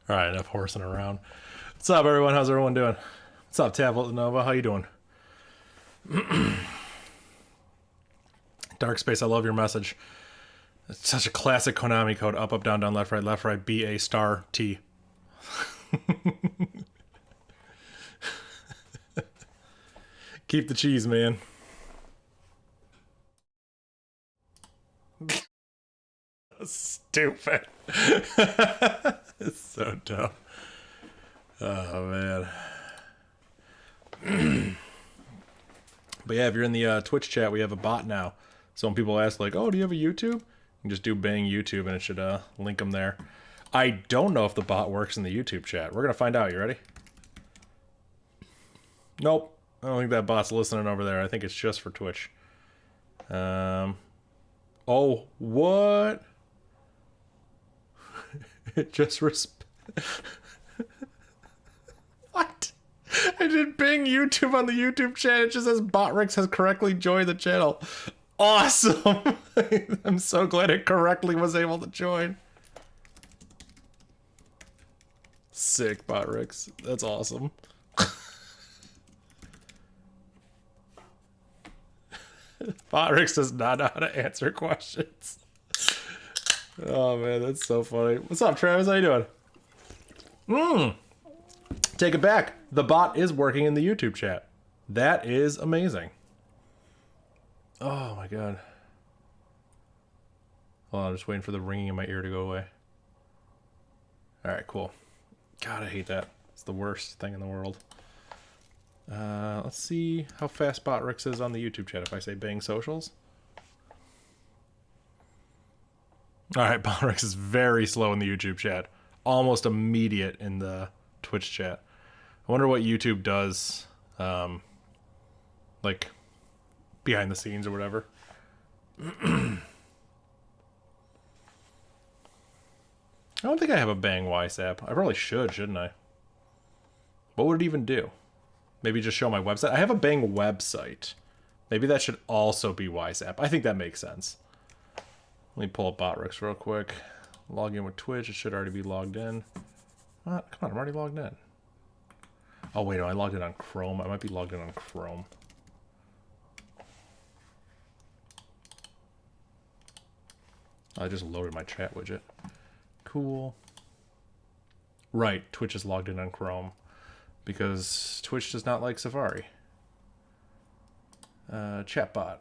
All right, enough horsing around. What's up, everyone? How's everyone doing? What's up, Tablet Nova? How you doing? Dark Space, I love your message. It's such a classic Konami code. Up, up, down, down, left, right, B, A, star, T. Keep the cheese, man. Stupid. It's so dumb. Oh, man. But yeah, if you're in the Twitch chat, we have a bot now. So when people ask, like, oh, do you have a YouTube? You can just do bang YouTube, and it should link them there. I don't know if the bot works in the YouTube chat. We're going to find out. You ready? Nope. I don't think that bot's listening over there. I think it's just for Twitch. Oh, what? It just What? I did bing YouTube on the YouTube chat. It just says Botrix has correctly joined the channel. Awesome. I'm so glad it correctly was able to join. Sick, Botrix. That's awesome. Botrix does not know how to answer questions. Oh man, that's so funny. What's up, Travis? How you doing? Take it back. The bot is working in the YouTube chat. That is amazing. Oh my god. Hold on, I'm just waiting for the ringing in my ear to go away. Alright, cool. God, I hate that. It's the worst thing in the world. Let's see how fast Botrix is on the YouTube chat if I say bang socials. Alright, Botrix is very slow in the YouTube chat. Almost immediate in the Twitch chat. I wonder what YouTube does, like, behind the scenes or whatever. I don't think I have a Bang Weiss app. I probably should, shouldn't I? What would it even do? Maybe just show my website? I have a Bang website. Maybe that should also be Weiss app. I think that makes sense. Let me pull up Botrix real quick. Log in with Twitch. It should already be logged in. Come on, I'm already logged in. Oh, wait, no, I logged in on Chrome. I might be logged in on Chrome. I just loaded my chat widget. Cool. Right, Twitch is logged in on Chrome. Because Twitch does not like Safari. Chatbot.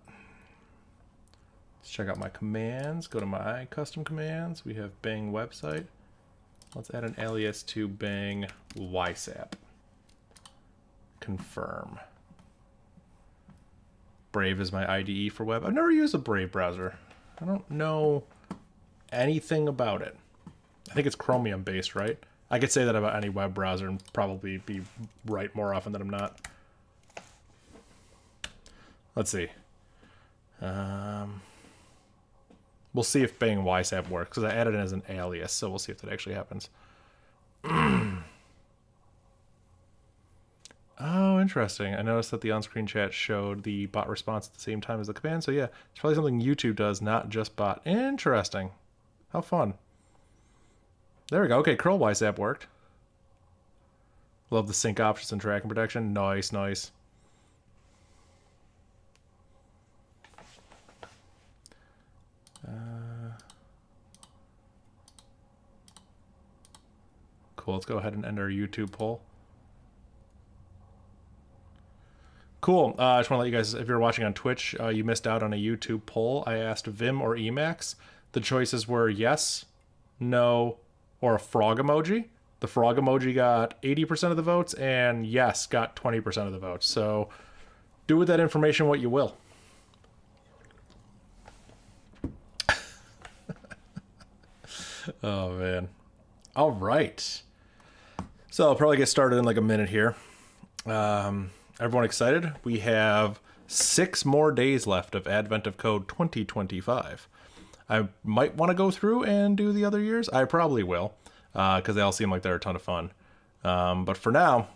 Let's check out my commands. Go to my custom commands. We have Bang website. Let's add an alias to Bang WiseApp. Confirm. Brave is my IDE for web. I've never used a Brave browser. I don't know anything about it. I think it's Chromium based, right? I could say that about any web browser and probably be right more often than I'm not. Let's see. We'll see if Bang WiseApp works, because I added it as an alias, so we'll see if that actually happens. Oh, interesting. I noticed that the on-screen chat showed the bot response at the same time as the command, so yeah, it's probably something YouTube does, not just bot. Interesting. How fun. There we go. Okay, curl WiseApp worked. Love the sync options and tracking protection. Nice, nice. Cool, let's go ahead and end our YouTube poll. Cool, I just want to let you guys, if you're watching on Twitch, you missed out on a YouTube poll. I asked Vim or Emacs. The choices were yes, no, or a frog emoji. The frog emoji got 80% of the votes, and yes got 20% of the votes. So do with that information what you will. Oh, man. All right. So I'll probably get started in like a minute here. Everyone excited? We have 6 more days left of Advent of Code 2025. I might want to go through and do the other years. I probably will, because they all seem like they're a ton of fun. But for now,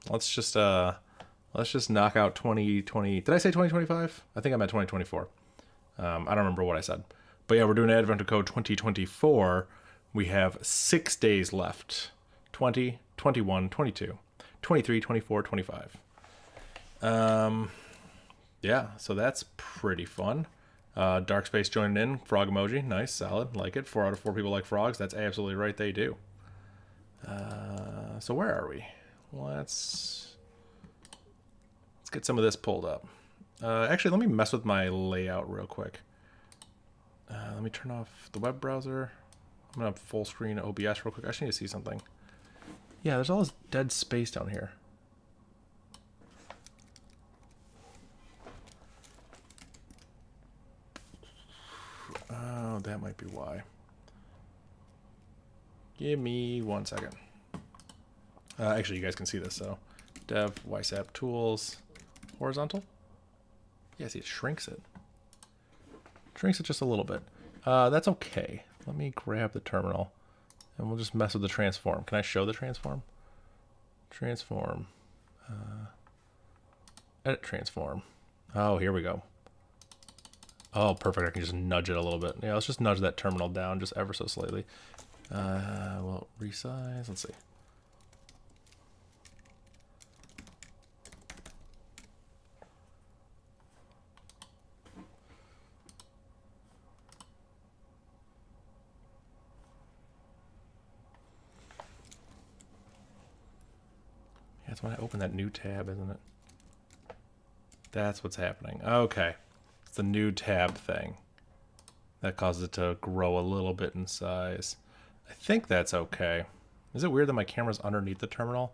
let's just knock out 2020. Did I say 2025? I think I meant 2024. I don't remember what I said. But yeah, we're doing Advent of Code 2024. We have 6 days left. 20, 21, 22, 23, 24, 25. Yeah, so that's pretty fun. Dark Space joined in. Frog emoji. Nice, solid. Like it. 4 out of 4 people like frogs. That's absolutely right. They do. So where are we? Let's get some of this pulled up. Actually, let me mess with my layout real quick. Let me turn off the web browser. I'm going to full screen OBS real quick. I just need to see something. Yeah, there's all this dead space down here. Oh, that might be why. Give me 1 second. Actually, you guys can see this, so. Dev, YSAP tools, horizontal. Yeah, see, it shrinks it. Shrinks it just a little bit. That's okay. Let me grab the terminal, and we'll just mess with the transform. Can I show the transform? Transform. Edit transform. Oh, here we go. Oh, perfect. I can just nudge it a little bit. Yeah, let's just nudge that terminal down just ever so slightly. Well, resize. Let's see. Yeah, it's when I open that new tab, isn't it? That's what's happening. Okay. It's the new tab thing. That causes it to grow a little bit in size. I think that's okay. Is it weird that my camera's underneath the terminal?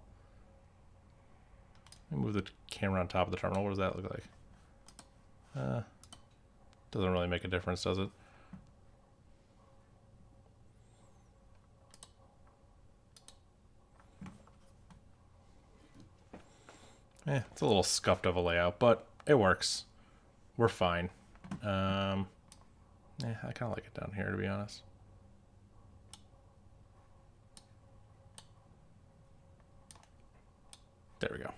Let me move the camera on top of the terminal. What does that look like? Doesn't really make a difference, does it? It's a little scuffed of a layout, but it works. We're fine. I kind of like it down here, to be honest. There we go.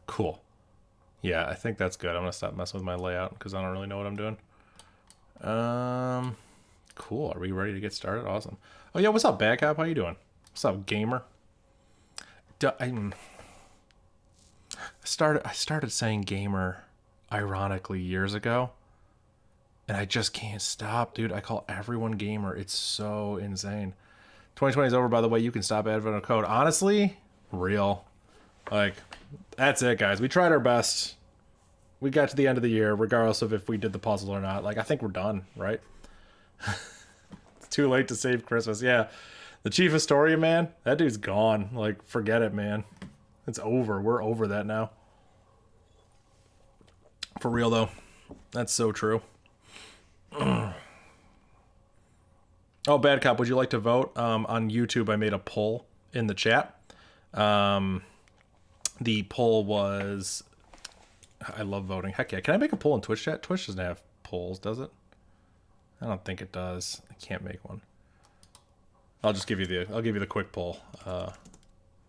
Cool. Yeah, I think that's good. I'm gonna stop messing with my layout because I don't really know what I'm doing. Cool. Are we ready to get started? Awesome. Oh yeah, what's up, Bad Cop? How you doing? What's up, gamer? I started saying gamer ironically years ago, and I just can't stop, dude. I call everyone gamer. It's so insane. 2020 is over, by the way. You can stop advent of code. Honestly, real. Like, that's it, guys. We tried our best. We got to the end of the year, regardless of if we did the puzzle or not. Like, I think we're done, right? It's too late to save Christmas. Yeah. The chief historian, man, that dude's gone. Like, forget it, man. It's over. We're over that now. For real, though. That's so true. Oh, Bad Cop, would you like to vote? On YouTube, I made a poll in the chat. The poll was... I love voting. Heck yeah. Can I make a poll in Twitch chat? Twitch doesn't have polls, does it? I don't think it does. I can't make one. I'll just give you the quick poll.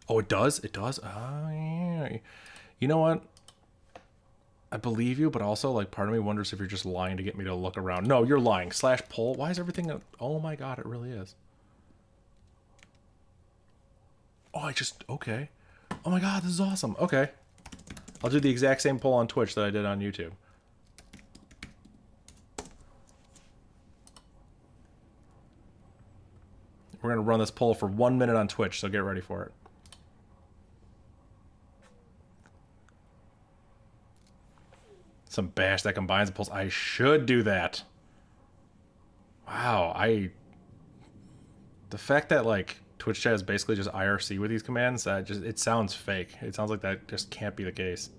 Oh, it does? It does? Oh, yeah. You know what? I believe you, but also, like, part of me wonders if you're just lying to get me to look around. No, you're lying. /poll. Why is everything... Oh, my God, it really is. Oh, okay. Oh, my God, this is awesome. Okay. I'll do the exact same poll on Twitch that I did on YouTube. We're going to run this poll for 1 minute on Twitch, so get ready for it. Some bash that combines the polls. I should do that. Wow, the fact that, like, Twitch chat is basically just IRC with these commands, it sounds fake. It sounds like that just can't be the case.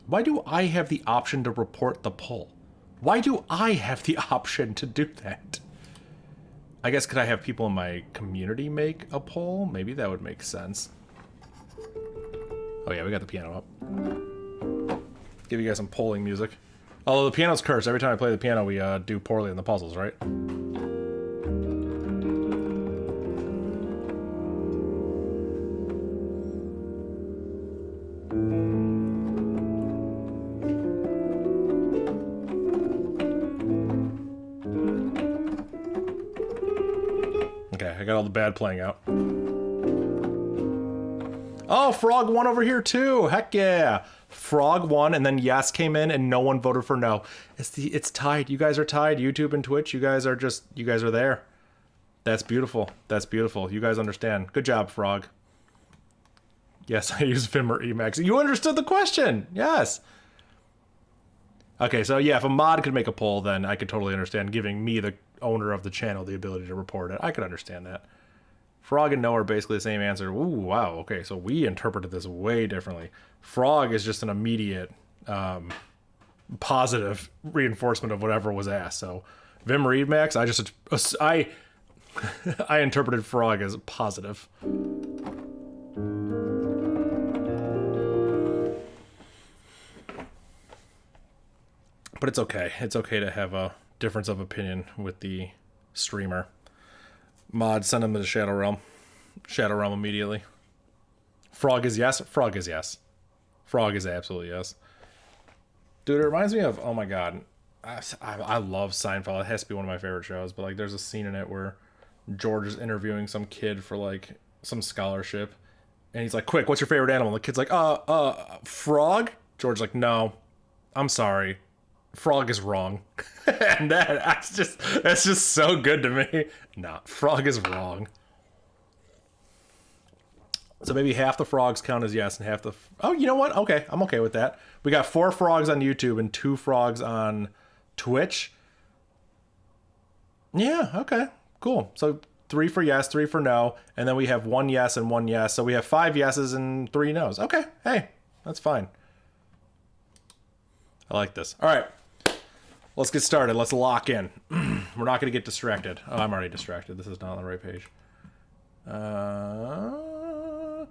Why do I have the option to report the poll? Why do I have the option to do that? I guess could I have people in my community make a poll? Maybe that would make sense. Oh yeah, we got the piano up. Give you guys some polling music. Although the piano's cursed. Every time I play the piano, we do poorly in the puzzles, right? Okay, I got all the bad playing out. Oh, Frog won over here too. Heck yeah. Frog won, and then yes came in, and no one voted for no. It's tied. You guys are tied. YouTube and Twitch, you guys are there. That's beautiful. That's beautiful. You guys understand. Good job, Frog. Yes, I use Vim or Emacs. You understood the question. Yes. Okay, so yeah, if a mod could make a poll, then I could totally understand giving me, the owner of the channel, the ability to report it. I could understand that. Frog and no are basically the same answer. Ooh, wow. Okay, so we interpreted this way differently. Frog is just an immediate positive reinforcement of whatever was asked. So Vim or Emacs, I interpreted Frog as positive. But it's okay. It's okay to have a difference of opinion with the streamer. Mod, send him to the Shadow Realm. Shadow Realm immediately. Frog is yes. Frog is yes. Frog is absolutely yes. Dude, it reminds me of, oh my god. I love Seinfeld. It has to be one of my favorite shows. But like, there's a scene in it where George is interviewing some kid for like some scholarship. And he's like, quick, what's your favorite animal? And the kid's like, frog? George's like, no, I'm sorry. Frog is wrong. And that's just so good to me. Nah, frog is wrong. So maybe half the frogs count as yes and half the... Oh, you know what? Okay, I'm okay with that. We got 4 frogs on YouTube and 2 frogs on Twitch. Yeah, okay, cool. So 3 for yes, 3 for no, and then we have 1 yes and 1 yes. So we have 5 yeses and 3 nos. Okay, hey, that's fine. I like this. All right. Let's get started. Let's lock in. We're not going to get distracted. Oh, I'm already distracted. This is not on the right page.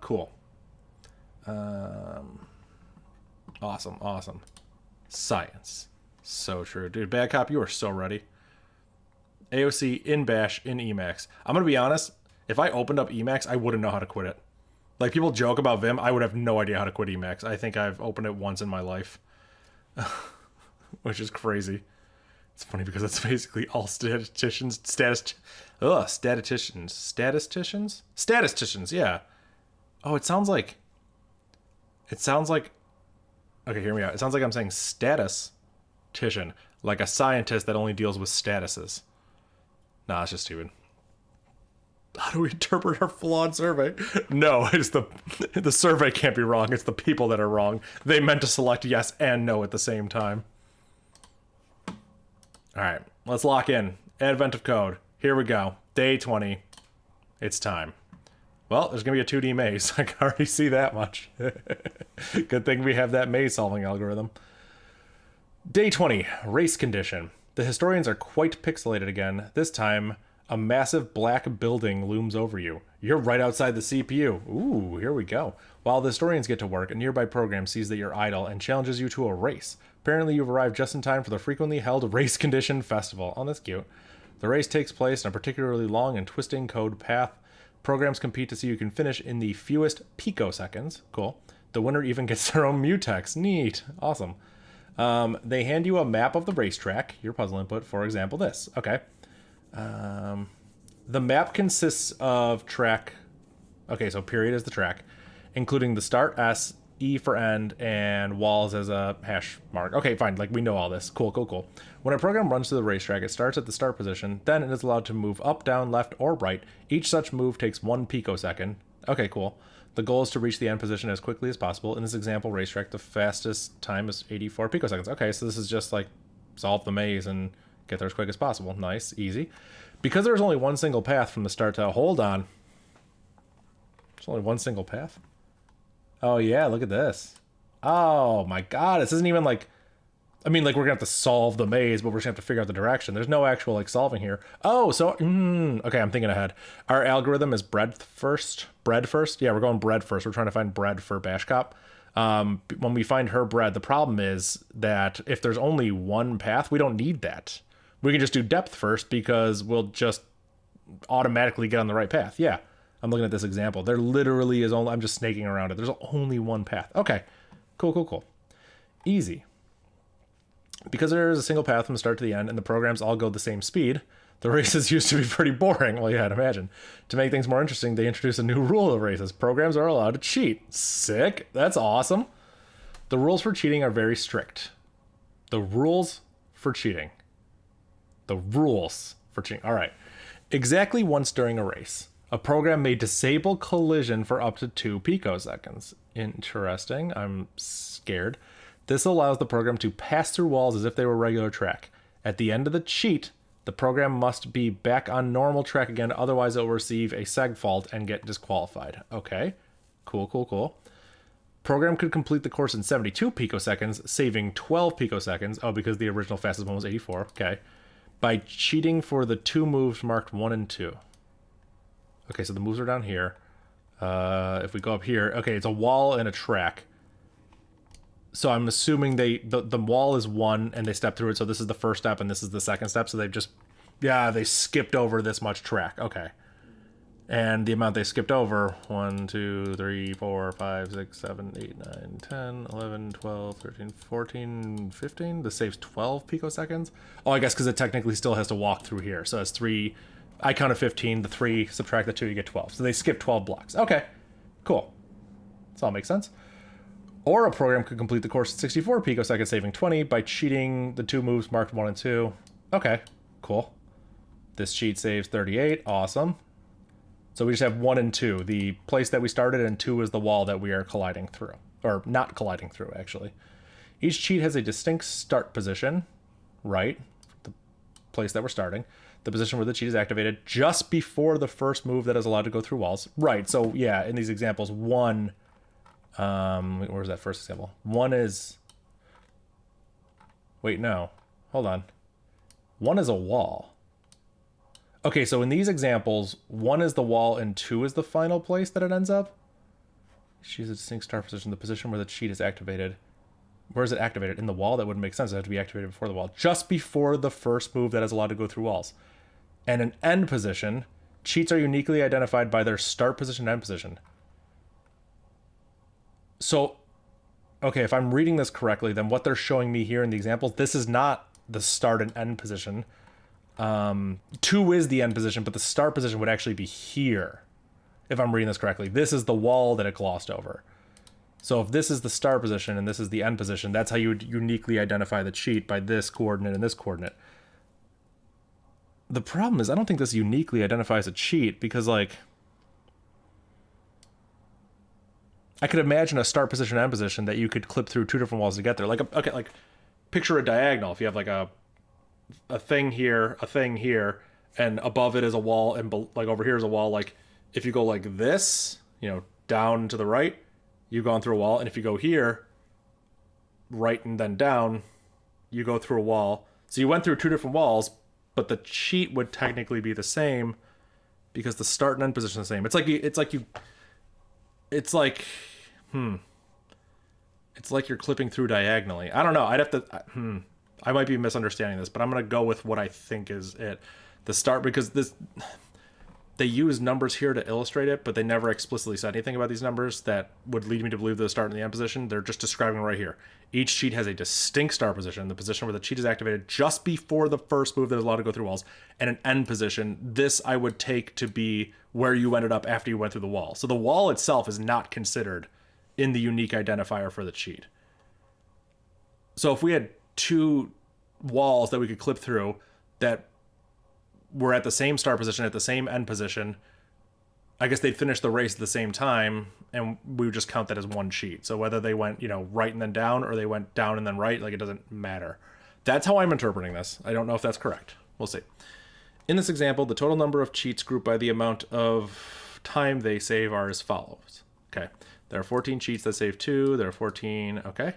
Cool. Awesome. Science. So true. Dude, Bad Cop, you are so ready. AOC, in Bash, in Emacs. I'm going to be honest. If I opened up Emacs, I wouldn't know how to quit it. Like, people joke about Vim. I would have no idea how to quit Emacs. I think I've opened it once in my life. Which is crazy. It's funny because it's basically all statisticians, yeah. Oh, it sounds like, okay, hear me out. It sounds like I'm saying statistician, like a scientist that only deals with statuses. Nah, it's just stupid. How do we interpret our flawed survey? No, it's the survey can't be wrong. It's the people that are wrong. They meant to select yes and no at the same time. All right, let's lock in. Advent of code. Here we go. Day 20. It's time. Well, there's going to be a 2D maze. I can already see that much. Good thing we have that maze solving algorithm. Day 20. Race condition. The historians are quite pixelated again. This time, a massive black building looms over you. You're right outside the CPU. Ooh, here we go. While the historians get to work, a nearby program sees that you're idle and challenges you to a race. Apparently, you've arrived just in time for the frequently held race condition festival. Oh, that's cute. The race takes place in a particularly long and twisting code path. Programs compete to see who can finish in the fewest picoseconds. Cool. The winner even gets their own mutex. Neat. Awesome. They hand you a map of the racetrack. Your puzzle input, for example, this. Okay. The map consists of track. Okay, so period is the track, including the start, S, E for end, and walls as a hash mark. Okay, fine. Like, we know all this. Cool. When a program runs to the racetrack, it starts at the start position. Then it is allowed to move up, down, left, or right. Each such move takes 1 picosecond. Okay, cool. The goal is to reach the end position as quickly as possible. In this example racetrack, the fastest time is 84 picoseconds. Okay, so this is just like solve the maze and get there as quick as possible. Nice, easy. Because there's only one single path from the start to... Hold on. There's only one single path? Oh, yeah, look at this. Oh, my God. This isn't even like... I mean, like, we're going to have to solve the maze, but we're just going to have to figure out the direction. There's no actual, like, solving here. Oh, so... okay, I'm thinking ahead. Our algorithm is bread first? Yeah, we're going bread first. We're trying to find bread for Bash Cop. When we find her bread, the problem is that if there's only one path, we don't need that. We can just do depth first because we'll just automatically get on the right path. Yeah, I'm looking at this example. There literally is only... I'm just snaking around it. There's only one path. Okay, cool. Easy. Because there is a single path from the start to the end and the programs all go the same speed, The races used to be pretty boring. Well, yeah, I'd imagine. To make things more interesting, they introduced a new rule of races. Programs are allowed to cheat. Sick. That's awesome. The rules for cheating are very strict. The rules for cheating. The rules for cheating. All right. Exactly once during a race, a program may disable collision for up to 2 picoseconds. Interesting. I'm scared. This allows the program to pass through walls as if they were regular track. At the end of the cheat, the program must be back on normal track again, otherwise it will receive a seg fault and get disqualified. Okay, cool. Program could complete the course in 72 picoseconds, saving 12 picoseconds. Oh, because the original fastest one was 84. Okay. By cheating for the 2 moves marked 1 and 2. Okay, so the moves are down here. If we go up here, okay, it's a wall and a track. So I'm assuming the wall is 1 and they step through it. So this is the first step and this is the second step. So they've just, they skipped over this much track. Okay. And the amount they skipped over, 1, 2, 3, 4, 5, 6, 7, 8, 9, 10, 11, 12, 13, 14, 15. This saves 12 picoseconds. Oh, I guess because it technically still has to walk through here. So it's 3, I counted 15, the 3, subtract the 2, you get 12. So they skip 12 blocks. Okay, cool. This all makes sense. Or a program could complete the course in 64 picoseconds, saving 20 by cheating the 2 moves marked 1 and 2. Okay, cool. This cheat saves 38. Awesome. So we just have 1 and 2. The place that we started, and 2 is the wall that we are colliding through. Or not colliding through, actually. Each cheat has a distinct start position, right? The place that we're starting. The position where the cheat is activated just before the first move that is allowed to go through walls. Right, so yeah, in these examples, 1... where's that first example? 1 is... Wait, no. Hold on. 1 is a wall. Okay, so in these examples, 1 is the wall and 2 is the final place that it ends up? She's a distinct start position. The position where the cheat is activated. Where is it activated? In the wall? That wouldn't make sense. It would have to be activated before the wall. Just before the first move that is allowed to go through walls. And an end position. Cheats are uniquely identified by their start position and end position. So, okay, if I'm reading this correctly, then what they're showing me here in the examples, this is not the start and end position. 2 is the end position, but the start position would actually be here, if I'm reading this correctly. This is the wall that it glossed over. So if this is the start position and this is the end position, that's how you would uniquely identify the cheat, by this coordinate and this coordinate. The problem is, I don't think this uniquely identifies a cheat, because, like... I could imagine a start position and end position that you could clip through 2 different walls to get there. Like, okay, like picture a diagonal. If you have like a thing here, and above it is a wall, and like over here is a wall. Like if you go like this, down to the right, you've gone through a wall. And if you go here, right and then down, you go through a wall. So you went through 2 different walls, but the cheat would technically be the same because the start and end position is the same. It's like you're clipping through diagonally. I don't know. I'd have to... I might be misunderstanding this, but I'm going to go with what I think is it. The start, because they use numbers here to illustrate it, but they never explicitly said anything about these numbers that would lead me to believe the start and the end position. They're just describing right here. Each cheat has a distinct start position, the position where the cheat is activated just before the first move that is allowed to go through walls, and an end position. This I would take to be where you ended up after you went through the wall. So the wall itself is not considered in the unique identifier for the cheat. So if we had 2 walls that we could clip through that were at the same start position, at the same end position, I guess they'd finish the race at the same time, and we would just count that as one cheat. So whether they went, right and then down, or they went down and then right, like, it doesn't matter. That's how I'm interpreting this. I don't know if that's correct. We'll see. In this example, the total number of cheats grouped by the amount of time they save are as follows. Okay. There are 14 cheats that save 2. There are 14. Okay.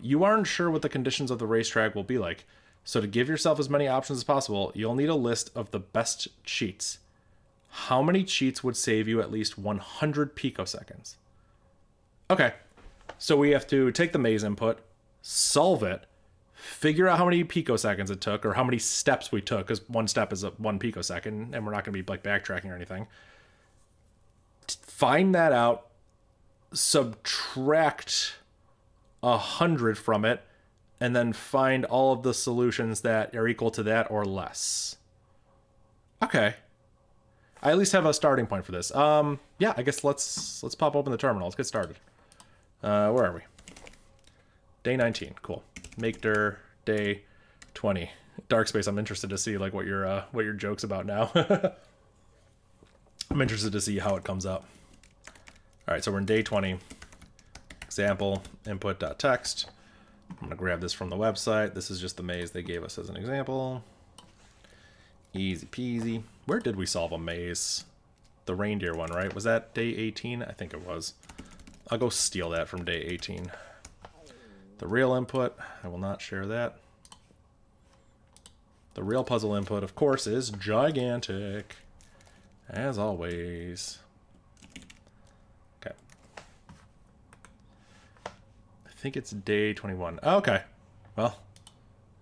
You aren't sure what the conditions of the racetrack will be like. So to give yourself as many options as possible, you'll need a list of the best cheats. How many cheats would save you at least 100 picoseconds? Okay. So we have to take the maze input, solve it, figure out how many picoseconds it took, or how many steps we took, because one step is 1 picosecond, and we're not going to be like backtracking or anything. Find that out, subtract 100 from it, and then find all of the solutions that are equal to that or less. Okay. I at least have a starting point for this. Yeah, I guess let's pop open the terminal. Let's get started. Where are we? Day 19. Cool. Make dir day 20. Dark space. I'm interested to see like what your joke's about now. I'm interested to see how it comes up. All right, so we're in day 20. Example input.text. I'm gonna grab this from the website. This is just the maze they gave us as an example. Easy peasy. Where did we solve a maze? The reindeer one, right? Was that day 18? I think it was. I'll go steal that from day 18. The real input, I will not share that. The real puzzle input, of course, is gigantic. As always. Okay. I think it's day 21. Oh, okay. Well,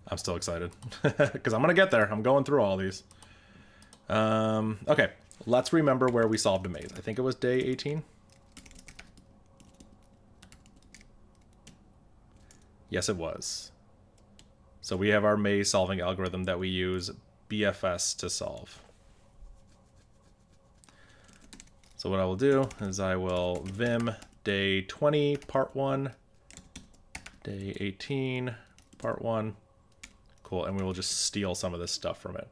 I'm still excited. Because I'm going to get there. I'm going through all these. Okay. Let's remember where we solved a maze. I think it was day 18. Yes, it was. So we have our maze solving algorithm that we use BFS to solve. So what I will do is I will vim day 20 part 1, day 18 part 1. Cool, and we will just steal some of this stuff from it.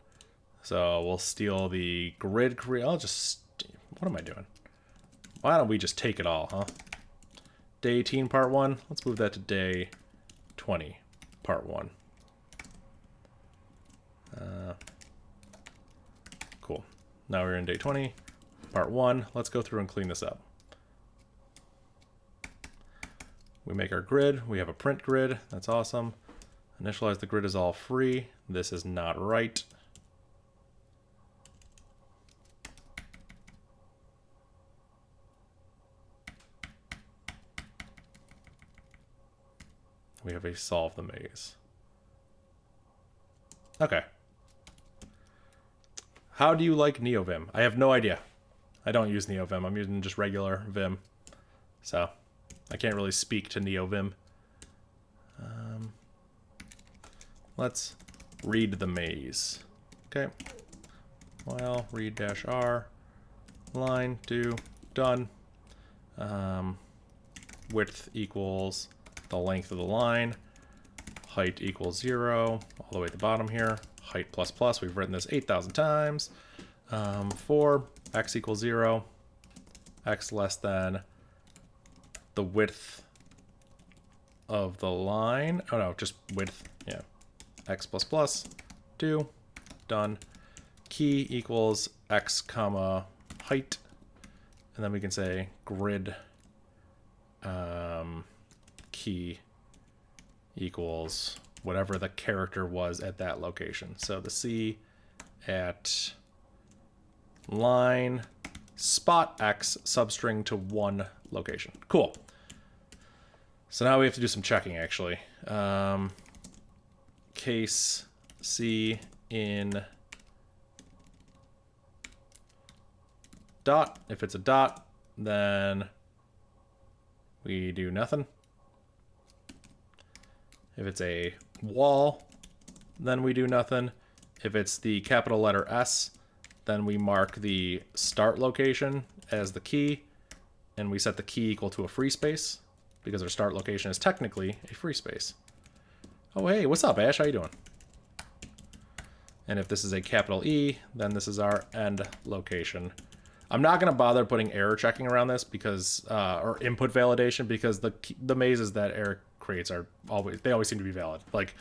So we'll steal the grid create. I'll just, what am I doing? Why don't we just take it all, huh? Day 18 part 1. Let's move that to day 20 part 1. Cool. Now we're in day 20 part 1. Let's go through and clean this up. We make our grid. We have a print grid. That's awesome. Initialize the grid is all free. This is not right. We have a solve the maze. Okay. How do you like NeoVim? I have no idea. I don't use NeoVim. I'm using just regular Vim. So I can't really speak to NeoVim. Let's read the maze. Okay. While read-r line do done. Width equals the length of the line. Height equals 0 all the way at the bottom here. Height plus plus. We've written this 8,000 times. For x equals 0, x less than the width of the line. Oh no, just width. Yeah. X plus plus. Do. Done. Key equals x comma height. And then we can say grid key equals whatever the character was at that location. So the C at line spot X substring to 1 location. Cool. So now we have to do some checking actually. Case C in dot. If it's a dot, then we do nothing. If it's a wall, then we do nothing. If it's the capital letter S, then we mark the start location as the key, and we set the key equal to a free space, because our start location is technically a free space. Oh, hey, what's up, Ash? How you doing? And if this is a capital E, then this is our end location. I'm not going to bother putting error checking around this because, or input validation, because the mazes that Eric creates are always seem to be valid. Like,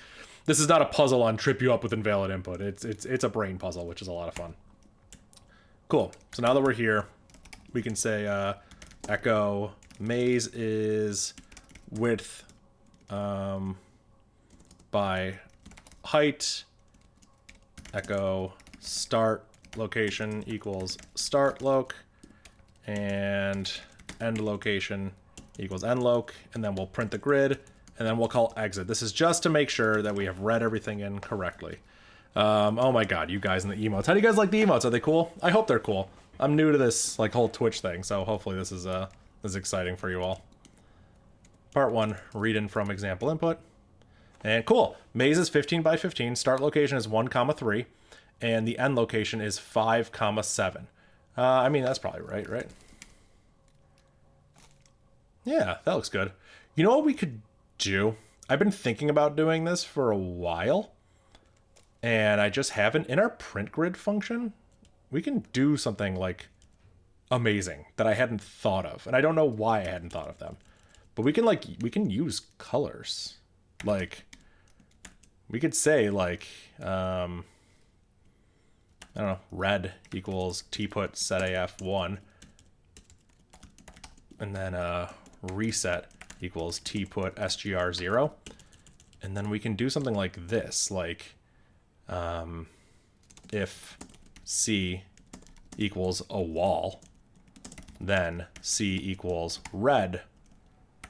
this is not a puzzle on trip you up with invalid input. It's a brain puzzle, which is a lot of fun. Cool. So now that we're here, we can say echo maze is width by height. Echo start location equals start loc, and end location equals end loc, and then we'll print the grid, and then we'll call exit. This is just to make sure that we have read everything in correctly. Oh my god, you guys in the emotes. How do you guys like the emotes? Are they cool? I hope they're cool. I'm new to this like whole Twitch thing, so hopefully this is exciting for you all. Part 1, read in from example input. And cool. Maze is 15 by 15. Start location is 1, 3. And the end location is 5, 7. I mean, that's probably right? Yeah, that looks good. You know what we could do? I've been thinking about doing this for a while. And I just haven't. In our print grid function, we can do something like amazing that I hadn't thought of. And I don't know why I hadn't thought of them. But we can use colors. Like, we could say like, I don't know, red equals tput set AF1. And then reset equals tput SGR0. And then we can do something like this, like if C equals a wall, then C equals red,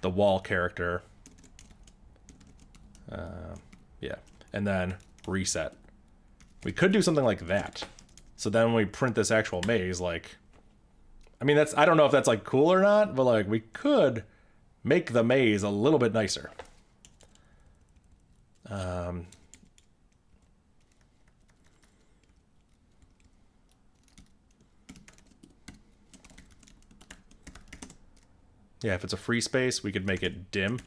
the wall character. Yeah, and then reset. We could do something like that. So then when we print this actual maze, like, I mean, I don't know if that's like cool or not, but like we could make the maze a little bit nicer. Yeah, if it's a free space, we could make it dim.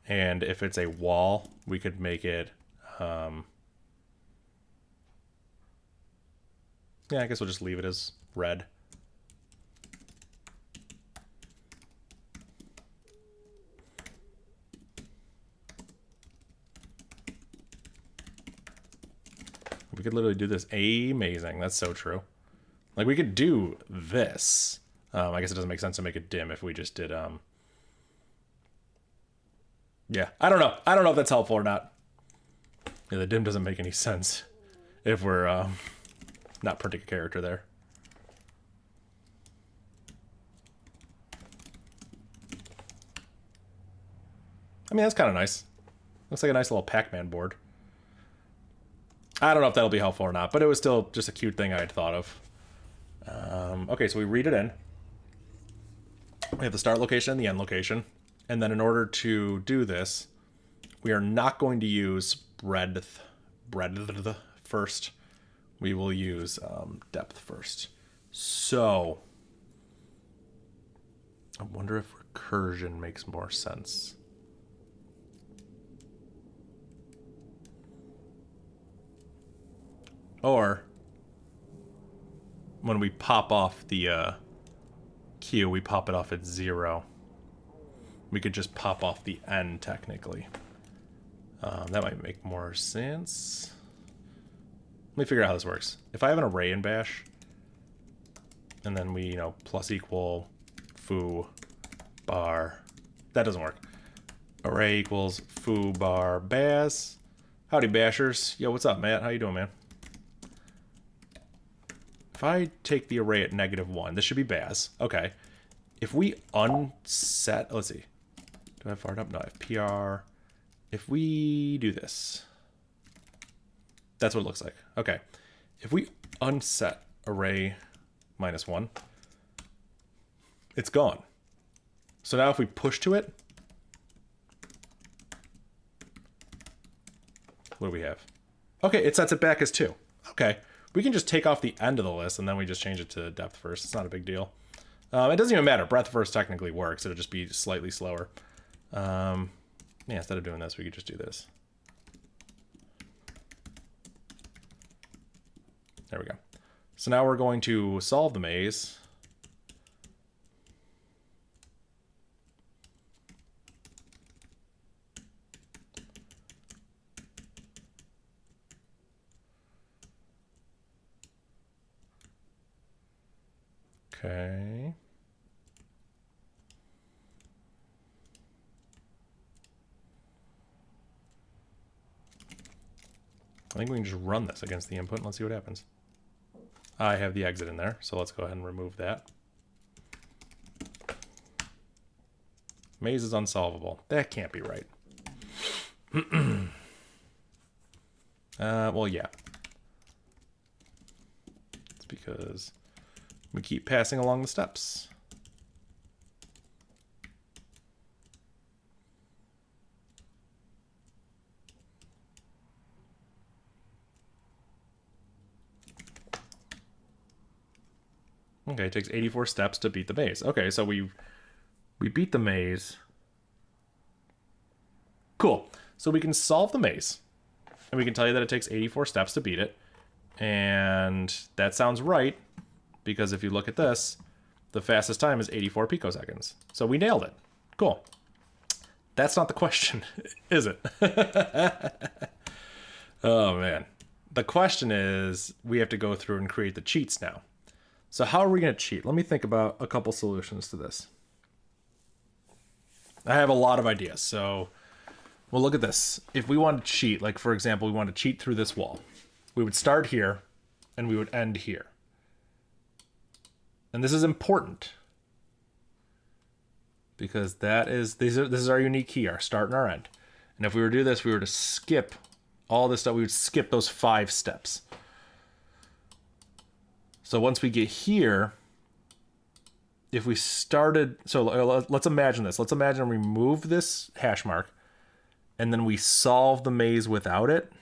And if it's a wall, we could make it, yeah, I guess we'll just leave it as red. We could literally do this. Amazing. That's so true. Like, we could do this. I guess it doesn't make sense to make it dim if we just did, yeah, I don't know. I don't know if that's helpful or not. Yeah, the dim doesn't make any sense if we're not printing a character there. I mean, that's kind of nice. Looks like a nice little Pac-Man board. I don't know if that'll be helpful or not, but it was still just a cute thing I had thought of. Okay, so we read it in. We have the start location and the end location. And then in order to do this, we are not going to use breadth first. We will use depth first. So I wonder if recursion makes more sense. Or when we pop off the queue, we pop it off at 0. We could just pop off the end, technically. That might make more sense. Let me figure out how this works. If I have an array in bash, and then we, you know, plus equal foo bar. That doesn't work. Array equals foo bar baz. Howdy, bashers. Yo, what's up, Matt? How you doing, man? If I take the array at -1, this should be baz. Okay. If we unset, let's see. Do I have fired up? No, I have PR. If we do this, that's what it looks like. Okay. If we unset array -1, it's gone. So now if we push to it, what do we have? Okay, it sets it back as 2. Okay. We can just take off the end of the list and then we just change it to depth first. It's not a big deal. It doesn't even matter. Breadth first technically works. It'll just be slightly slower. Yeah, instead of doing this, we could just do this. There we go. So now we're going to solve the maze. Okay. I think we can just run this against the input and let's see what happens. I have the exit in there, so let's go ahead and remove that. Maze is unsolvable. That can't be right. Well, yeah. It's because we keep passing along the steps. Okay, it takes 84 steps to beat the maze. Okay, so we beat the maze. Cool. So we can solve the maze. And we can tell you that it takes 84 steps to beat it. And that sounds right, because if you look at this, the fastest time is 84 picoseconds. So we nailed it. Cool. That's not the question, is it? Oh, man. The question is, we have to go through and create the cheats now. So how are we going to cheat? Let me think about a couple solutions to this. I have a lot of ideas. So, well, look at this. If we want to cheat, like, for example, we want to cheat through this wall. We would start here, and we would end here. And this is important, because this is our unique key, our start and our end. And if we were to do this, we were to skip all this stuff. We would skip those 5 steps. So once we get here, if we started, so let's imagine this. Let's imagine we move this hash mark, and then we solve the maze without it.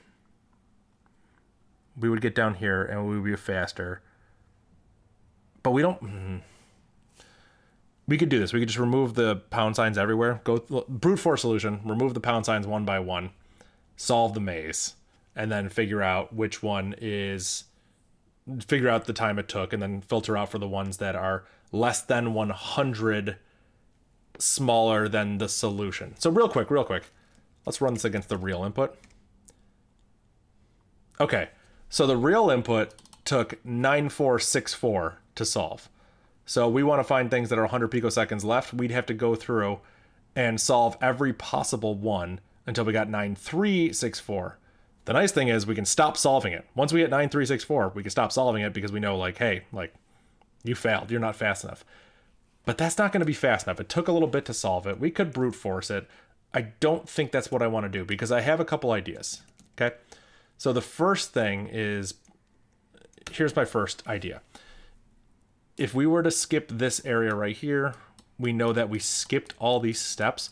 We would get down here, and we would be faster. But we don't... We could do this. We could just remove the pound signs everywhere. Go brute force solution. Remove the pound signs one by one. Solve the maze. And then figure out which one is... Figure out the time it took. And then filter out for the ones that are less than 100 smaller than the solution. So real quick. Let's run this against the real input. Okay. So the real input took 9464 to solve. So we want to find things that are 100 picoseconds left. We'd have to go through and solve every possible one until we got 9364. The nice thing is we can stop solving it. Once we hit 9364, we can stop solving it because we know, like, hey, like, you failed. You're not fast enough. But that's not going to be fast enough. It took a little bit to solve it. We could brute force it. I don't think that's what I want to do because I have a couple ideas. Okay. So the first thing is, here's my first idea. If we were to skip this area right here, we know that we skipped all these steps.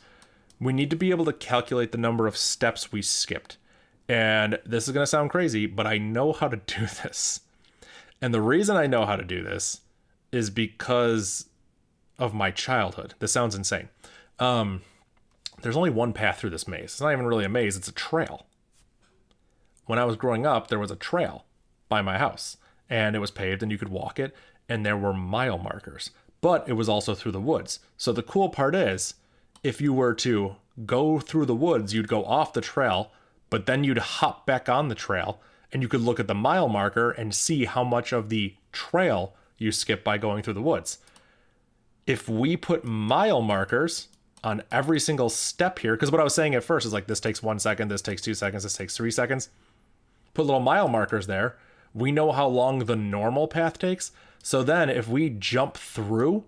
We need to be able to calculate the number of steps we skipped. And this is going to sound crazy, but I know how to do this. And the reason I know how to do this is because of my childhood. This sounds insane. There's only one path through this maze. It's not even really a maze, it's a trail. When I was growing up, there was a trail by my house, and it was paved and you could walk it. And there were mile markers, but it was also through the woods. So the cool part is, if you were to go through the woods, you'd go off the trail, but then you'd hop back on the trail, and you could look at the mile marker and see how much of the trail you skip by going through the woods. If we put mile markers on every single step here, because what I was saying at first is like, this takes 1 second, this takes 2 seconds, this takes 3 seconds. Put little mile markers there. We know how long the normal path takes. So then if we jump through,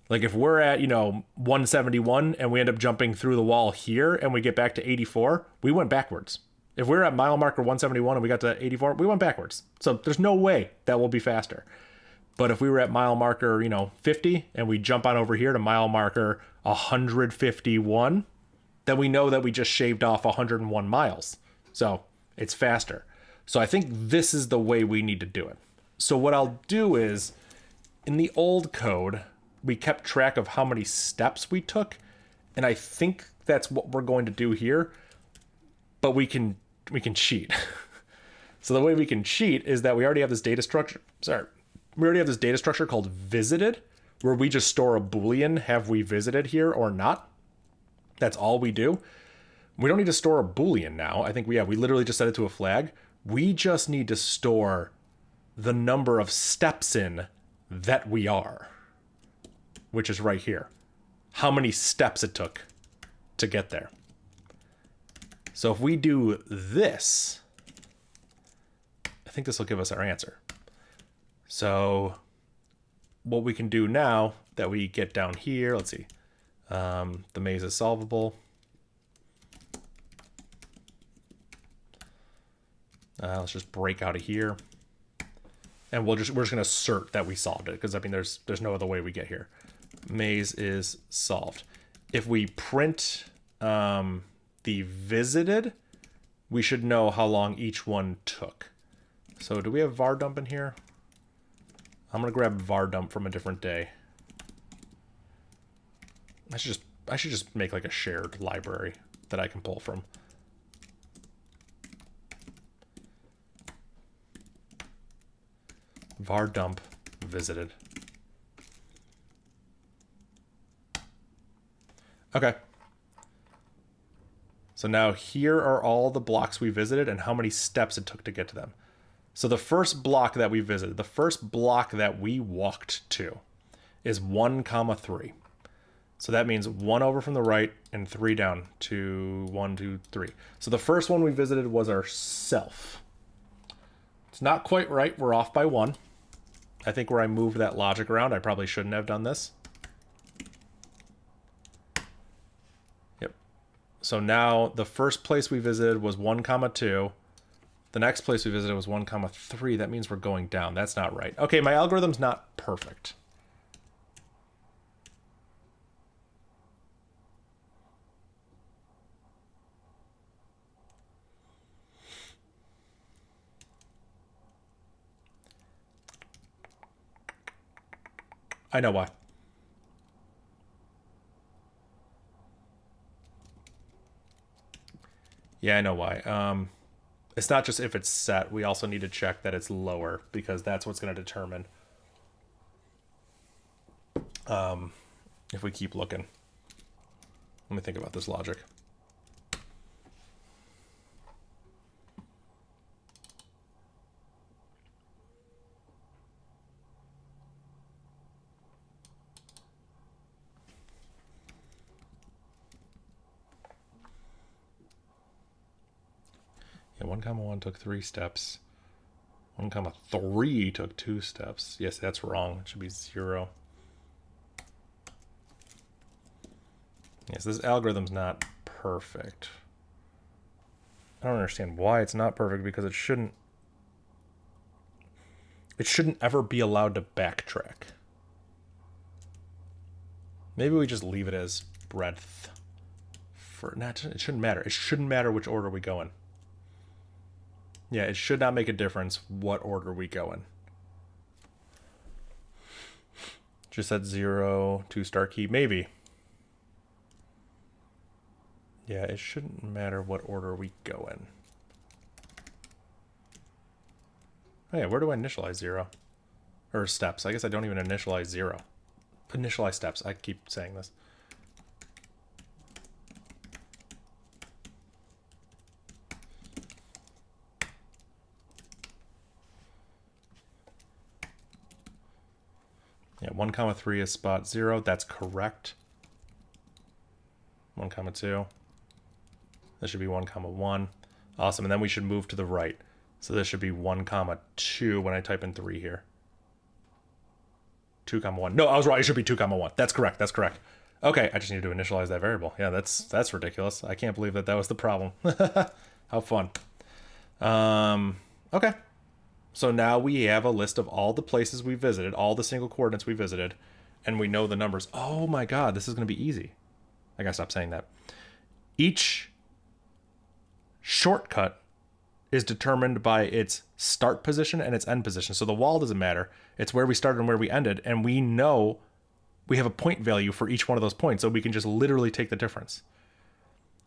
like if we're at, 171 and we end up jumping through the wall here and we get back to 84, we went backwards. If we're at mile marker 171 and we got to 84, we went backwards. So there's no way that will be faster. But if we were at mile marker, 50 and we jump on over here to mile marker 151, then we know that we just shaved off 101 miles. So it's faster. So I think this is the way we need to do it. So what I'll do is, in the old code, we kept track of how many steps we took, and I think that's what we're going to do here, but we can cheat. So the way we can cheat is that we already have this data structure. We already have this data structure called visited, where we just store a Boolean, have we visited here or not? That's all we do. We don't need to store a Boolean now. I think we literally just set it to a flag. We just need to store the number of steps in that we are, which is right here. How many steps it took to get there. So if we do this, I think this will give us our answer. So what we can do now that we get down here, let's see, the maze is solvable. Let's just break out of here. And we're just going to assert that we solved it, because I mean there's no other way we get here. Maze is solved. If we print the visited, we should know how long each one took. So do we have var dump in here? I'm gonna grab var dump from a different day. I should just make like a shared library that I can pull from. Var dump visited. Okay. So now here are all the blocks we visited and how many steps it took to get to them. So the first block that we visited, the first block that we walked to is 1, 3. So that means 1 over from the right and 3 down to 1, 2, 3. So the first one we visited was our self. It's not quite right. We're off by 1. I think where I moved that logic around, I probably shouldn't have done this. Yep. So now the first place we visited was 1, 2. The next place we visited was 1, 3. That means we're going down. That's not right. Okay, my algorithm's not perfect. I know why. Yeah, I know why. It's not just if it's set. We also need to check that it's lower because that's what's going to determine if we keep looking. Let me think about this logic. Yeah, 1, 1 took 3 steps. 1, 3 took 2 steps. Yes, that's wrong. It should be 0. Yes, this algorithm's not perfect. I don't understand why it's not perfect because it shouldn't ever be allowed to backtrack. Maybe we just leave it as breadth. It shouldn't matter. It shouldn't matter which order we go in. Yeah, it should not make a difference what order we go in. Just set 0 to start key. Maybe. Yeah, it shouldn't matter what order we go in. Oh yeah, where do I initialize 0? Or steps. I guess I don't even initialize 0. Initialize steps. I keep saying this. Yeah, 1, 3 is spot 0. That's correct. 1, 2. This should be 1, 1. Awesome. And then we should move to the right. So this should be 1, 2 when I type in 3 here. 2, 1. No, I was right. It should be 2, 1. That's correct. That's correct. Okay, I just need to initialize that variable. Yeah, that's ridiculous. I can't believe that was the problem. How fun. Okay. So now we have a list of all the places we visited, all the single coordinates we visited, and we know the numbers. Oh my god, this is going to be easy. I gotta stop saying that. Each shortcut is determined by its start position and its end position. So the wall doesn't matter. It's where we started and where we ended, and we know we have a point value for each one of those points, so we can just literally take the difference.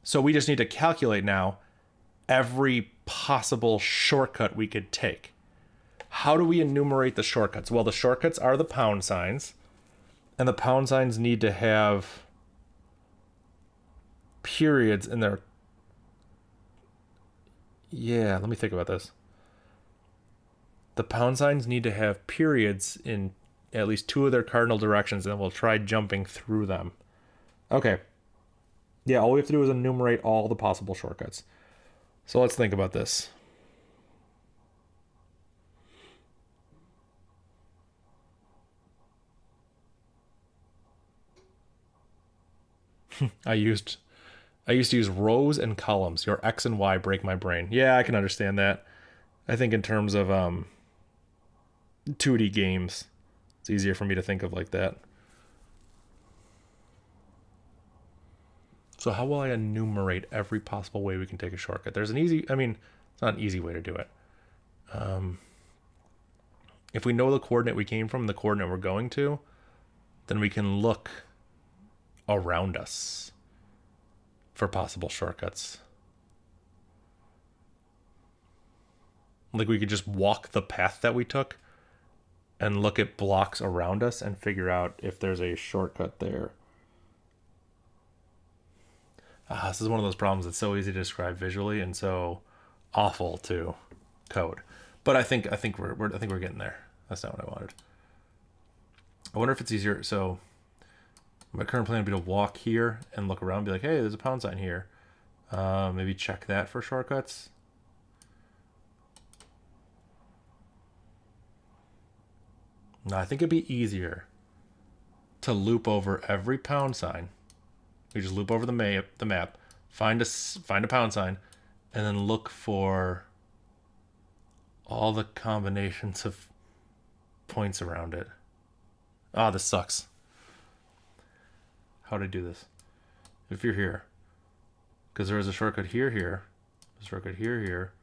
So we just need to calculate now every possible shortcut we could take. How do we enumerate the shortcuts? Well, the shortcuts are the pound signs, and the pound signs need to have periods in their... Yeah, let me think about this. The pound signs need to have periods in at least 2 of their cardinal directions, and we'll try jumping through them. Okay. Yeah, all we have to do is enumerate all the possible shortcuts. So let's think about this. I used to use rows and columns. Your X and Y break my brain. Yeah, I can understand that. I think in terms of 2D games, it's easier for me to think of like that. So how will I enumerate every possible way we can take a shortcut? There's an easy, it's not an easy way to do it. if we know the coordinate we came from, the coordinate we're going to, then we can look around us for possible shortcuts. Like we could just walk the path that we took and look at blocks around us and figure out if there's a shortcut there. This is one of those problems that's so easy to describe visually and so awful to code. But I think we're getting there. That's not what I wanted. I wonder if it's easier. So my current plan would be to walk here and look around and be like, hey, there's a pound sign here. Maybe check that for shortcuts. No, I think it'd be easier to loop over every pound sign. We just loop over the map, find a pound sign, and then look for all the combinations of points around it. Ah, this sucks. How do I do this? If you're here, because there is a shortcut here, a shortcut here.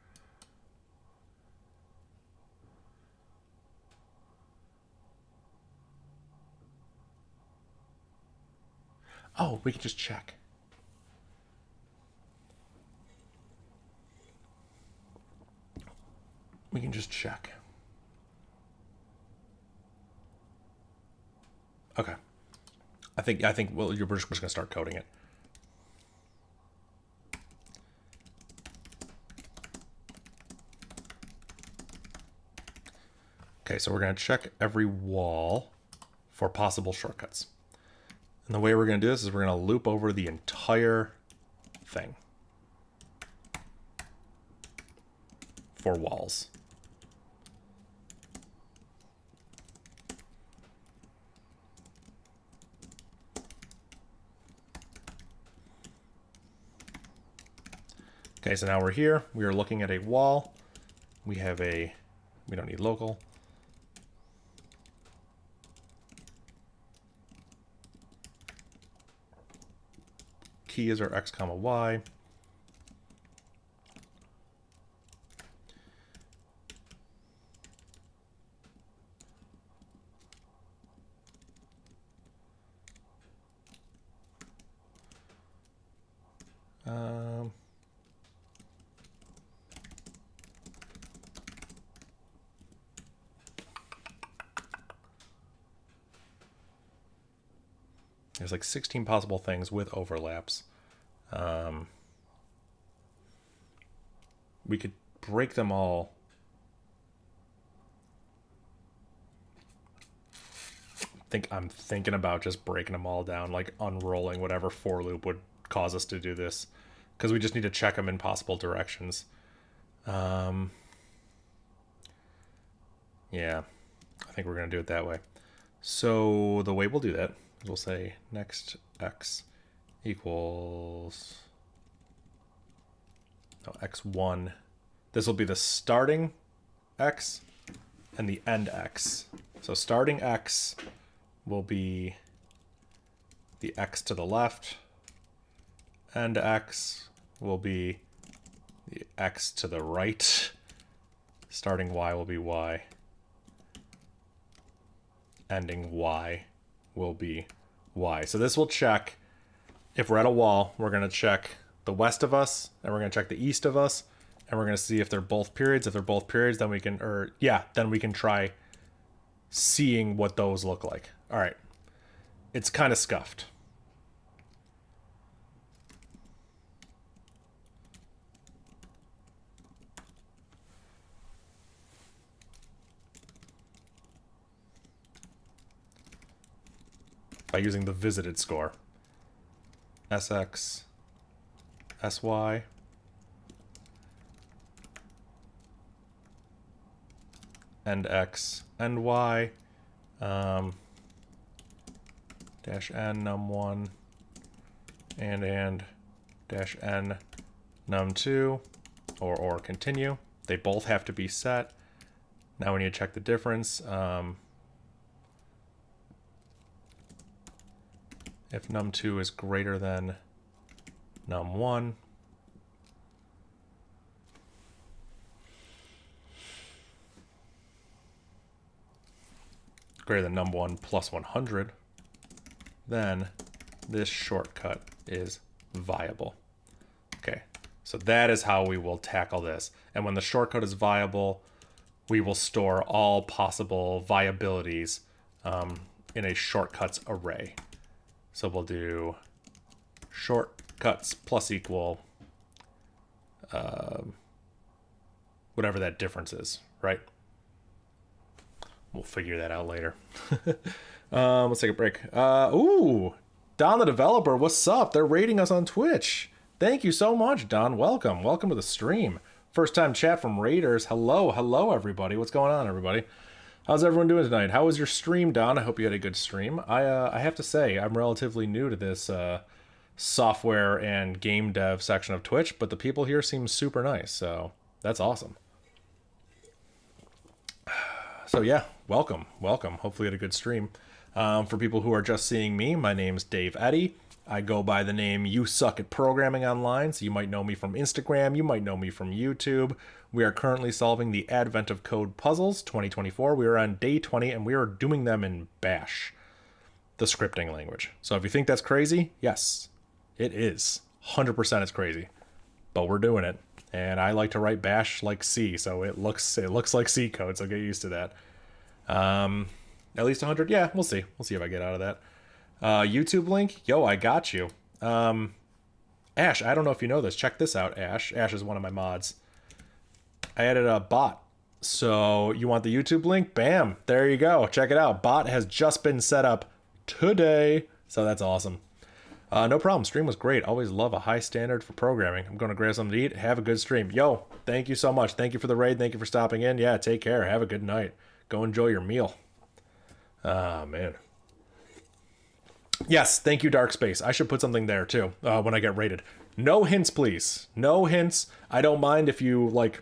Oh, we can just check. We can just check. Okay. I think well, we're just gonna start coding it. Okay, so we're gonna check every wall for possible shortcuts. And the way we're going to do this is we're going to loop over the entire thing for walls. Okay, so now we're here. We are looking at a wall. We don't need local. Key is our x comma y. There's like 16 possible things with overlaps. We could break them all. I'm thinking about just breaking them all down, like unrolling whatever for loop would cause us to do this, because we just need to check them in possible directions. Yeah, I think we're gonna do it that way. So the way we'll do that is we'll say next x equals x1. This will be the starting x and the end x. So starting x will be the x to the left, end x will be the x to the right, starting y will be y, ending y will be y. So this will check, if we're at a wall, we're going to check the west of us, and we're going to check the east of us, and we're going to see if they're both periods. If they're both periods, then we can, then we can try seeing what those look like. All right. It's kind of scuffed. By using the visited score. SX, SY, and X, and Y, dash N num1, and dash N num2, or continue. They both have to be set. Now we need to check the difference. If num2 is greater than num1, greater than num1 plus 100, then this shortcut is viable. Okay, so that is how we will tackle this. And when the shortcut is viable, we will store all possible viabilities in a shortcuts array. So we'll do shortcuts plus equal whatever that difference is, right? We'll figure that out later. Let's take a break. Ooh, Don the developer, what's up? They're rating us on Twitch. Thank you so much, Don. Welcome to the stream. First time chat from Raiders. Hello everybody. What's going on, everybody? How's everyone doing tonight? How was your stream, Don? I hope you had a good stream. I have to say, I'm relatively new to this software and game dev section of Twitch, but the people here seem super nice, so that's awesome. So yeah, welcome. Hopefully you had a good stream. For people who are just seeing me, my name's Dave Eddy. I go by the name You Suck at Programming Online, so you might know me from Instagram, you might know me from YouTube. We are currently solving the Advent of Code puzzles 2024. We are on day 20, and we are doing them in Bash, the scripting language. So if you think that's crazy, yes, it is. 100% it's crazy, but we're doing it. And I like to write Bash like C, so it looks like C code, so get used to that. At least 100? Yeah, we'll see. We'll see if I get out of that. YouTube link? Yo, I got you. Ash, I don't know if you know this. Check this out, Ash. Ash is one of my mods. I added a bot. So you want the YouTube link? Bam. There you go. Check it out. Bot has just been set up today. So that's awesome. No problem. Stream was great. Always love a high standard for programming. I'm going to grab something to eat. Have a good stream. Yo, thank you so much. Thank you for the raid. Thank you for stopping in. Yeah, take care. Have a good night. Go enjoy your meal. Ah, man. Yes, thank you, Dark Space. I should put something there, too, when I get rated. No hints, please. No hints. I don't mind if you, like,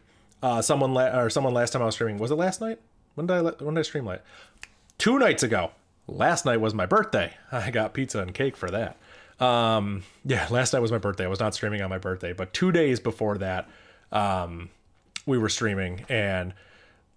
someone last time I was streaming. Was it last night? When did I stream late? 2 nights ago. Last night was my birthday. I got pizza and cake for that. Yeah, last night was my birthday. I was not streaming on my birthday, but 2 days before that, we were streaming, and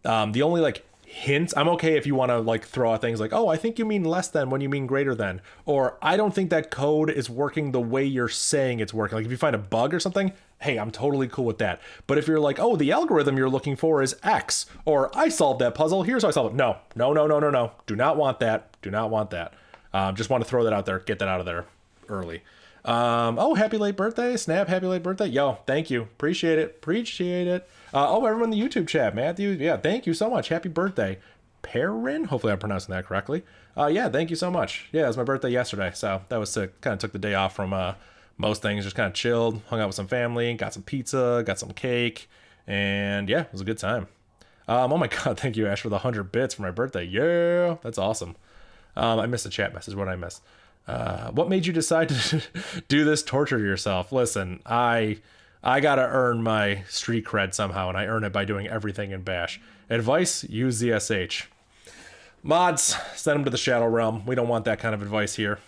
the only, like, hints, I'm okay if you want to, like, throw out things like, oh, I think you mean less than when you mean greater than, or I don't think that code is working the way you're saying it's working. Like, if you find a bug or something, hey, I'm totally cool with that. But if you're like, oh, the algorithm you're looking for is X, or I solved that puzzle, here's how I solved it. No. Do not want that. Just want to throw that out there, get that out of there early. Oh, happy late birthday, Snap, happy late birthday. Yo, thank you. Appreciate it. Oh, everyone in the YouTube chat, Matthew, yeah, thank you so much. Happy birthday. Perrin, hopefully I'm pronouncing that correctly. Yeah, thank you so much. Yeah, it was my birthday yesterday, so that was sick. Kind of took the day off from most things, just kind of chilled, hung out with some family, got some pizza, got some cake, and yeah, it was a good time. Oh my god, thank you, Ash, for the 100 bits for my birthday. Yeah, that's awesome. I missed a chat message. What did I miss? What made you decide to do this torture to yourself? Listen, I gotta earn my street cred somehow, and I earn it by doing everything in Bash. Advice, use ZSH. Mods, send them to the Shadow Realm. We don't want that kind of advice here.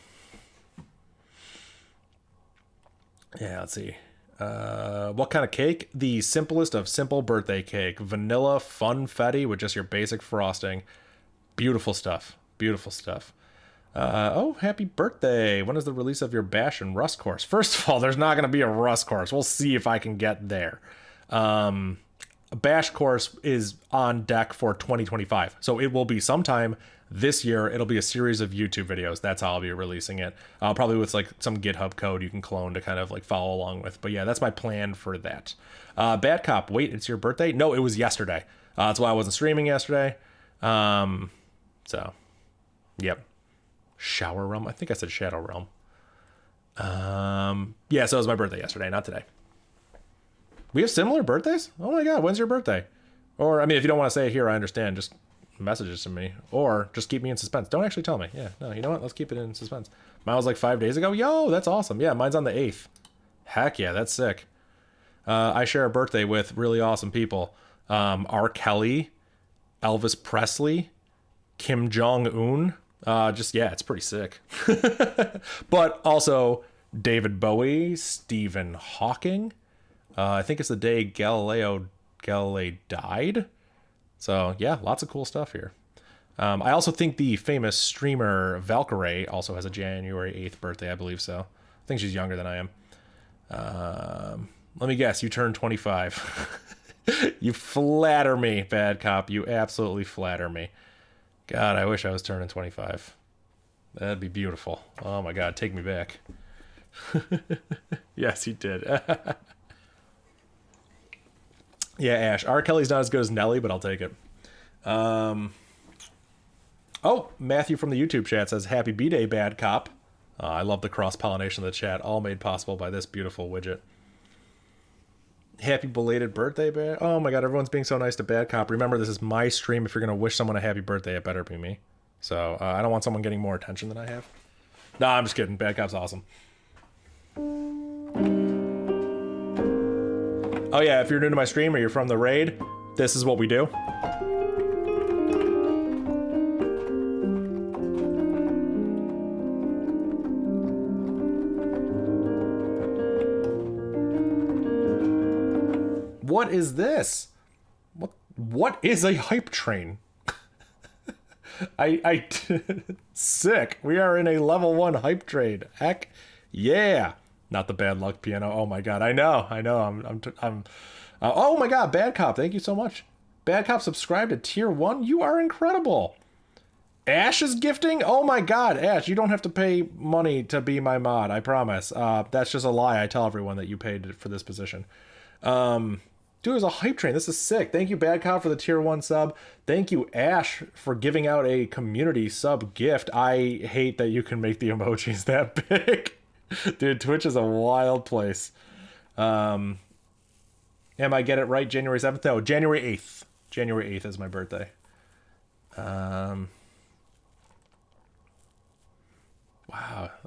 Yeah, let's see. What kind of cake? The simplest of simple birthday cake. Vanilla funfetti with just your basic frosting. Beautiful stuff. Oh, happy birthday. When is the release of your Bash and Rust course? First of all, there's not going to be a Rust course. We'll see if I can get there. A Bash course is on deck for 2025. So it will be sometime this year. It'll be a series of YouTube videos. That's how I'll be releasing it. Probably with like some GitHub code you can clone to kind of like follow along with. But yeah, that's my plan for that. Bad Cop, wait, it's your birthday? No, it was yesterday. That's why I wasn't streaming yesterday. So, yep. Shower Realm. I think I said Shadow Realm. Yeah, so it was my birthday yesterday, not today. We have similar birthdays? Oh my god, when's your birthday? Or, I mean, if you don't want to say it here, I understand. Just message it to me. Or just keep me in suspense. Don't actually tell me. Yeah, no, you know what? Let's keep it in suspense. Mine was like 5 days ago. Yo, that's awesome. Yeah, mine's on the 8th. Heck yeah, that's sick. I share a birthday with really awesome people. R. Kelly, Elvis Presley, Kim Jong-un. Yeah, it's pretty sick. But also David Bowie, Stephen Hawking. I think it's the day Galilei died. So yeah, lots of cool stuff here. I also think the famous streamer Valkyrae also has a January 8th birthday. I believe so. I think she's younger than I am. Let me guess. You turned 25. You flatter me, Bad Cop. You absolutely flatter me. God, I wish I was turning 25. That'd be beautiful. Oh my God, take me back. Yes, he did. Yeah, Ash. R. Kelly's not as good as Nelly, but I'll take it. Oh, Matthew from the YouTube chat says, Happy B-Day, Bad Cop. I love the cross-pollination of the chat, all made possible by this beautiful widget. Happy belated birthday, Bad. Oh my God, everyone's being so nice to Bad Cop. Remember, this is my stream. If you're going to wish someone a happy birthday, it better be me. So I don't want someone getting more attention than I have. No, I'm just kidding. Bad Cop's awesome. Oh yeah, if you're new to my stream or you're from the raid, this is what we do. What is this? What is a hype train? Sick. We are in a level 1 hype train. Heck yeah. Not the bad luck piano. Oh my God. I know. I'm oh my God. Bad Cop. Thank you so much. Bad Cop subscribed to tier 1. You are incredible. Ash is gifting. Oh my God. Ash, you don't have to pay money to be my mod. I promise. That's just a lie. I tell everyone that you paid for this position. Dude, it was a hype train. This is sick. Thank you, Bad Cop, for the tier 1 sub. Thank you, Ash, for giving out a community sub gift. I hate that you can make the emojis that big. Dude, Twitch is a wild place. Am I get it right? January 7th? No, January 8th. January 8th is my birthday. Wow,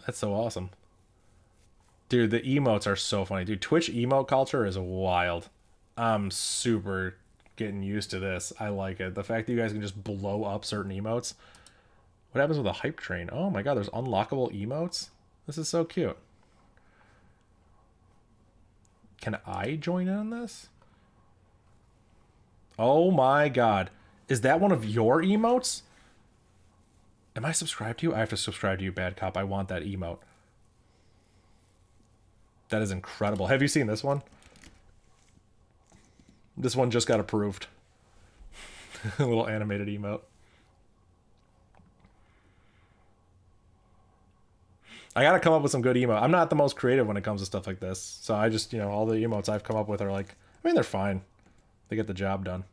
that's so awesome. Dude, the emotes are so funny. Dude, Twitch emote culture is wild. I'm super getting used to this. I like it. The fact that you guys can just blow up certain emotes. What happens with a hype train? Oh my God, there's unlockable emotes? This is so cute. Can I join in on this? Oh my God. Is that one of your emotes? Am I subscribed to you? I have to subscribe to you, Bad Cop. I want that emote. That is incredible. Have you seen this one? This one just got approved. A little animated emote. I gotta come up with some good emote. I'm not the most creative when it comes to stuff like this. So I just, all the emotes I've come up with are like, I mean, they're fine. They get the job done.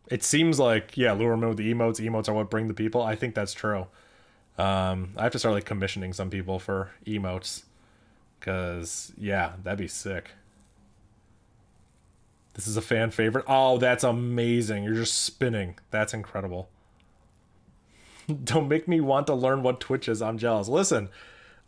It seems like, yeah, lure them in with the emotes. Emotes are what bring the people. I think that's true. I have to start like commissioning some people for emotes. Because, yeah, that'd be sick. This is a fan favorite. Oh, that's amazing. You're just spinning. That's incredible. Don't make me want to learn what Twitch is. I'm jealous. Listen,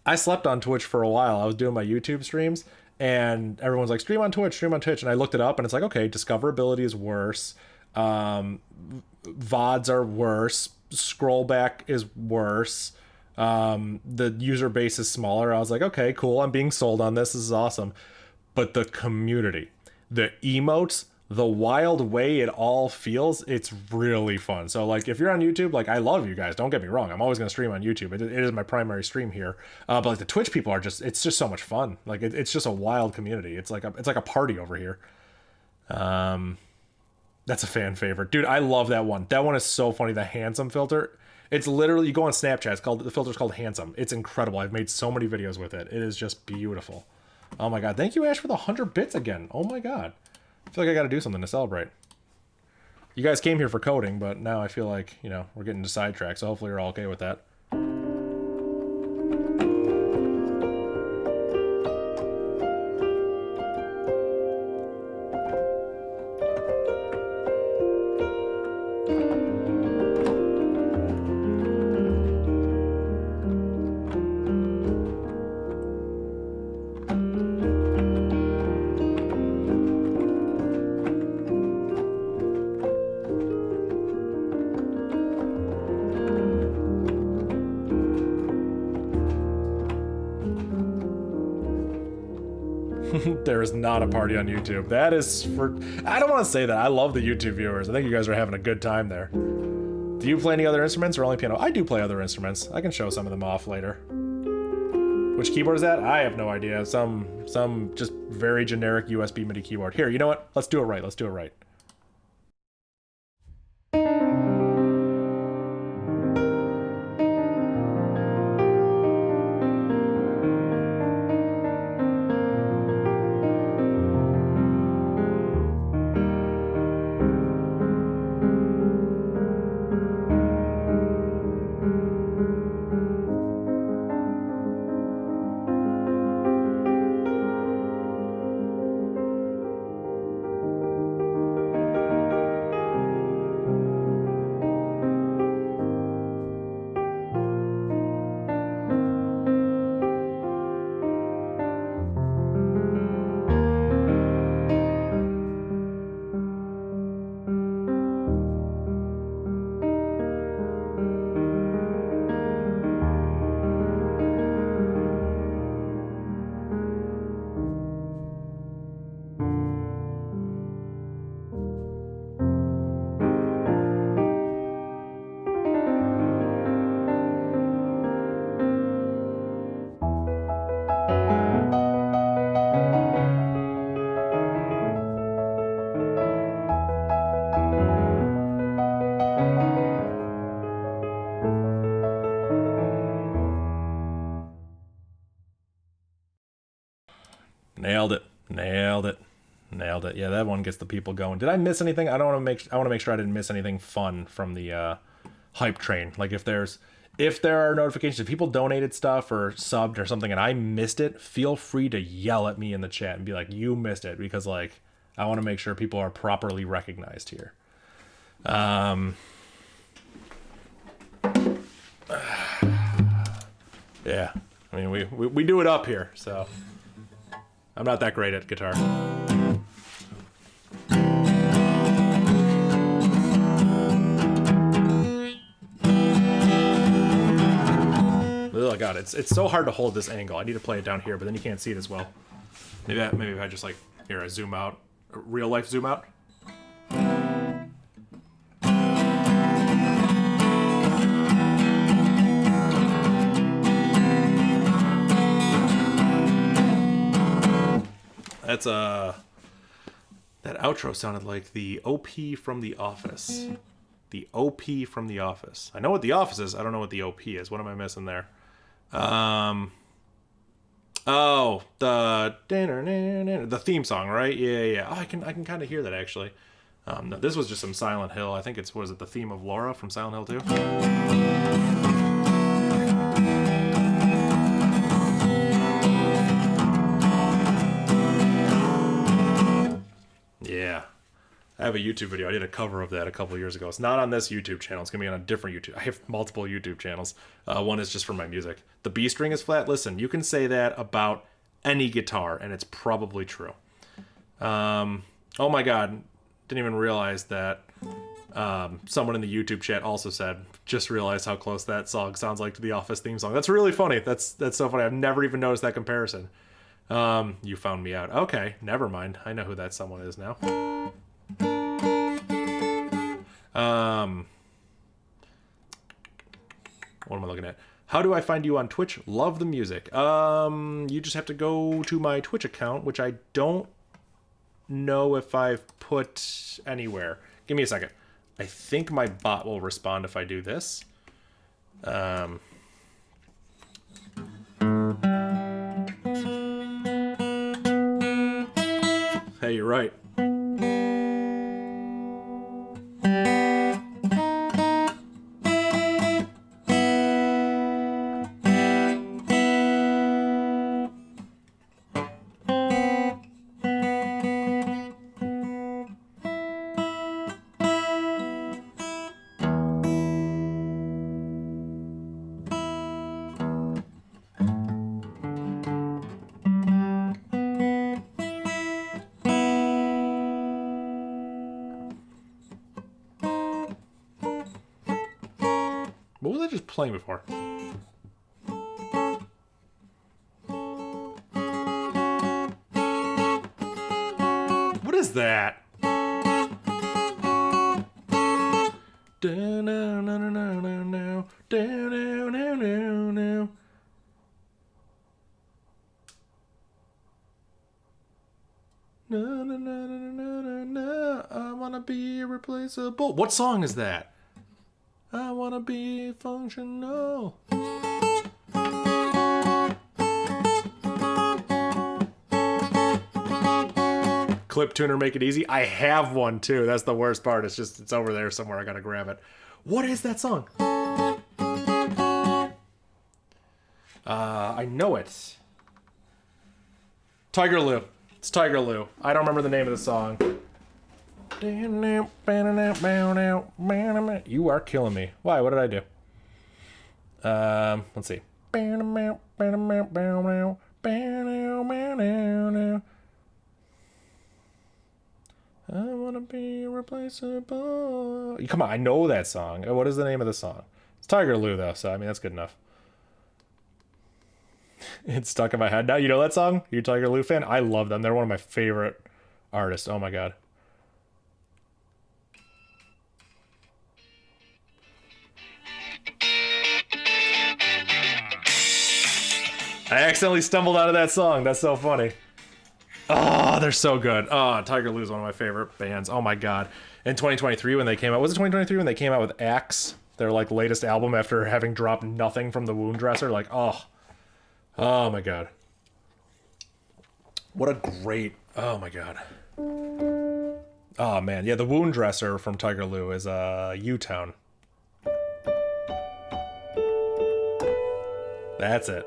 I slept on Twitch for a while. I was doing my YouTube streams, and everyone's like, stream on Twitch, stream on Twitch. And I looked it up, and it's like, okay, discoverability is worse. VODs are worse. Scroll back is worse. The user base is smaller. I was like, okay, cool. I'm being sold on this. This is awesome. But the community, the emotes, the wild way it all feels, it's really fun. So like if you're on YouTube, like I love you guys, don't get me wrong, I'm always going to stream on YouTube. It is my primary stream here. But like the Twitch people are just, it's just so much fun. Like it's just a wild community. It's like a party over here. That's a fan favorite. Dude, I love that one. That one is so funny. The handsome filter. It's literally, you go on Snapchat, the filter's called Handsome. It's incredible. I've made so many videos with it. It is just beautiful. Oh my God. Thank you, Ash, for the 100 bits again. Oh my God. I feel like I got to do something to celebrate. You guys came here for coding, but now I feel like, we're getting sidetracked, so hopefully you're all okay with that. There is not a party on YouTube. That is for... I don't want to say that. I love the YouTube viewers. I think you guys are having a good time there. Do you play any other instruments or only piano? I do play other instruments. I can show some of them off later. Which keyboard is that? I have no idea. Some just very generic USB MIDI keyboard. Here, you know what? Let's do it right. Let's do it right. Nailed it. Nailed it. Nailed it. Yeah, that one gets the people going. Did I miss anything? I want to make sure I didn't miss anything fun from the hype train. Like if there are notifications, if people donated stuff or subbed or something and I missed it, feel free to yell at me in the chat and be like, you missed it, because like I want to make sure people are properly recognized here. Yeah. I mean, we do it up here, so I'm not that great at guitar. Oh god, it's so hard to hold this angle. I need to play it down here, but then you can't see it as well. Maybe if I just like here, I zoom out, real life zoom out. That's that outro sounded like the OP from The Office. The OP from The Office. I know what The Office is. I don't know what the OP is. What am I missing there? Oh, the theme song, right? Yeah. Oh, I can kind of hear that actually. No, this was just some Silent Hill. I think it's, was it the theme of Laura from Silent Hill 2? Yeah. I have a YouTube video. I did a cover of that a couple of years ago. It's not on this YouTube channel. It's going to be on a different YouTube. I have multiple YouTube channels. One is just for my music. The B string is flat. Listen, you can say that about any guitar, and it's probably true. Oh my god. Didn't even realize that someone in the YouTube chat also said, just realized how close that song sounds like to the Office theme song. That's really funny. That's so funny. I've never even noticed that comparison. You found me out. Okay, never mind. I know who that someone is now. What am I looking at? How do I find you on Twitch? Love the music. You just have to go to my Twitch account, which I don't know if I've put anywhere. Give me a second. I think my bot will respond if I do this. Hey, you're right. What was I just playing before? is that? I wanna be irreplaceable. What song is that? I wanna be functional. Clip tuner, make it easy. I have one too. That's the worst part. It's over there somewhere. I gotta grab it. What is that song? I know it. Tiger Lou. It's Tiger Lou. I don't remember the name of the song. You are killing me. Why? What did I do? Let's see. I wanna be irreplaceable. Come on, I know that song. What is the name of the song? It's Tiger Lou, though, so I mean, that's good enough. It's stuck in my head now. You know that song? You a Tiger Lou fan? I love them. They're one of my favorite artists. Oh my god. I accidentally stumbled out of that song. That's so funny. Oh, they're so good. Oh, Tiger Lou is one of my favorite bands. Oh my god. In 2023 when they came out, was it 2023 when they came out with Axe? Their like latest album after having dropped nothing from the Wound Dresser? Like, oh my god. What a great, oh my god. Oh man, yeah, the Wound Dresser from Tiger Lou is U-Town. That's it.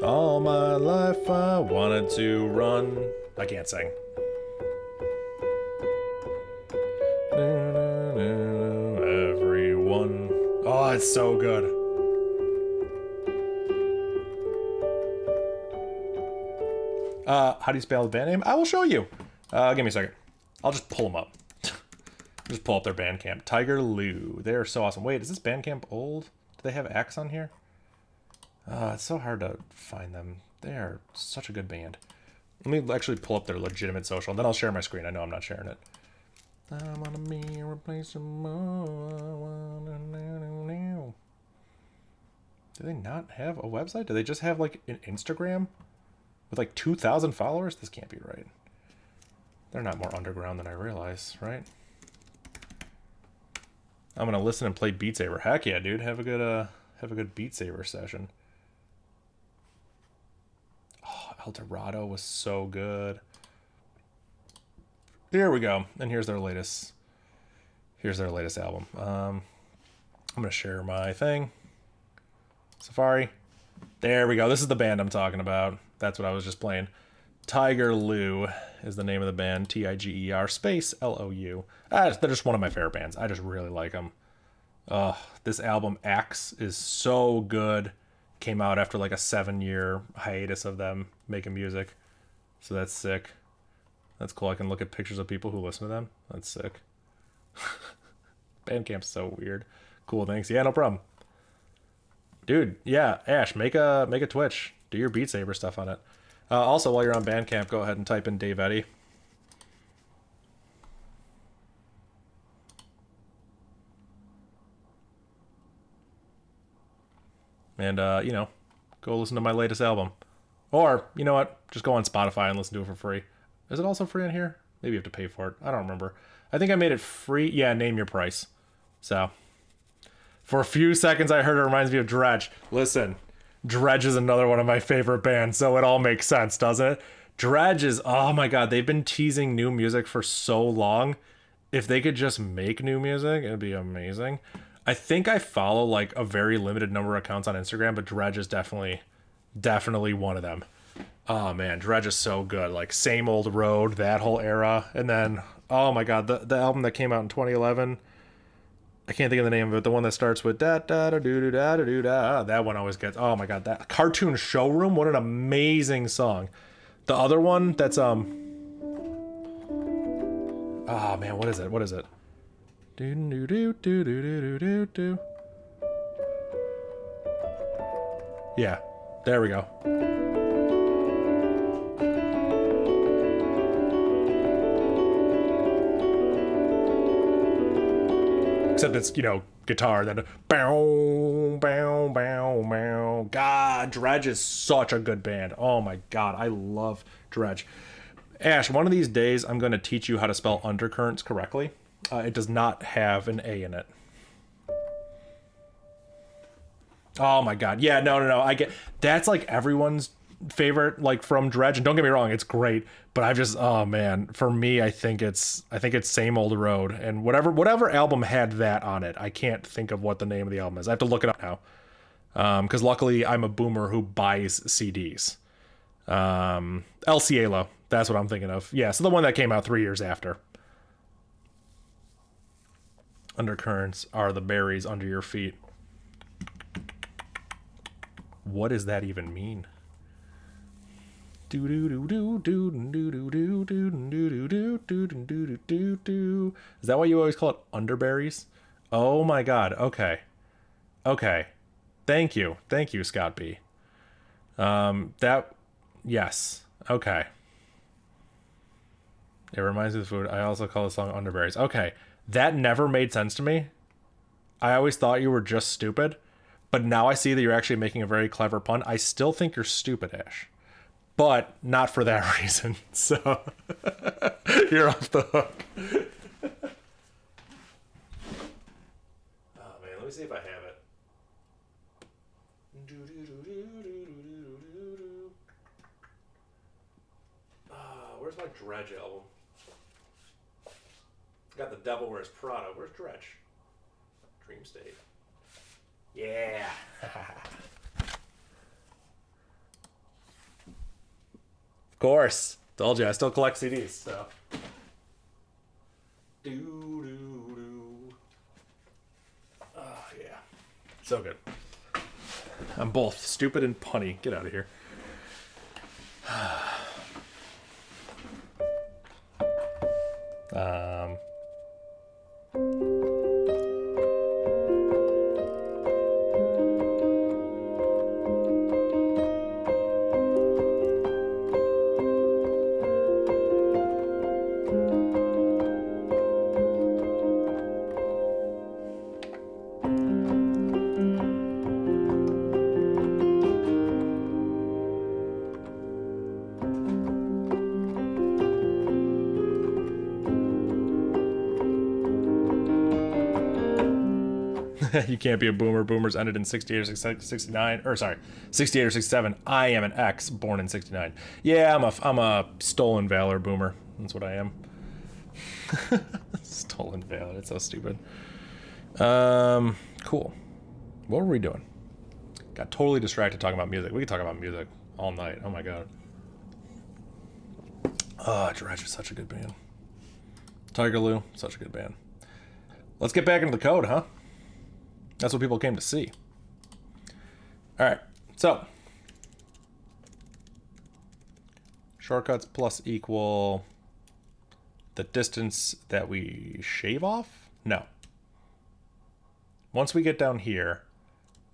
All my life I wanted to run. I can't sing. Everyone. Oh, it's so good. How do you spell the band name? I will show you. Give me a second. I'll just pull them up. Just pull up their Bandcamp. Tiger Lou. They are so awesome. Wait, is this Bandcamp old? Do they have Axe on here? It's so hard to find them. They are such a good band. Let me actually pull up their legitimate social, and then I'll share my screen. I know I'm not sharing it. I wanna be irreplaceable. Do they not have a website? Do they just have like an Instagram with like 2,000 followers? This can't be right. They're not more underground than I realize, right? I'm gonna listen and play Beat Saber. Heck yeah, dude. Have a good Beat Saber session. Oh, El Dorado was so good. Here we go. And here's their latest album. I'm gonna share my thing. Safari. There we go. This is the band I'm talking about. That's what I was just playing. Tiger Lou is the name of the band. Tiger space Lou. They're just one of my favorite bands. I just really like them. This album Axe is so good. Came out after like a 7-year hiatus of them making music. So that's sick. That's cool. I can look at pictures of people who listen to them. That's sick. Bandcamp's so weird. Cool, thanks. Yeah, no problem. Dude, yeah, Ash, make a Twitch. Do your Beat Saber stuff on it. Also, while you're on Bandcamp, go ahead and type in Dave Eddy. And, go listen to my latest album. Or, you know what? Just go on Spotify and listen to it for free. Is it also free on here? Maybe you have to pay for it. I don't remember. I think I made it free. Yeah, name your price. So, for a few seconds, I heard it reminds me of Dredge. Listen, Dredge is another one of my favorite bands, so it all makes sense, doesn't it? Dredge is, oh my god, they've been teasing new music for so long. If they could just make new music, it'd be amazing. I think I follow like a very limited number of accounts on Instagram, but Dredge is definitely one of them. Oh man, Dredge is so good. Like Same Old Road, that whole era. And then, oh my god, the album that came out in 2011. I can't think of the name of it. The one that starts with da da da doo da da doo da. That one always gets. Oh my god, that Cartoon Showroom. What an amazing song. The other one that's Oh man, what is it? Do do do do do do do do. Yeah, there we go. Except it's, you know, guitar, then bow, bow, bow, bow. God, Dredge is such a good band. Oh my God, I love Dredge. Ash, one of these days I'm going to teach you how to spell Undercurrents correctly. It does not have an A in it. Oh my God. Yeah, no. I get that's like everyone's favorite, like from Dredge. And don't get me wrong, it's great. But I've just, oh man, for me, I think it's Same Old Road. And whatever album had that on it, I can't think of what the name of the album is. I have to look it up now. Because luckily I'm a boomer who buys CDs. El Cielo, that's what I'm thinking of. Yeah, so the one that came out 3 years after. Undercurrents are the berries under your feet. What does that even mean? Is that why you always call it underberries? Oh my God. Okay. Thank you, Scott B. Yes. Okay. It reminds me of food. I also call the song underberries. Okay. That never made sense to me. I always thought you were just stupid. But now I see that you're actually making a very clever pun. I still think you're stupid, Ash. But not for that reason. So you're off the hook. Oh man, let me see if I have it. Where's my Dredge album? Got The Devil Wears Prada. Where's Dredge? Dream State. Yeah. Of course. Told you, I still collect CDs, so. Oh, yeah. So good. I'm both stupid and punny. Get out of here. You can't be a boomer. Boomers ended in 68 or 69, or sorry, 68 or 67. I am an X, born in 69. Yeah, I'm a stolen valor boomer. That's what I am. Stolen valor. It's so stupid. Cool. What were we doing? Got totally distracted talking about music. We could talk about music all night. Oh my God. Oh, Dredge is such a good band. Tiger Lou, such a good band. Let's get back into the code, huh? That's what people came to see. All right, so shortcuts plus equal the distance that we shave off? No. Once we get down here,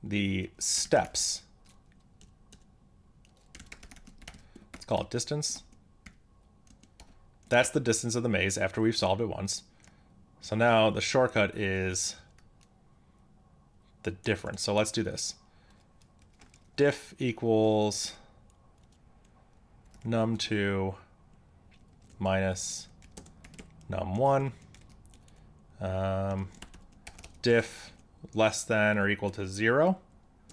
the steps, let's call it distance. That's the distance of the maze after we've solved it once. So now the shortcut is the difference. So let's do this. Diff equals num2 minus num1. Diff less than or equal to 0,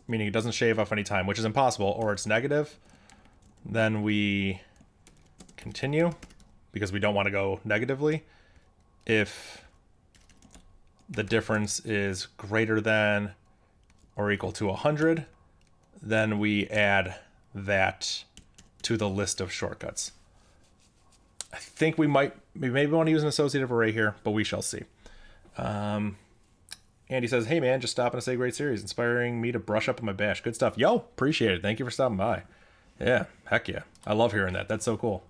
meaning it doesn't shave off any time, which is impossible, or it's negative. Then we continue because we don't want to go negatively. If the difference is greater than or equal to 100, then we add that to the list of shortcuts. I think we maybe want to use an associative array here, but we shall see. Andy says, hey man, just stopping to say great series, inspiring me to brush up on my bash. Good stuff. Yo, appreciate it. Thank you for stopping by. Yeah, heck yeah. I love hearing that. That's so cool.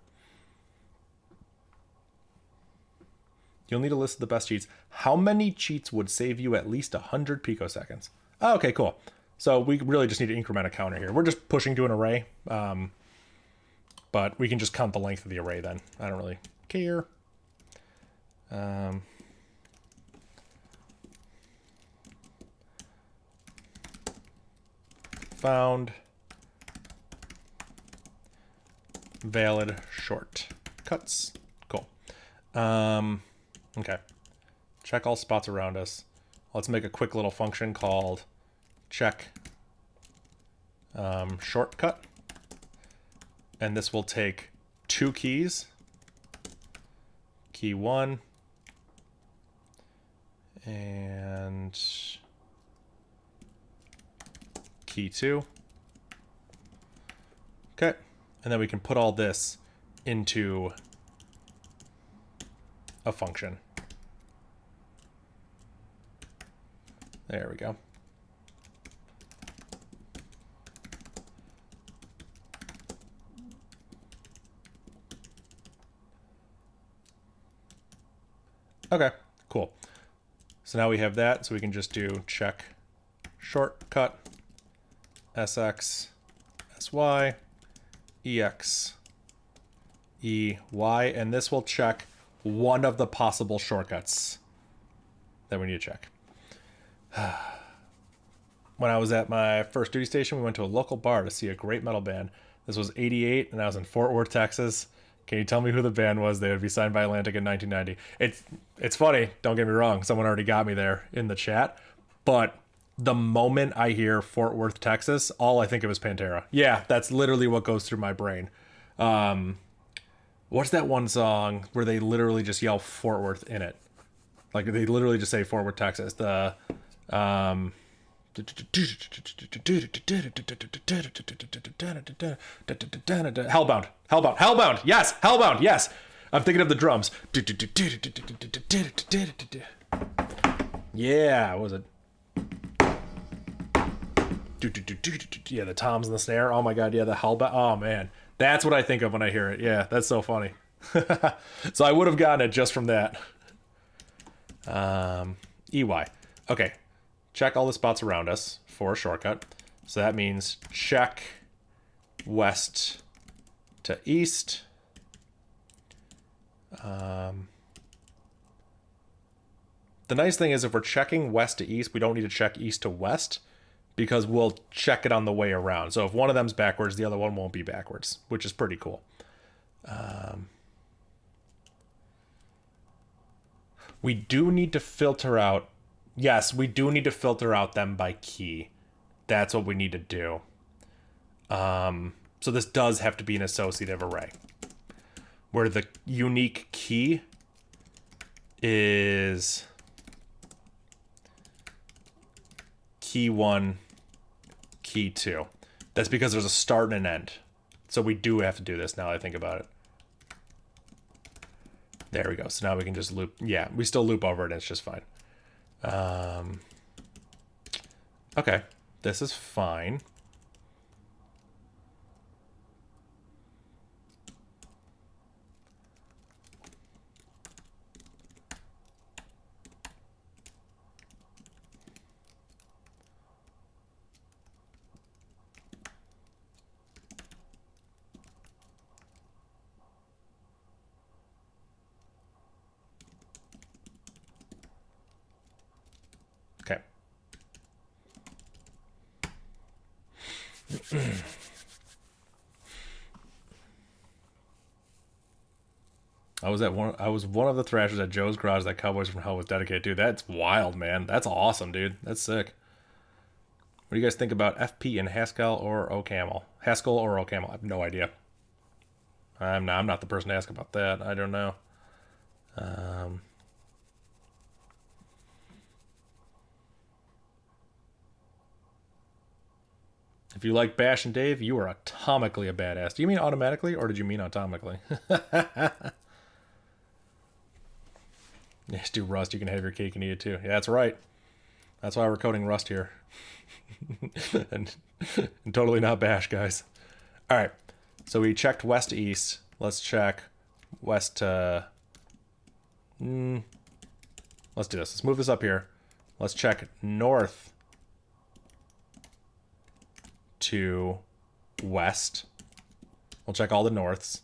You'll need a list of the best cheats. How many cheats would save you at least 100 picoseconds? Oh, okay, cool. So we really just need to increment a counter here. We're just pushing to an array, but we can just count the length of the array then. I don't really care. Found valid short cuts. Cool. Okay. Check all spots around us. Let's make a quick little function called check shortcut. And this will take 2 keys. Key 1 and key 2. Okay. And then we can put all this into a function. There we go. Okay, cool. So now we have that, so we can just do check shortcut sx sy ex ey, and this will check one of the possible shortcuts that we need to check. When I was at my first duty station, we went to a local bar to see a great metal band. This was '88, and I was in Fort Worth, Texas. Can you tell me who the band was? They would be signed by Atlantic in 1990. It's funny, don't get me wrong, someone already got me there in the chat, but the moment I hear Fort Worth, Texas, all I think of is Pantera. Yeah, that's literally what goes through my brain. What's that one song where they literally just yell Fort Worth in it? Like they literally just say Fort Worth, Texas. The Hellbound. Yes, Hellbound. Yes. I'm thinking of the drums. Yeah, what was it? Yeah, the toms and the snare. Oh my god, yeah, the Hellbound. Oh man, that's what I think of when I hear it. Yeah, that's so funny. So I would have gotten it just from that. EY. Okay. Check all the spots around us for a shortcut. So that means check west to east. The nice thing is if we're checking west to east, we don't need to check east to west because we'll check it on the way around. So if one of them's backwards, the other one won't be backwards, which is pretty cool. We do need to filter out. Yes, we do need to filter out them by key. That's what we need to do. So this does have to be an associative array where the unique key is key 1, key 2. That's because there's a start and an end. So we do have to do this now that I think about it. There we go. So now we can just loop. Yeah, we still loop over it and it's just fine. Okay, this is fine. Okay. I was one of the thrashers at Joe's Garage that Cowboys from Hell was dedicated to. That's wild, man. That's awesome, dude. That's sick. What do you guys think about FP in Haskell or OCaml? Haskell or OCaml? I have no idea. I'm not the person to ask about that. I don't know. If you like Bash and Dave, you are atomically a badass. Do you mean automatically or did you mean atomically? Yes, do Rust. You can have your cake and eat it too. Yeah, that's right. That's why we're coding Rust here. and totally not Bash, guys. All right. So we checked west to east. Let's check west to... Let's do this. Let's move this up here. Let's check north to west. We'll check all the norths.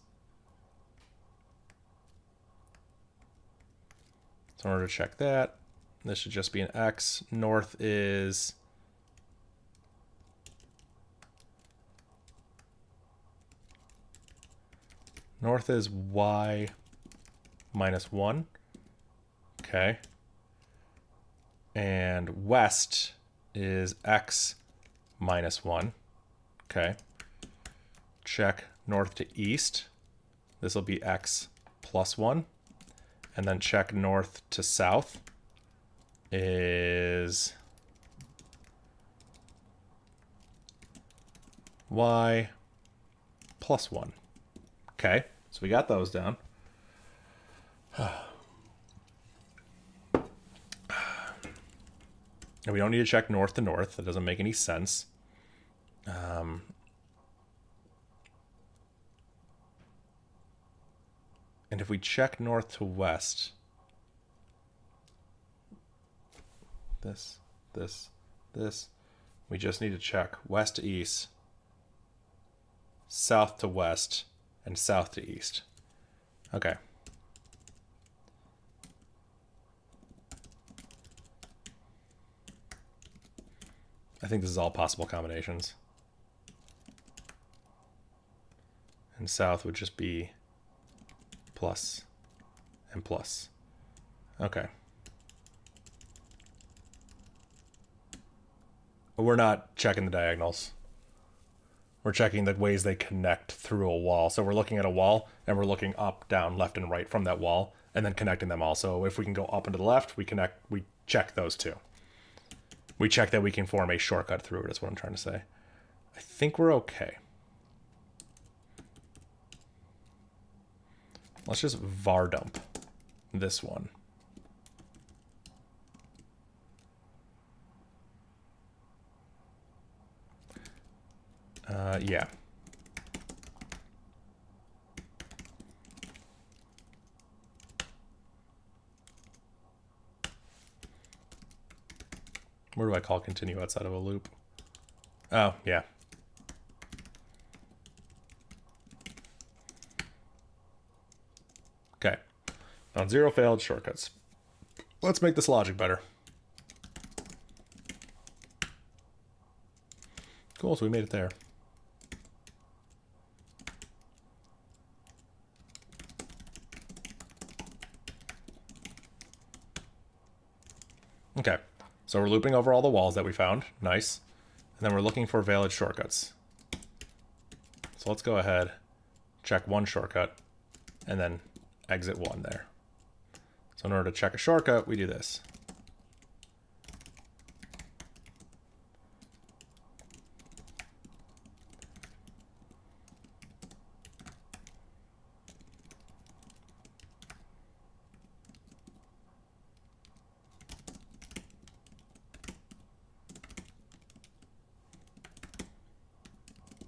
So in order to check that, this should just be an X. North is Y minus 1. Okay. And west is X minus 1. Okay. Check north to east. This will be X plus 1. And then check north to south is Y plus 1. Okay, so we got those down. And we don't need to check north to north. That doesn't make any sense. And if we check north to west, this, we just need to check west to east, south to west, and south to east. Okay. I think this is all possible combinations. And south would just be plus and plus. Okay. We're not checking the diagonals. We're checking the ways they connect through a wall. So we're looking at a wall and we're looking up, down, left, and right from that wall and then connecting them all. So if we can go up and to the left, we check those two. We check that we can form a shortcut through it, is what I'm trying to say. I think we're okay. Let's just var dump this one. Yeah. Where do I call continue outside of a loop? Oh, yeah. Okay. Found 0 failed shortcuts. Let's make this logic better. Cool, so we made it there. Okay, so we're looping over all the walls that we found. Nice. And then we're looking for valid shortcuts. So let's go ahead, check one shortcut, and then exit one there. So in order to check a shortcut, we do this.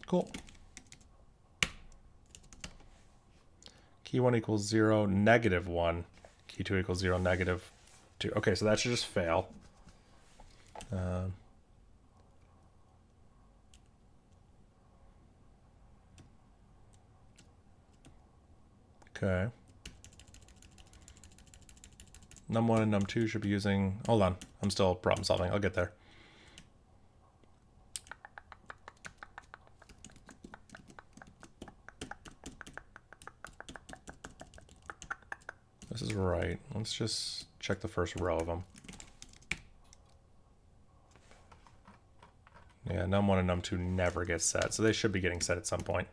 Cool. Key 1 equals 0, negative 1. Key 2 equals 0, negative 2. Okay, so that should just fail. Okay. Num1 and num2 should be using... Hold on, I'm still problem solving. I'll get there. This is right. Let's just check the first row of them. Yeah, num1 and num2 never get set, so they should be getting set at some point.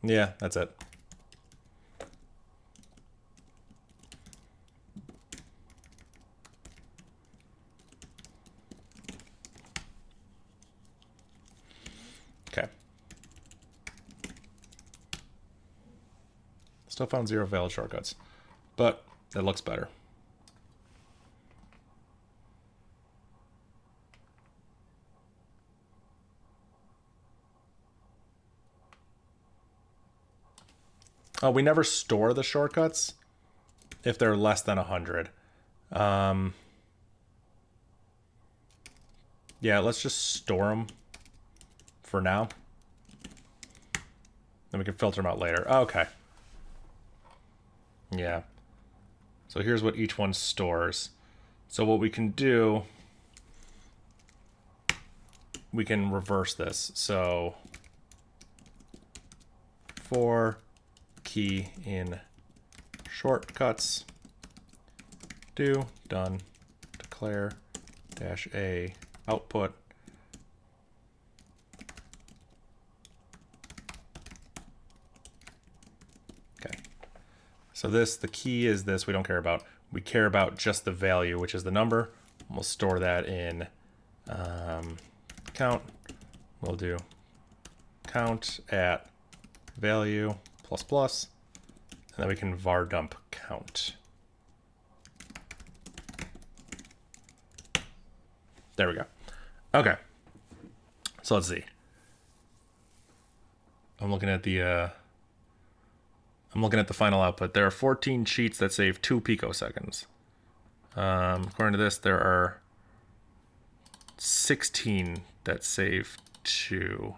Yeah, that's it. Okay. Still found 0 valid shortcuts, but it looks better. Oh, we never store the shortcuts if they're less than 100. Yeah, let's just store them for now. Then we can filter them out later. Okay. Yeah. So here's what each one stores. So what we can do, we can reverse this. So for key in shortcuts, do done declare dash a output okay. So this, the key is this, we don't care about. We care about just the value, which is the number. We'll store that in count. We'll do count at value plus plus, and then we can var dump count. There we go. Okay. So let's see. I'm looking at the final output. There are 14 cheats that save 2 picoseconds. According to this, there are 16 that save 2.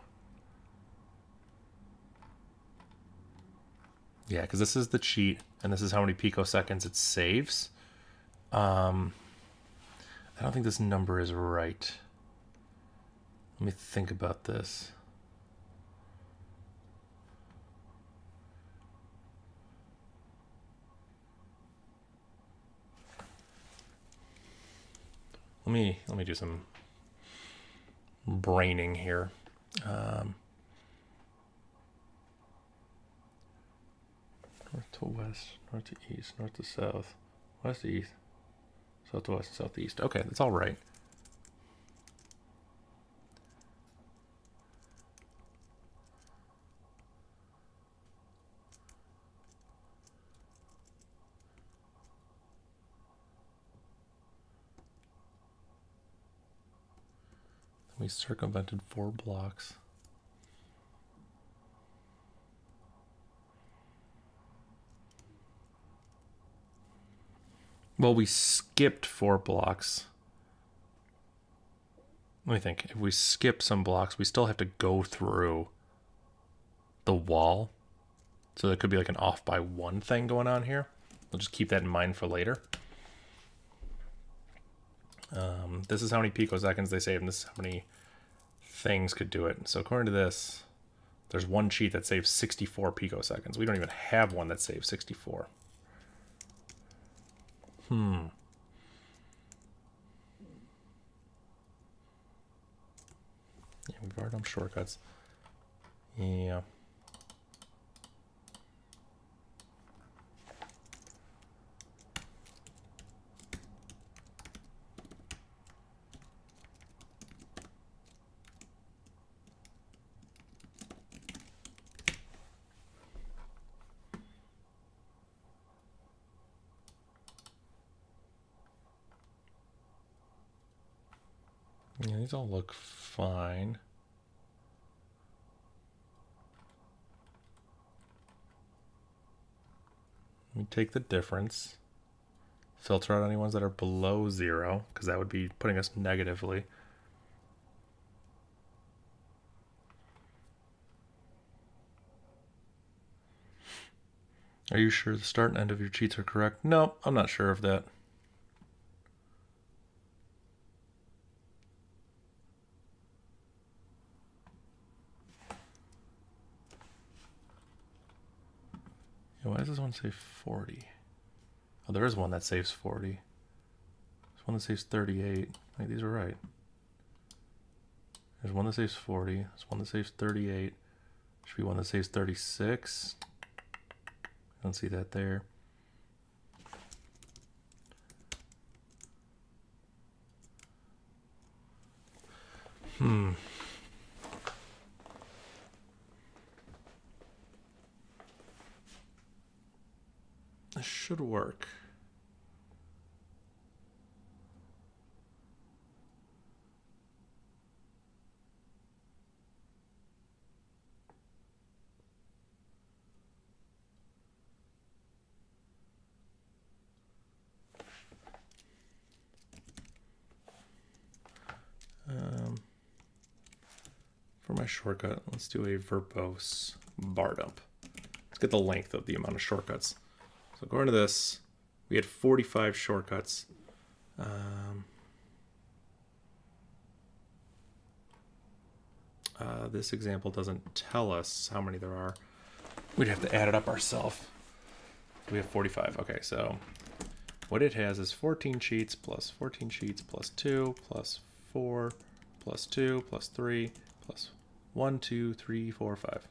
Yeah, because this is the cheat, and this is how many picoseconds it saves. I don't think this number is right. Let me think about this. Let me do some braining here. North to west, north to east, north to south, west to east, south to west, southeast. Okay, that's all right. We circumvented 4 blocks. Well, we skipped 4 blocks. Let me think. If we skip some blocks, we still have to go through the wall. So there could be like an off by 1 thing going on here. We'll just keep that in mind for later. This is how many picoseconds they save, and this is how many things could do it. So according to this, there's one cheat that saves 64 picoseconds. We don't even have one that saves 64. Yeah, we've already done shortcuts. Yeah. Yeah, these all look fine. Let me take the difference. Filter out any ones that are below 0, because that would be putting us negatively. Are you sure the start and end of your cheats are correct? No, I'm not sure of that. Yeah, why does this one say 40? Oh, there is one that saves 40. There's one that saves 38. Wait, these are right. There's one that saves 40. There's one that saves 38. Should be one that saves 36. I don't see that there. This should work. my shortcut. Let's do a verbose bar dump. Let's get the length of the amount of shortcuts. So going to this, we had 45 shortcuts. This example doesn't tell us how many there are. We'd have to add it up ourselves. We have 45. Okay, so what it has is 14 sheets plus 14 sheets plus 2 plus 4 plus 2 plus 3 plus 1, 2, 3, 4, 5.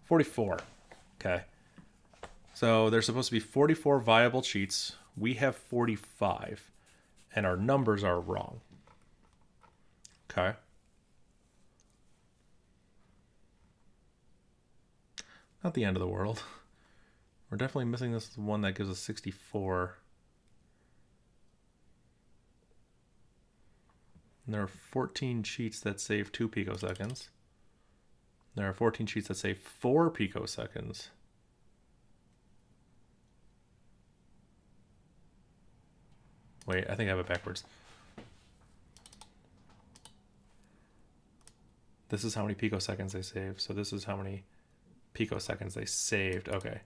44. Okay. So there's supposed to be 44 viable sheets. We have 45, and our numbers are wrong. Okay. Not the end of the world. We're definitely missing this one that gives us 64. And there are 14 sheets that save 2 picoseconds. There are 14 sheets that save 4 picoseconds. Wait, I think I have it backwards. This is how many picoseconds they save. So this is how many picoseconds they saved. Okay.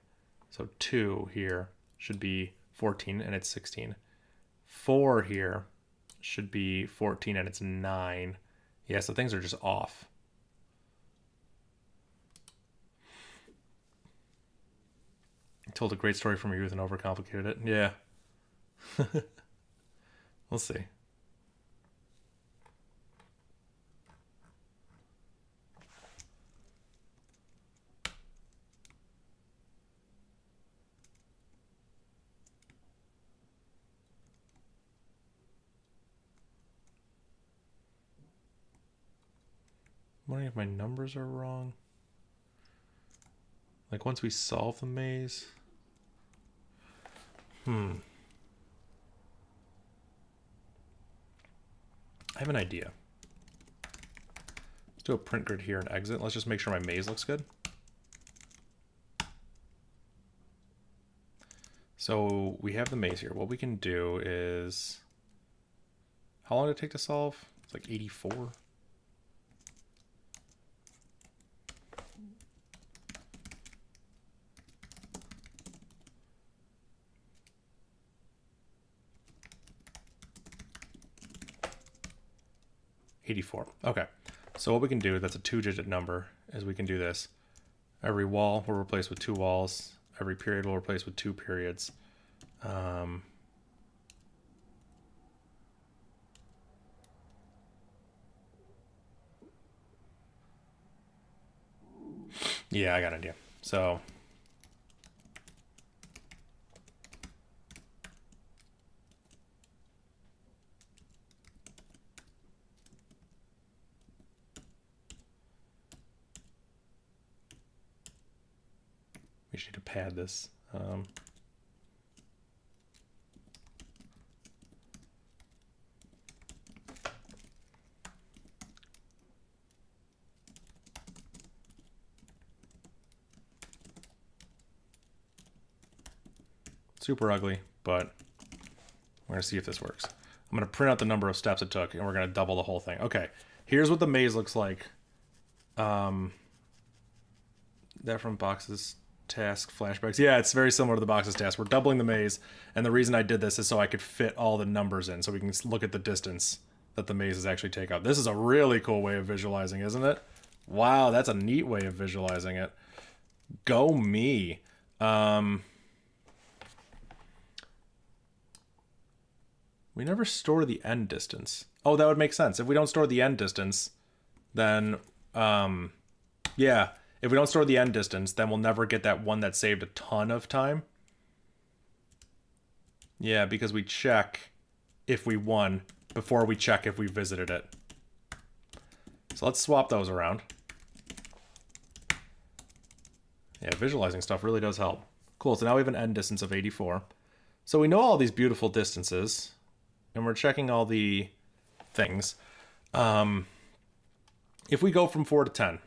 So 2 here should be 14 and it's 16. 4 here should be 14 and it's 9. Yeah, so things are just off. I told a great story from your youth and overcomplicated it. Yeah. We'll see. I'm wondering if my numbers are wrong. Like once we solve the maze. I have an idea. Let's do a print grid here and exit. Let's just make sure my maze looks good. So we have the maze here. What we can do is, how long did it take to solve? It's like 84. Okay, so what we can do, that's a 2-digit number, is we can do this. Every wall will replace with 2 walls. Every period will replace with 2 periods. Yeah, I got an idea. So we should need to pad this. Super ugly, but we're going to see if this works. I'm going to print out the number of steps it took, and we're going to double the whole thing. Okay, here's what the maze looks like. That from boxes task flashbacks. Yeah, it's very similar to the boxes task. We're doubling the maze, and the reason I did this is so I could fit all the numbers in, so we can look at the distance that the mazes actually take out. This is a really cool way of visualizing, isn't it? Wow, that's a neat way of visualizing it. Go me. We never store the end distance. Oh, that would make sense. If we don't store the end distance, then, yeah. If we don't store the end distance, then we'll never get that one that saved a ton of time. Yeah, because we check if we won before we check if we visited it. So let's swap those around. Yeah, visualizing stuff really does help. Cool, so now we have an end distance of 84. So we know all these beautiful distances. And we're checking all the things. If we go from 4 to 10,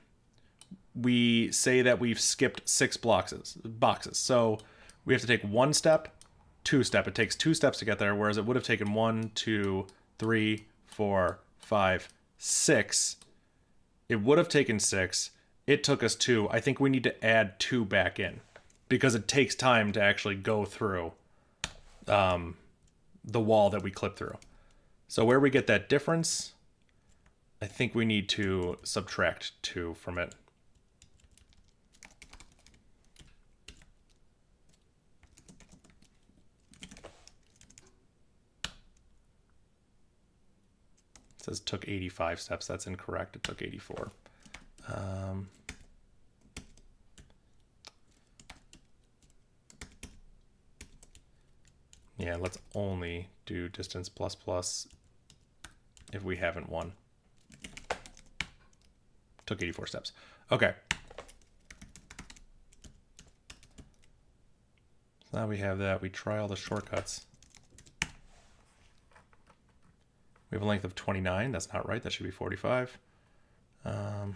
we say that we've skipped 6 boxes. So we have to take 1 step, 2 step. It takes 2 steps to get there, whereas it would have taken 1, 2, 3, 4, 5, 6 It would have taken 6. It took us 2. I think we need to add 2 back in because it takes time to actually go through the wall that we clip through. So where we get that difference, I think we need to subtract 2 from it. It says took 85 steps. That's incorrect. It took 84. Yeah, let's only do distance plus plus if we haven't won. Took 84 steps. Okay. So now we have that. We try all the shortcuts. We have a length of 29. That's not right. That should be 45. The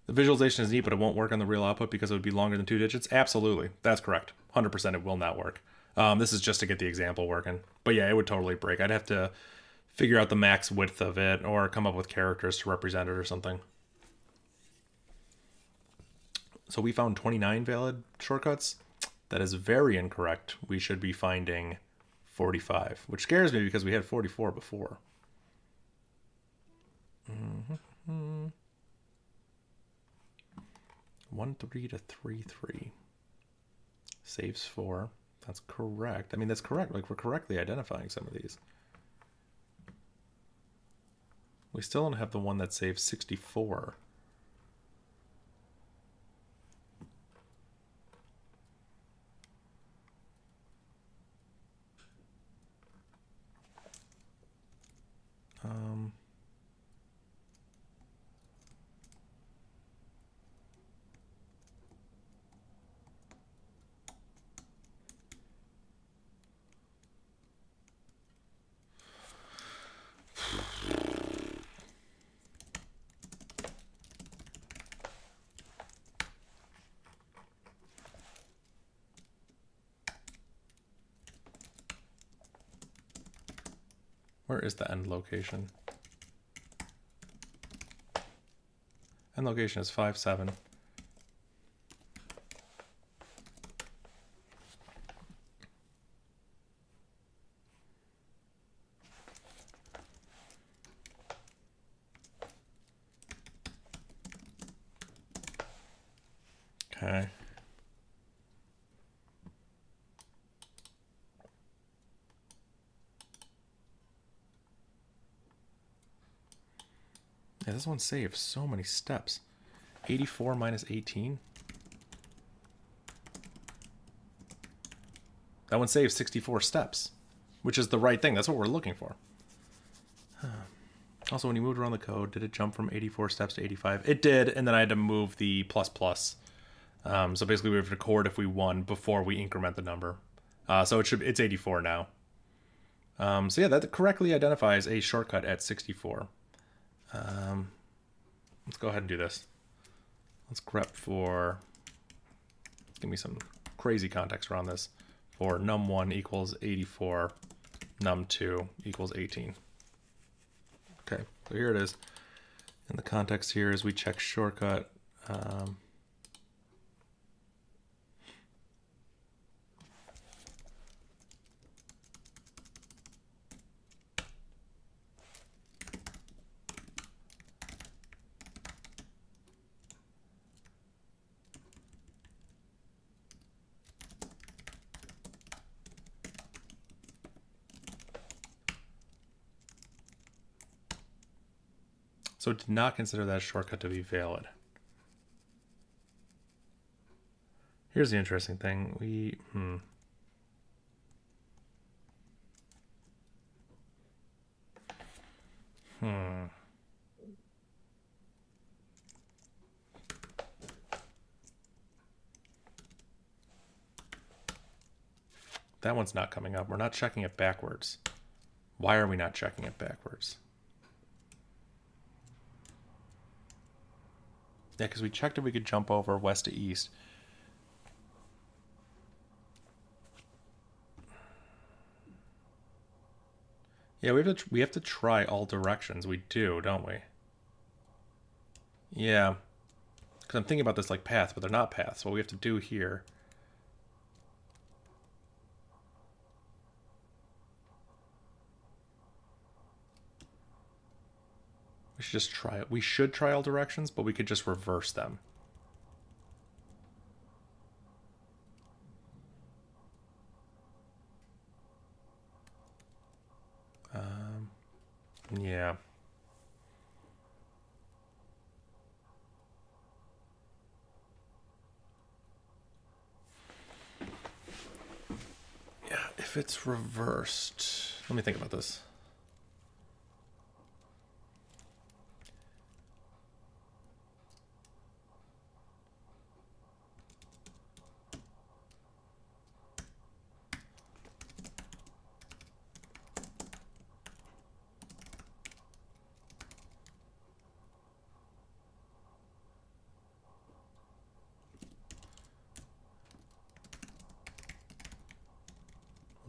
visualization is neat, but it won't work on the real output because it would be longer than 2 digits. Absolutely. That's correct. 100% it will not work. This is just to get the example working. But yeah, it would totally break. I'd have to figure out the max width of it or come up with characters to represent it or something. So we found 29 valid shortcuts. That is very incorrect. We should be finding 45, which scares me because we had 44 before. 1 3 to 3 3. Saves 4. That's correct. I mean, that's correct. Like, we're correctly identifying some of these. We still don't have the one that saves 64. Where is the end location? End location is 5 7. Okay. Yeah, this one saves so many steps. 84 minus 18. That one saves 64 steps, which is the right thing. That's what we're looking for. Also, when you moved around the code, did it jump from 84 steps to 85? It did, and then I had to move the plus plus. So basically we have to record if we won before we increment the number. So it's 84 now. So yeah, that correctly identifies a shortcut at 64. Let's go ahead and do this. Let's grep for, give me some crazy context around this. For num1 equals 84, num2 equals 18. Okay, so here it is. And the context here is we check shortcut. So it did not consider that shortcut to be valid. Here's the interesting thing. That one's not coming up. We're not checking it backwards. Why are we not checking it backwards? Yeah, because we checked if we could jump over west to east. Yeah, we have to try all directions. We do, don't we? Yeah. Because I'm thinking about this like paths, but they're not paths. What we have to do here... We should just try it. We should try all directions, but we could just reverse them. Yeah. Yeah, if it's reversed... Let me think about this.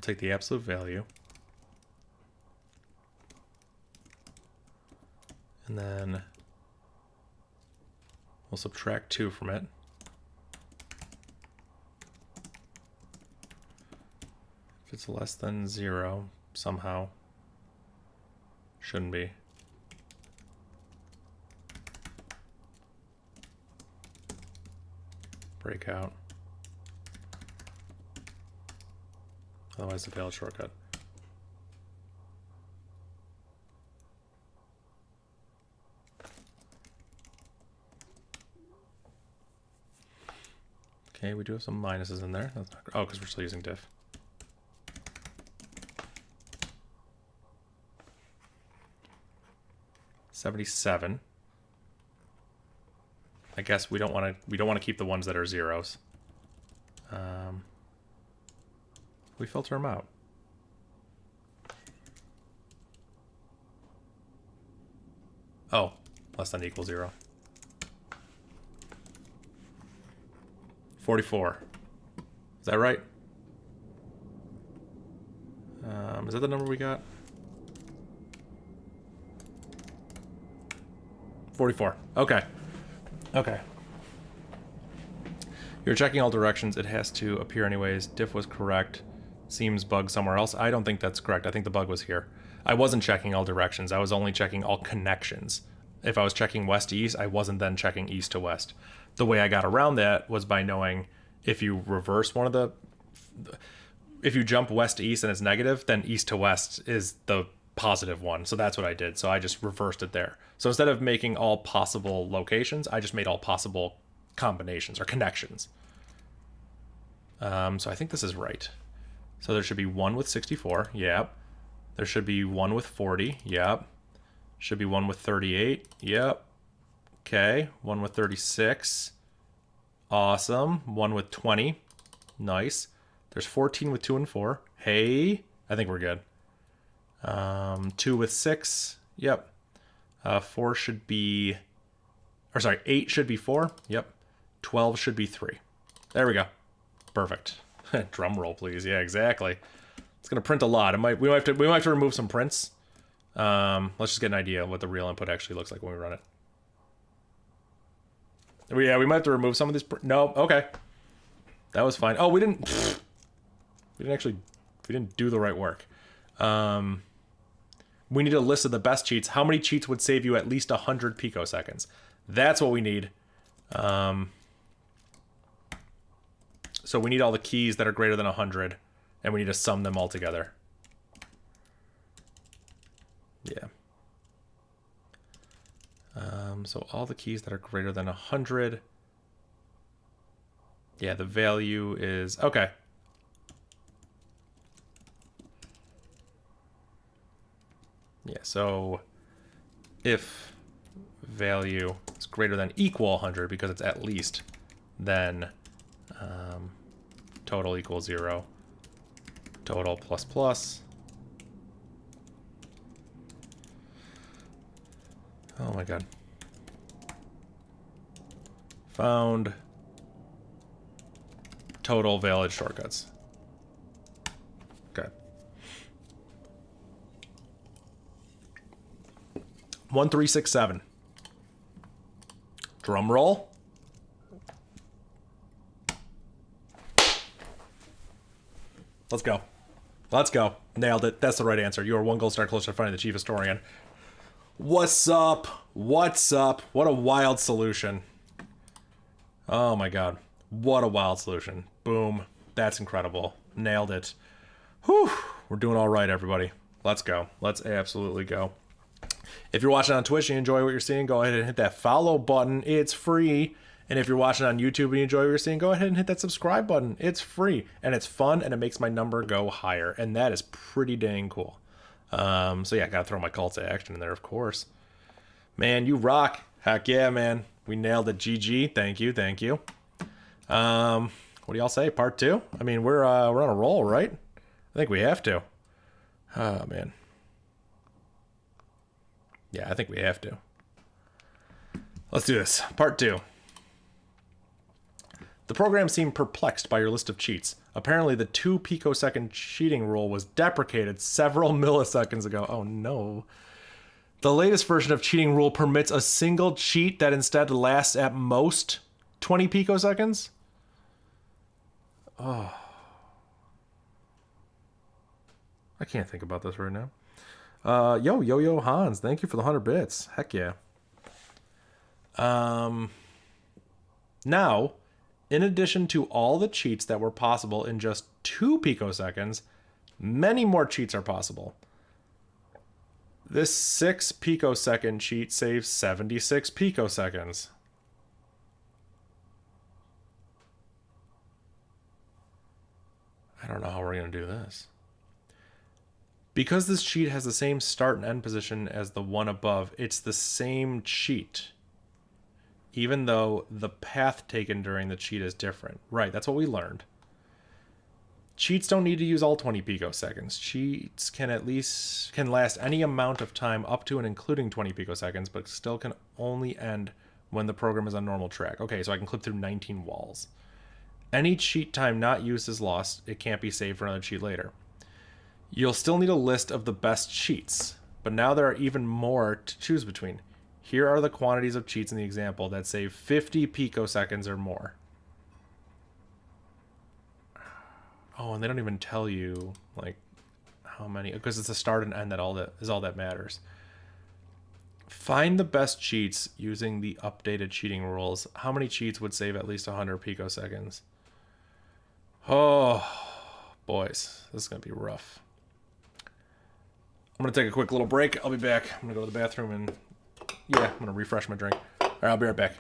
Take the absolute value. And then we'll subtract 2 from it. If it's less than 0, somehow, shouldn't be. Breakout. Otherwise, the valid shortcut. Okay, we do have some minuses in there. That's not, oh, because we're still using diff. $77. I guess we don't want to keep the ones that are zeros. We filter them out. Oh, less than equal 0. 44. Is that right? Is that the number we got? 44. Okay. Okay. You're checking all directions. It has to appear anyways. Diff was correct. Seems bug somewhere else. I don't think that's correct. I think the bug was here. I wasn't checking all directions. I was only checking all connections. If I was checking west to east, I wasn't then checking east to west. The way I got around that was by knowing if you reverse one of the... If you jump west to east and it's negative, then east to west is the positive one. So that's what I did. So I just reversed it there. So instead of making all possible locations, I just made all possible combinations or connections. So I think this is right. So there should be one with 64. Yep. There should be one with 40. Yep. Should be one with 38. Yep. Okay. One with 36. Awesome. One with 20. Nice. There's 14 with 2 and 4. Hey. I think we're good. 2 with 6. Yep. 4 should be... Or sorry, 8 should be 4. Yep. 12 should be 3. There we go. Perfect. Drum roll, please. Yeah, exactly. It's gonna print a lot. We might have to remove some prints. Let's just get an idea of what the real input actually looks like when we run it. Yeah, we might have to remove some of these. No, okay. That was fine. Oh, we didn't do the right work. We need a list of the best cheats. How many cheats would save you at least 100 picoseconds? That's what we need. So we need all the keys that are greater than 100, and we need to sum them all together. Yeah. So all the keys that are greater than 100. Yeah, the value is... Okay. Yeah, so if value is greater than equal 100, because it's at least, then total equals 0. Total plus plus. Oh my god. Found total valid shortcuts. Okay. 1367. Drum roll. Let's go. Let's go. Nailed it. That's the right answer. You are one gold star closer to finding the chief historian. What's up? What's up? What a wild solution. Oh my god. What a wild solution. Boom. That's incredible. Nailed it. Whew. We're doing all right, everybody. Let's go. Let's absolutely go. If you're watching on Twitch and you enjoy what you're seeing, go ahead and hit that follow button. It's free. And if you're watching on YouTube and you enjoy what you're seeing, go ahead and hit that subscribe button. It's free. And it's fun, and it makes my number go higher. And that is pretty dang cool. So yeah, gotta throw my call to action in there, of course. Man, you rock. Heck yeah, man. We nailed it. GG. Thank you. Thank you. What do y'all say? Part 2? I mean, we're on a roll, right? I think we have to. Oh, man. Yeah, I think we have to. Let's do this. Part 2. The program seemed perplexed by your list of cheats. Apparently, the 2 picosecond cheating rule was deprecated several milliseconds ago. Oh, no. The latest version of cheating rule permits a single cheat that instead lasts at most 20 picoseconds? Oh. I can't think about this right now. Yo Hans, thank you for the 100 bits. Heck yeah. Now, in addition to all the cheats that were possible in just 2 picoseconds, many more cheats are possible. This 6 picosecond cheat saves 76 picoseconds. I don't know how we're going to do this. Because this cheat has the same start and end position as the one above, it's the same cheat, even though the path taken during the cheat is different. Right, that's what we learned. Cheats don't need to use all 20 picoseconds. Cheats can last any amount of time up to and including 20 picoseconds, but still can only end when the program is on normal track. Okay, so I can clip through 19 walls. Any cheat time not used is lost. It can't be saved for another cheat later. You'll still need a list of the best cheats, but now there are even more to choose between. Here are the quantities of cheats in the example that save 50 picoseconds or more. Oh, and they don't even tell you like how many, because it's the start and end that is all that matters. Find the best cheats using the updated cheating rules. How many cheats would save at least 100 picoseconds? Oh, boys, this is gonna be rough. I'm going to take a quick little break. I'll be back. I'm going to go to the bathroom and, yeah, I'm going to refresh my drink. All right, I'll be right back.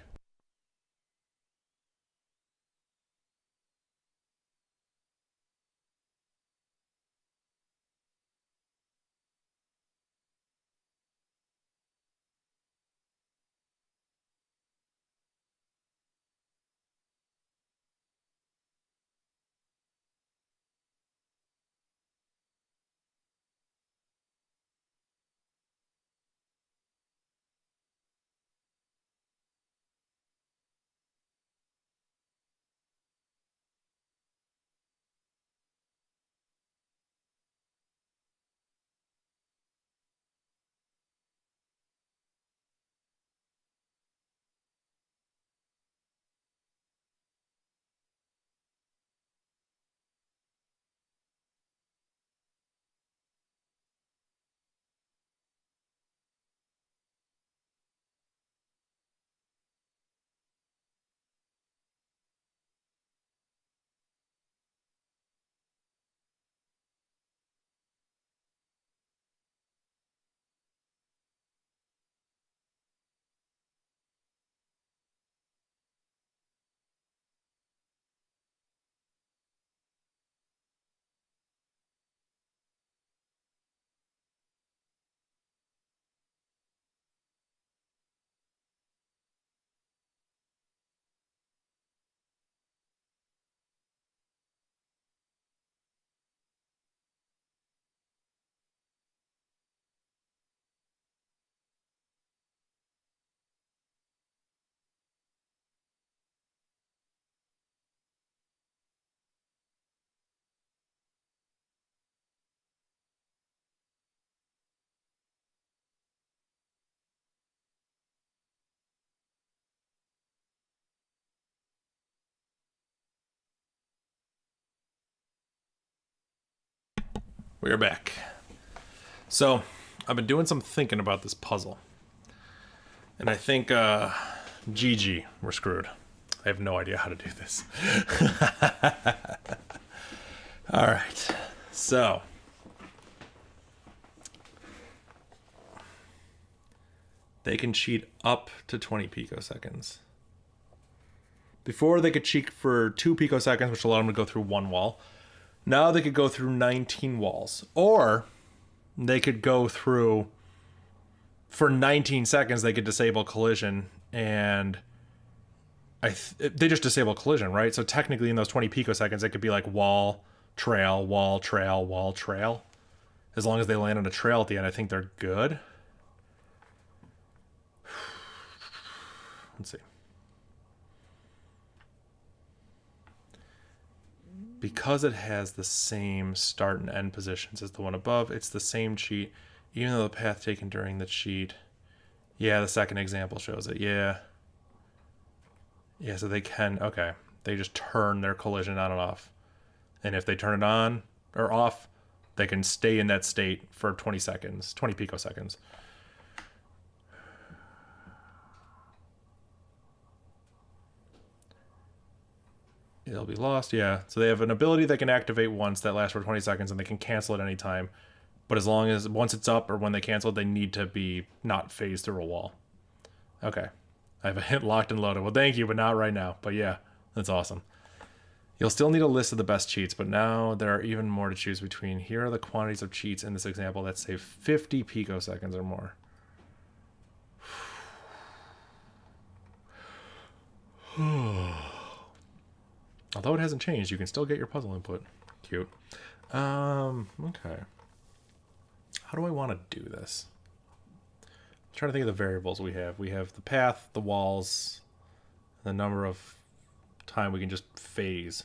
We're back. So, I've been doing some thinking about this puzzle. And I think, GG, we're screwed. I have no idea how to do this. Alright, so. They can cheat up to 20 picoseconds. Before, they could cheat for 2 picoseconds, which allowed them to go through one wall. Now they could go through 19 walls. Or they could go through, for 19 seconds, they could disable collision. And they just disable collision, right? So technically in those 20 picoseconds, it could be like wall, trail, wall, trail, wall, trail. As long as they land on a trail at the end, I think they're good. Let's see. Because it has the same start and end positions as the one above, it's the same cheat, even though the path taken during the cheat. Yeah, the second example shows it. Yeah. Yeah, so they can, okay. They just turn their collision on and off. And if they turn it on or off, they can stay in that state for 20 seconds, 20 picoseconds. It'll be lost, yeah. So they have an ability they can activate once that lasts for 20 seconds, and they can cancel it any time. But as long as once it's up or when they cancel it, they need to be not phased through a wall. Okay. I have a hint locked and loaded. Well, thank you, but not right now. But yeah, that's awesome. You'll still need a list of the best cheats, but now there are even more to choose between. Here are the quantities of cheats in this example that save 50 picoseconds or more. Although it hasn't changed, you can still get your puzzle input. Cute. Okay. How do I want to do this? I'm trying to think of the variables we have. We have the path, the walls, the number of time we can just phase.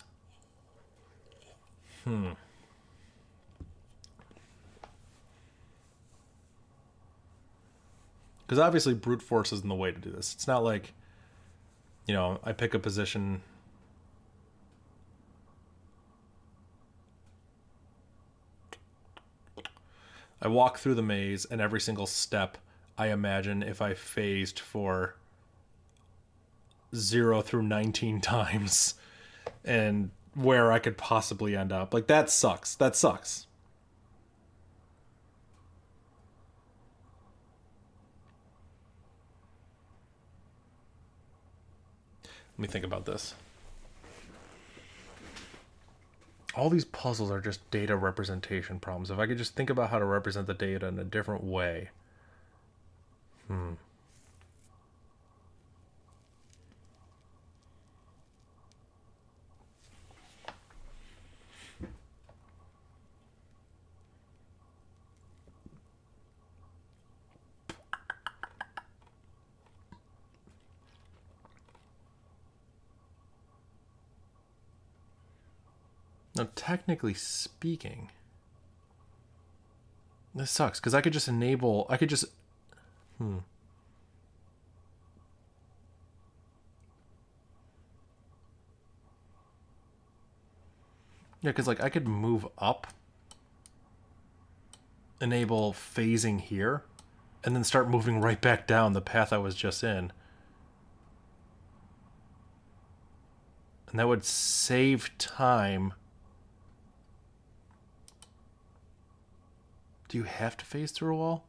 Because obviously brute force isn't the way to do this. It's not like, you know, I pick a position. I walk through the maze, and every single step, I imagine if I phased for 0 through 19 times, and where I could possibly end up. Like, that sucks. That sucks. Let me think about this. All these puzzles are just data representation problems. If I could just think about how to represent the data in a different way. Now, technically speaking, this sucks because I could just enable. I could just. Yeah, because like I could move up, enable phasing here, and then start moving right back down the path I was just in. And that would save time. Do you have to phase through a wall?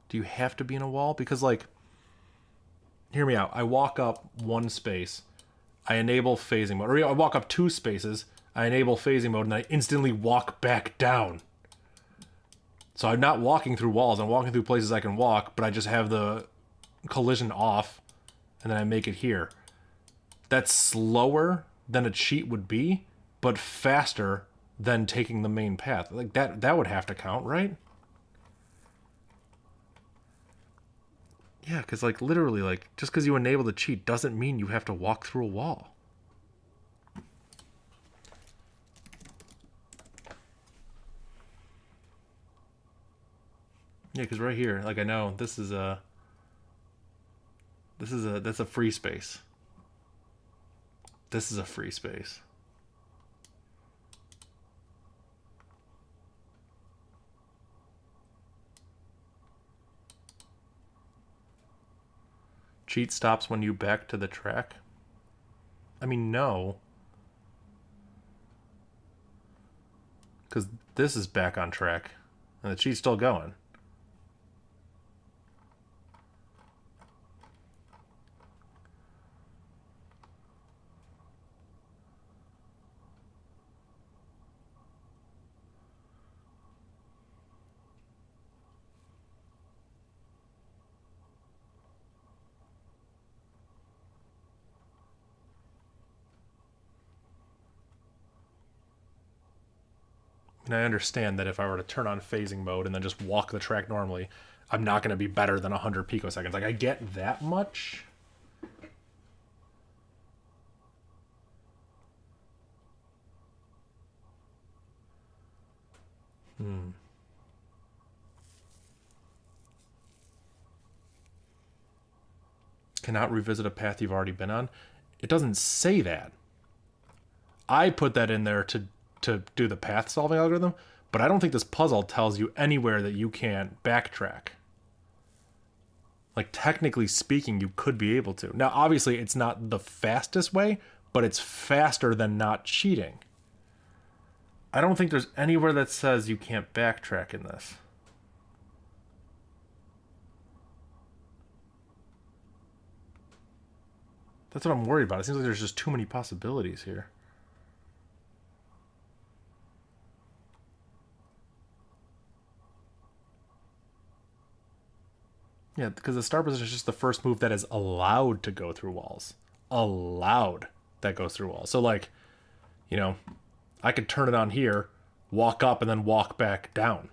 Do you have to be in a wall? Because, like, hear me out. I walk up one space. I enable phasing mode. Or I walk up 2 spaces. I enable phasing mode, and I instantly walk back down. So I'm not walking through walls. I'm walking through places I can walk, but I just have the collision off, and then I make it here. That's slower than a cheat would be, but faster than taking the main path. Like that would have to count, right? Yeah, because like literally, like just because you enable the cheat doesn't mean you have to walk through a wall. Yeah, because right here, like I know that's a free space. This is a free space. Cheat stops when you back to the track. I mean, no. Because this is back on track. And the cheat's still going. And I understand that if I were to turn on phasing mode and then just walk the track normally, I'm not going to be better than 100 picoseconds. Like, I get that much. Cannot revisit a path you've already been on. It doesn't say that. I put that in there to do the path solving algorithm, but I don't think this puzzle tells you anywhere that you can't backtrack. Like, technically speaking, you could be able to. Now, obviously, it's not the fastest way, but it's faster than not cheating. I don't think there's anywhere that says you can't backtrack in this. That's what I'm worried about. It seems like there's just too many possibilities here. Yeah, because the start position is just the first move that is allowed to go through walls. Allowed that goes through walls. So, like, you know, I could turn it on here, walk up, and then walk back down.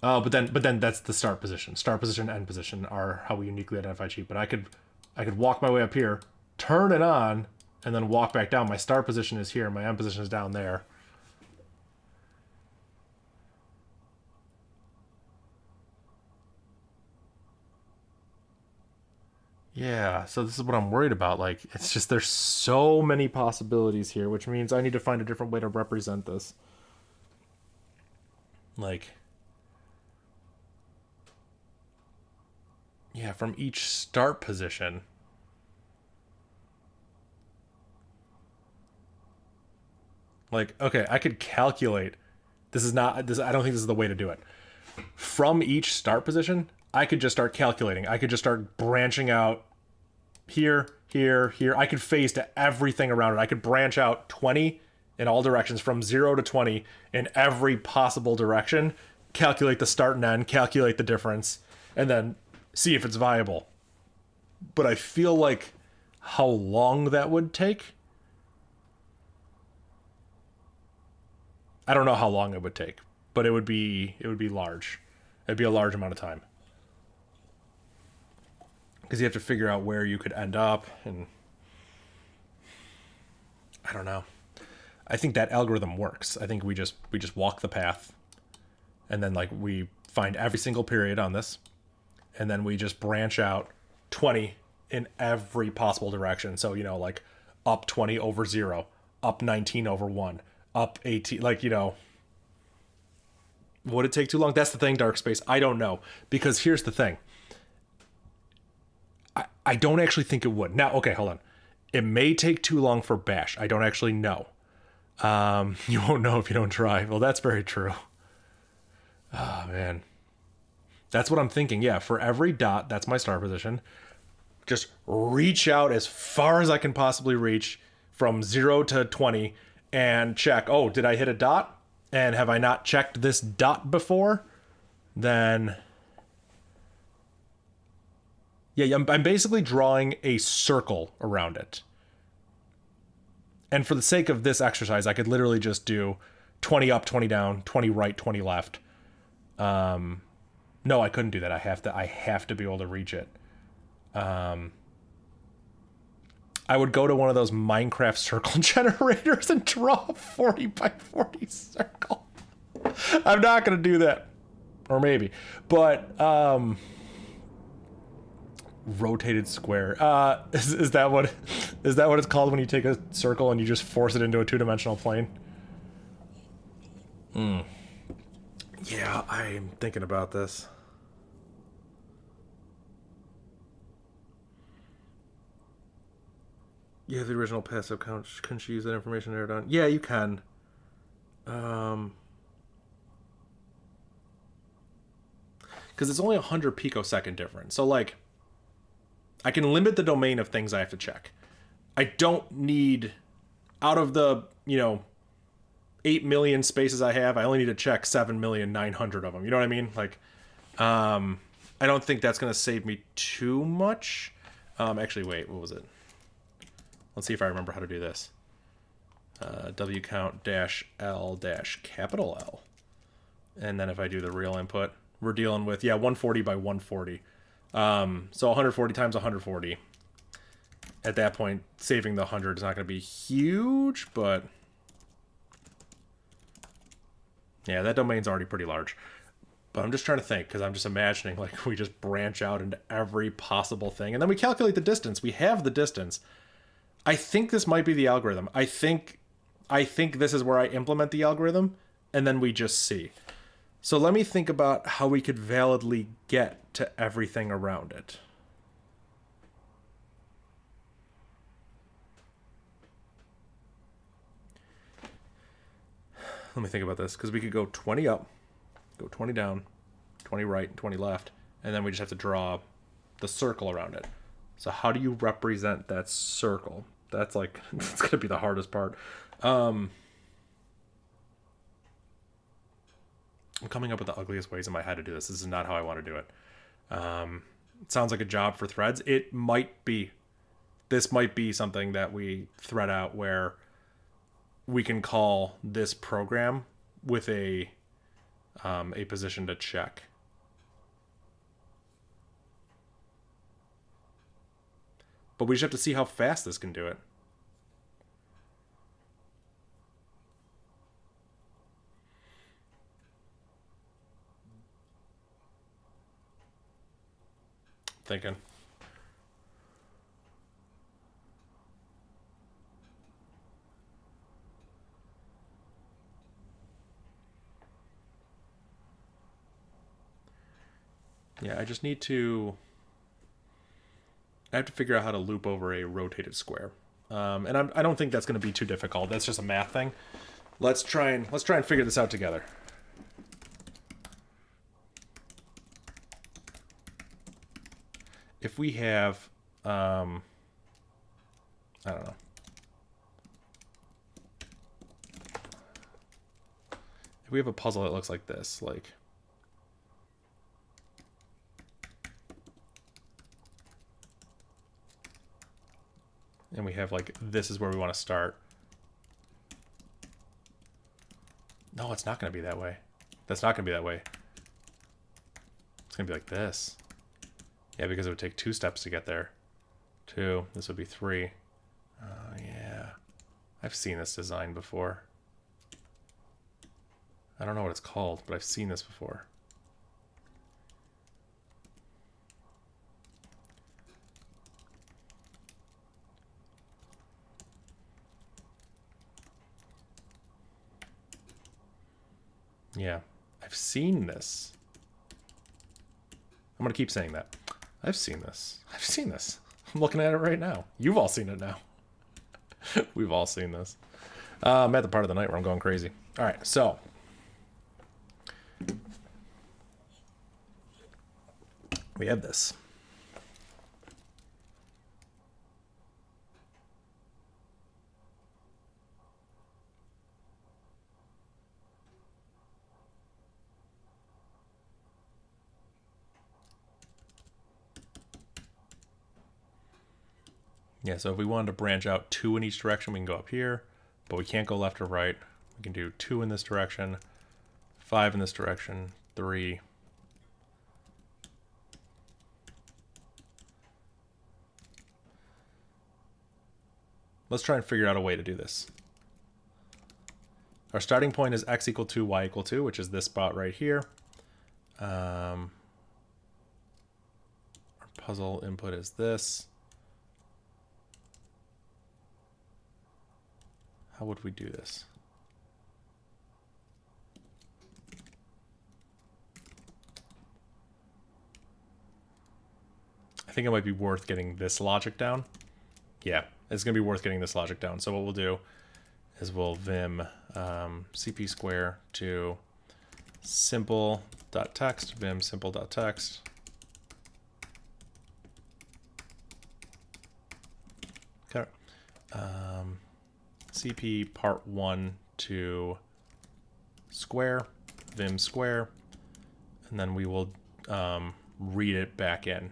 But then that's the start position. Start position, end position are how we uniquely identify cheat. But I could walk my way up here, turn it on, and then walk back down. My start position is here. My end position is down there. Yeah, so this is what I'm worried about. Like, it's just there's so many possibilities here, which means I need to find a different way to represent this. Like, yeah, from each start position. Like, okay, I could calculate. This is not this. I don't think this is the way to do it. From each start position, I could just start calculating. I could just start branching out here, here, here. I could phase to everything around it. I could branch out 20 in all directions from 0 to 20 in every possible direction, calculate the start and end, calculate the difference, and then see if it's viable. But I feel like how long that would take, I don't know how long it would take, but it would be large. It'd be a large amount of time. Because you have to figure out where you could end up, and I don't know. I think that algorithm works. I think we just walk the path, and then, like, we find every single period on this, and then we just branch out 20 in every possible direction. So, you know, like, up 20 over 0, up 19 over 1, up 18, like, you know. Would it take too long? That's the thing, Dark Space. I don't know. Because here's the thing. I don't actually think it would. Now, okay, hold on. It may take too long for Bash. I don't actually know. You won't know if you don't try. Well, that's very true. Oh, man. That's what I'm thinking. Yeah, for every dot, that's my start position. Just reach out as far as I can possibly reach from 0 to 20 and check, oh, did I hit a dot? And have I not checked this dot before? Then, yeah, I'm basically drawing a circle around it. And for the sake of this exercise, I could literally just do 20 up, 20 down, 20 right, 20 left. No, I couldn't do that. I have to be able to reach it. I would go to one of those Minecraft circle generators and draw a 40 by 40 circle. I'm not going to do that. Or maybe. But, rotated square. Is that what it's called when you take a circle and you just force it into a two-dimensional plane? Yeah, I'm thinking about this. Yeah, the original passive count. Couldn't she use that information there down? Yeah, you can. Because it's only 100 picosecond difference. So, like, I can limit the domain of things I have to check. I don't need, out of the, 8 million spaces I have, I only need to check 7,900,000 of them. You know what I mean? Like, I don't think that's going to save me too much. Actually, wait, what was it? Let's see if I remember how to do this. W count -L capital L. And then if I do the real input, we're dealing with, 140 by 140. So 140 times 140. At that point, saving the 100 is not going to be huge, but yeah, that domain's already pretty large. But I'm just trying to think, because I'm just imagining like we just branch out into every possible thing, and then we calculate the distance. We have the distance. I think this might be the algorithm. I think this is where I implement the algorithm, and then we just see. So let me think about how we could validly get to everything around it. Let me think about this, because we could go 20 up, go 20 down, 20 right, 20 left, and then we just have to draw the circle around it. So how do you represent that circle? That's like, it's going to be the hardest part. I'm coming up with the ugliest ways in my head to do this. This is not how I want to do it. It sounds like a job for threads. It might be. This might be something that we thread out where we can call this program with a position to check. But we just have to see how fast this can do it. Thinking. Yeah, I just need to... I have to figure out how to loop over a rotated square. And I don't think that's going to be too difficult. That's just a math thing. Let's try and figure this out together. If we have, I don't know. If we have a puzzle that looks like this, like, and we have like, this is where we want to start. No, it's not going to be that way. That's not going to be that way. It's going to be like this. Yeah, because it would take 2 steps to get there. 2. This would be 3. Yeah. I've seen this design before. I don't know what it's called, but I've seen this before. Yeah, I've seen this. I'm going to keep saying that. I've seen this. I've seen this. I'm looking at it right now. You've all seen it now. We've all seen this. I'm at the part of the night where I'm going crazy. All right, so. We have this. Yeah, so if we wanted to branch out 2 in each direction, we can go up here, but we can't go left or right. We can do 2 in this direction, 5 in this direction, 3. Let's try and figure out a way to do this. Our starting point is x equal 2, y equal 2, which is this spot right here. Our puzzle input is this. How would we do this? I think it might be worth getting this logic down. Yeah, it's going to be worth getting this logic down. So what we'll do is we'll vim cp square to simple.text, vim simple.text. Okay. cp part1 to square, vim square, and then we will read it back in.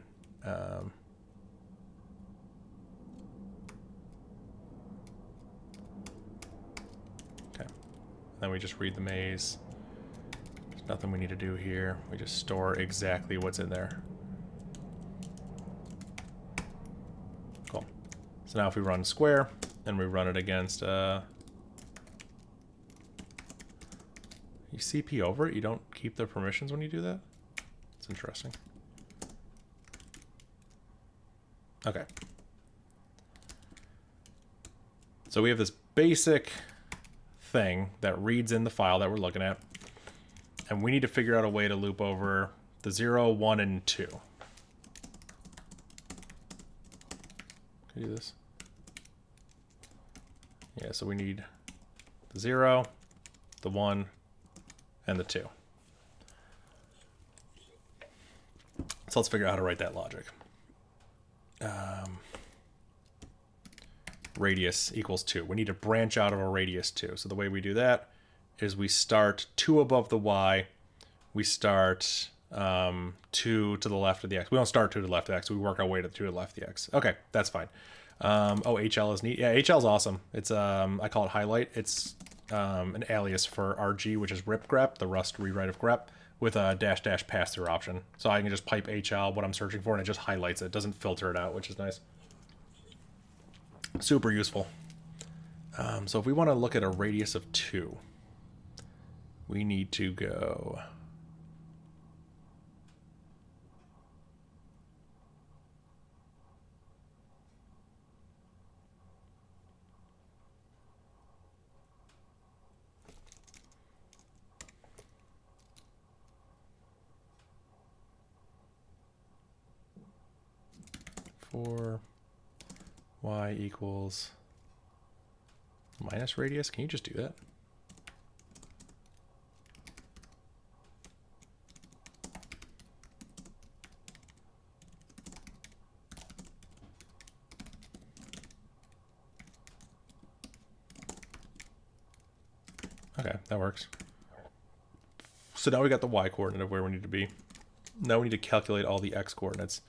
Okay. Then we just read the maze. There's nothing we need to do here. We just store exactly what's in there. Cool. So now if we run square, and we run it against you CP over it, you don't keep the permissions when you do that? It's interesting. Okay. So we have this basic thing that reads in the file that we're looking at, and we need to figure out a way to loop over the 0, 1, and 2. Can you do this? Yeah, so we need the 0, the 1, and the 2. So let's figure out how to write that logic. Radius equals 2. We need to branch out of a radius 2. So the way we do that is we start 2 above the y. We start 2 to the left of the x. We don't start 2 to the left of the x. We work our way to 2 to the left of the x. Okay, that's fine. Oh, HL is neat. Yeah, HL is awesome. It's I call it highlight. It's an alias for RG, which is rip grep, the Rust rewrite of grep, with a -- pass through option. So I can just pipe HL what I'm searching for, and it just highlights it. It doesn't filter it out, which is nice. Super useful. So if we want to look at a radius of 2, we need to go for y equals minus radius. Can you just do that? Okay, that works. So now we got the y coordinate of where we need to be. Now we need to calculate all the x coordinates.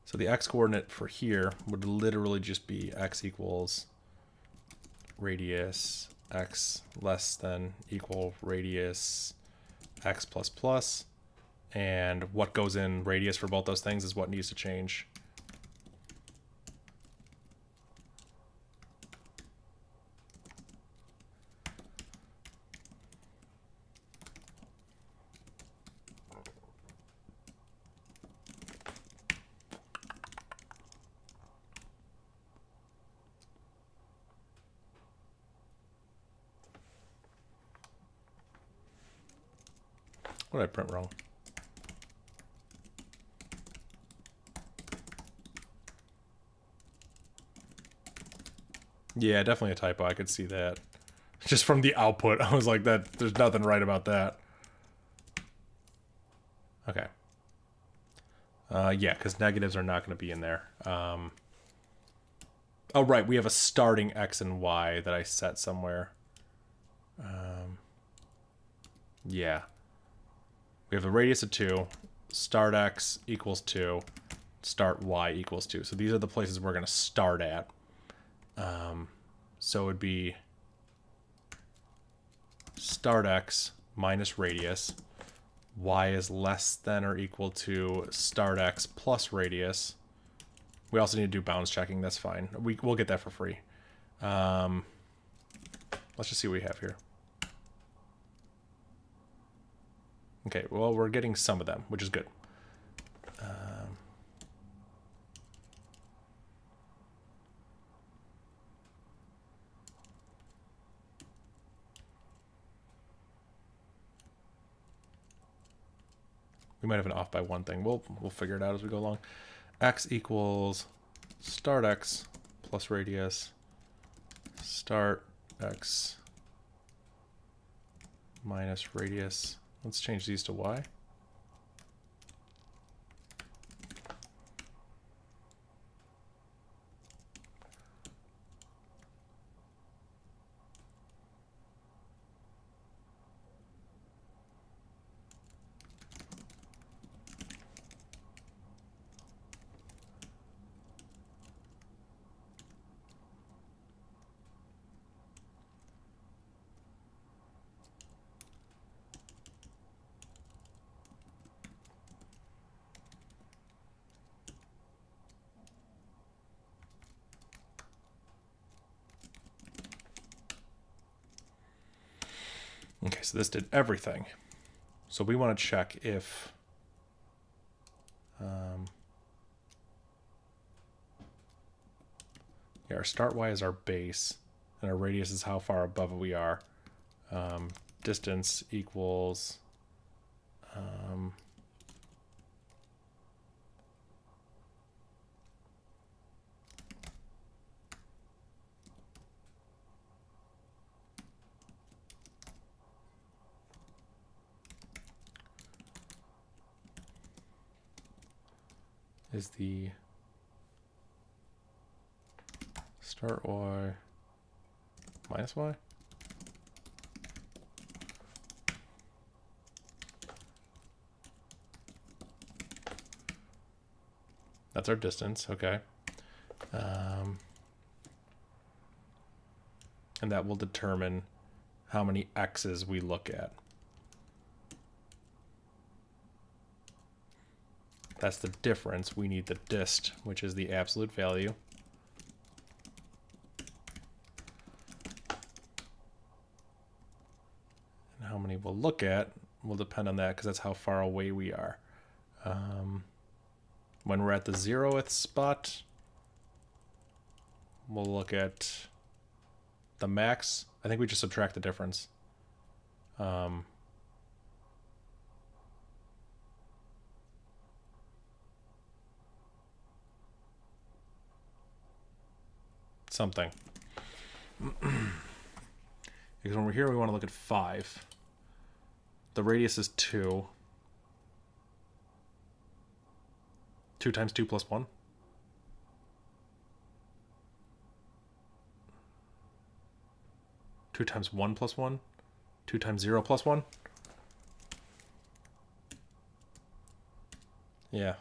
So the x coordinate for here would literally just be x equals radius x less than equal radius x plus plus. And what goes in radius for both those things is what needs to change. What did I print wrong? Yeah, definitely a typo. I could see that. Just from the output, I was like, that. There's nothing right about that. Okay. Yeah, because negatives are not going to be in there. Oh, right. We have a starting x and y that I set somewhere. Yeah. We have a radius of 2, start x equals 2, start y equals 2. So these are the places we're going to start at. So it would be start x minus radius. Y is less than or equal to start x plus radius. We also need to do bounds checking. That's fine. We'll get that for free. Let's just see what we have here. Okay, well, we're getting some of them, which is good. We might have an off by one thing. We'll figure it out as we go along. X equals start x plus radius start x minus radius. Let's change these to y. Okay, so this did everything. So we want to check if yeah, our start y is our base, and our radius is how far above it we are. Distance equals is the start y minus y. That's our distance, okay. And that will determine how many x's we look at. That's the difference. We need the dist, which is the absolute value. And how many we'll look at will depend on that, because that's how far away we are. When we're at the 0th spot, we'll look at the max. I think we just subtract the difference. Something. Because when we're here, we want to look at 5. The radius is 2. 2 times 2 plus 1. 2 times 1 plus 1. 2 times 0 plus 1. Yeah.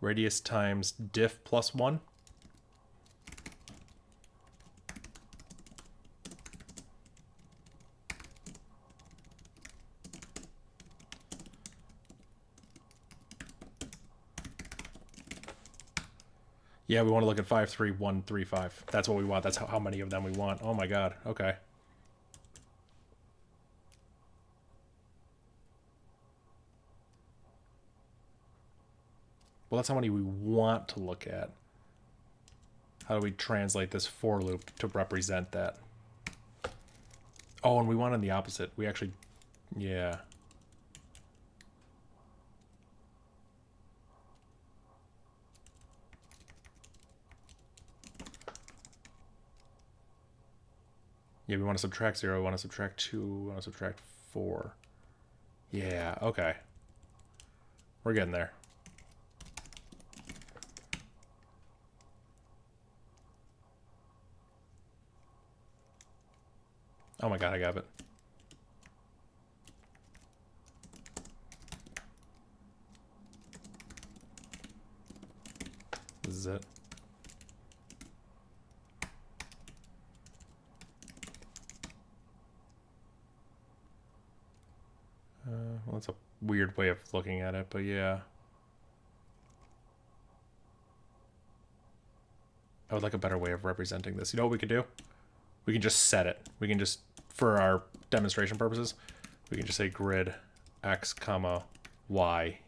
Radius times diff plus 1. Yeah, we want to look at 5, 3, 1, 3, 5. That's what we want. That's how many of them we want. Oh my god. Okay. Well, that's how many we want to look at. How do we translate this for loop to represent that? Oh, and we want on the opposite. We actually, yeah. Yeah, we want to subtract 0, we want to subtract 2, we want to subtract 4. Yeah, okay. We're getting there. Oh my god, I got it. This is it. Well, that's a weird way of looking at it, but yeah. I would like a better way of representing this. You know what we could do? We can just set it. We can just, for our demonstration purposes, we can just say grid x comma y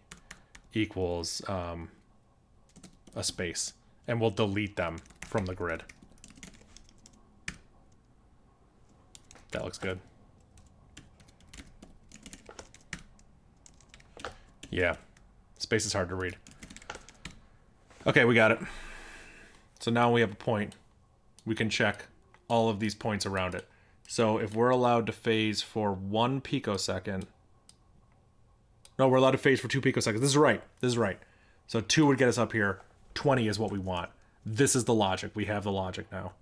equals a space, and we'll delete them from the grid. That looks good. Yeah, space is hard to read. Okay, we got it. So now we have a point. We can check all of these points around it. So if we're allowed to phase for 1 picosecond... No, we're allowed to phase for 2 picoseconds. This is right. This is right. So 2 would get us up here. 20 is what we want. This is the logic. We have the logic now.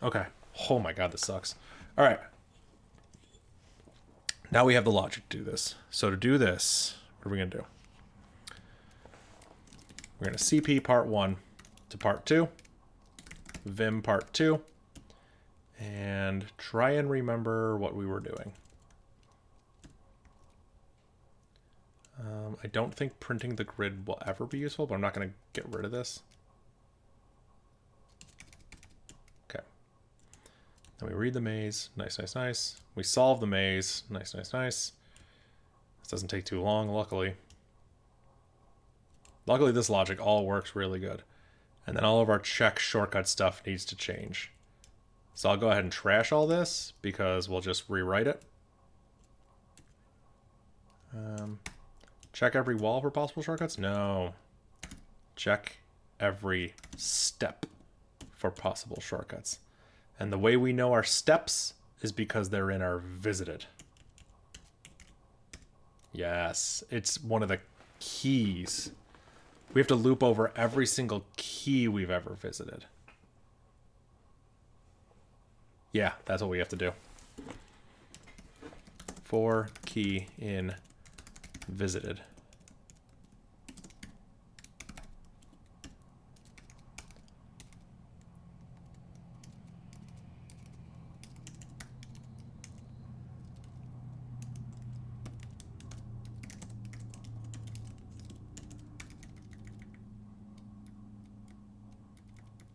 Okay. Oh my god, this sucks. All right. Now we have the logic to do this. So to do this, what are we going to do? We're going to CP part 1 to part 2. Vim part 2. And try and remember what we were doing. I don't think printing the grid will ever be useful, but I'm not going to get rid of this. Okay. Then we read the maze. Nice, nice, nice. We solve the maze. Nice, nice, nice. This doesn't take too long, luckily. Luckily, this logic all works really good. And then all of our check shortcut stuff needs to change. So I'll go ahead and trash all this because we'll just rewrite it. Check every wall for possible shortcuts? No. Check every step for possible shortcuts. And the way we know our steps is because they're in our visited. Yes, it's one of the keys. We have to loop over every single key we've ever visited. Yeah, that's what we have to do. For key in visited.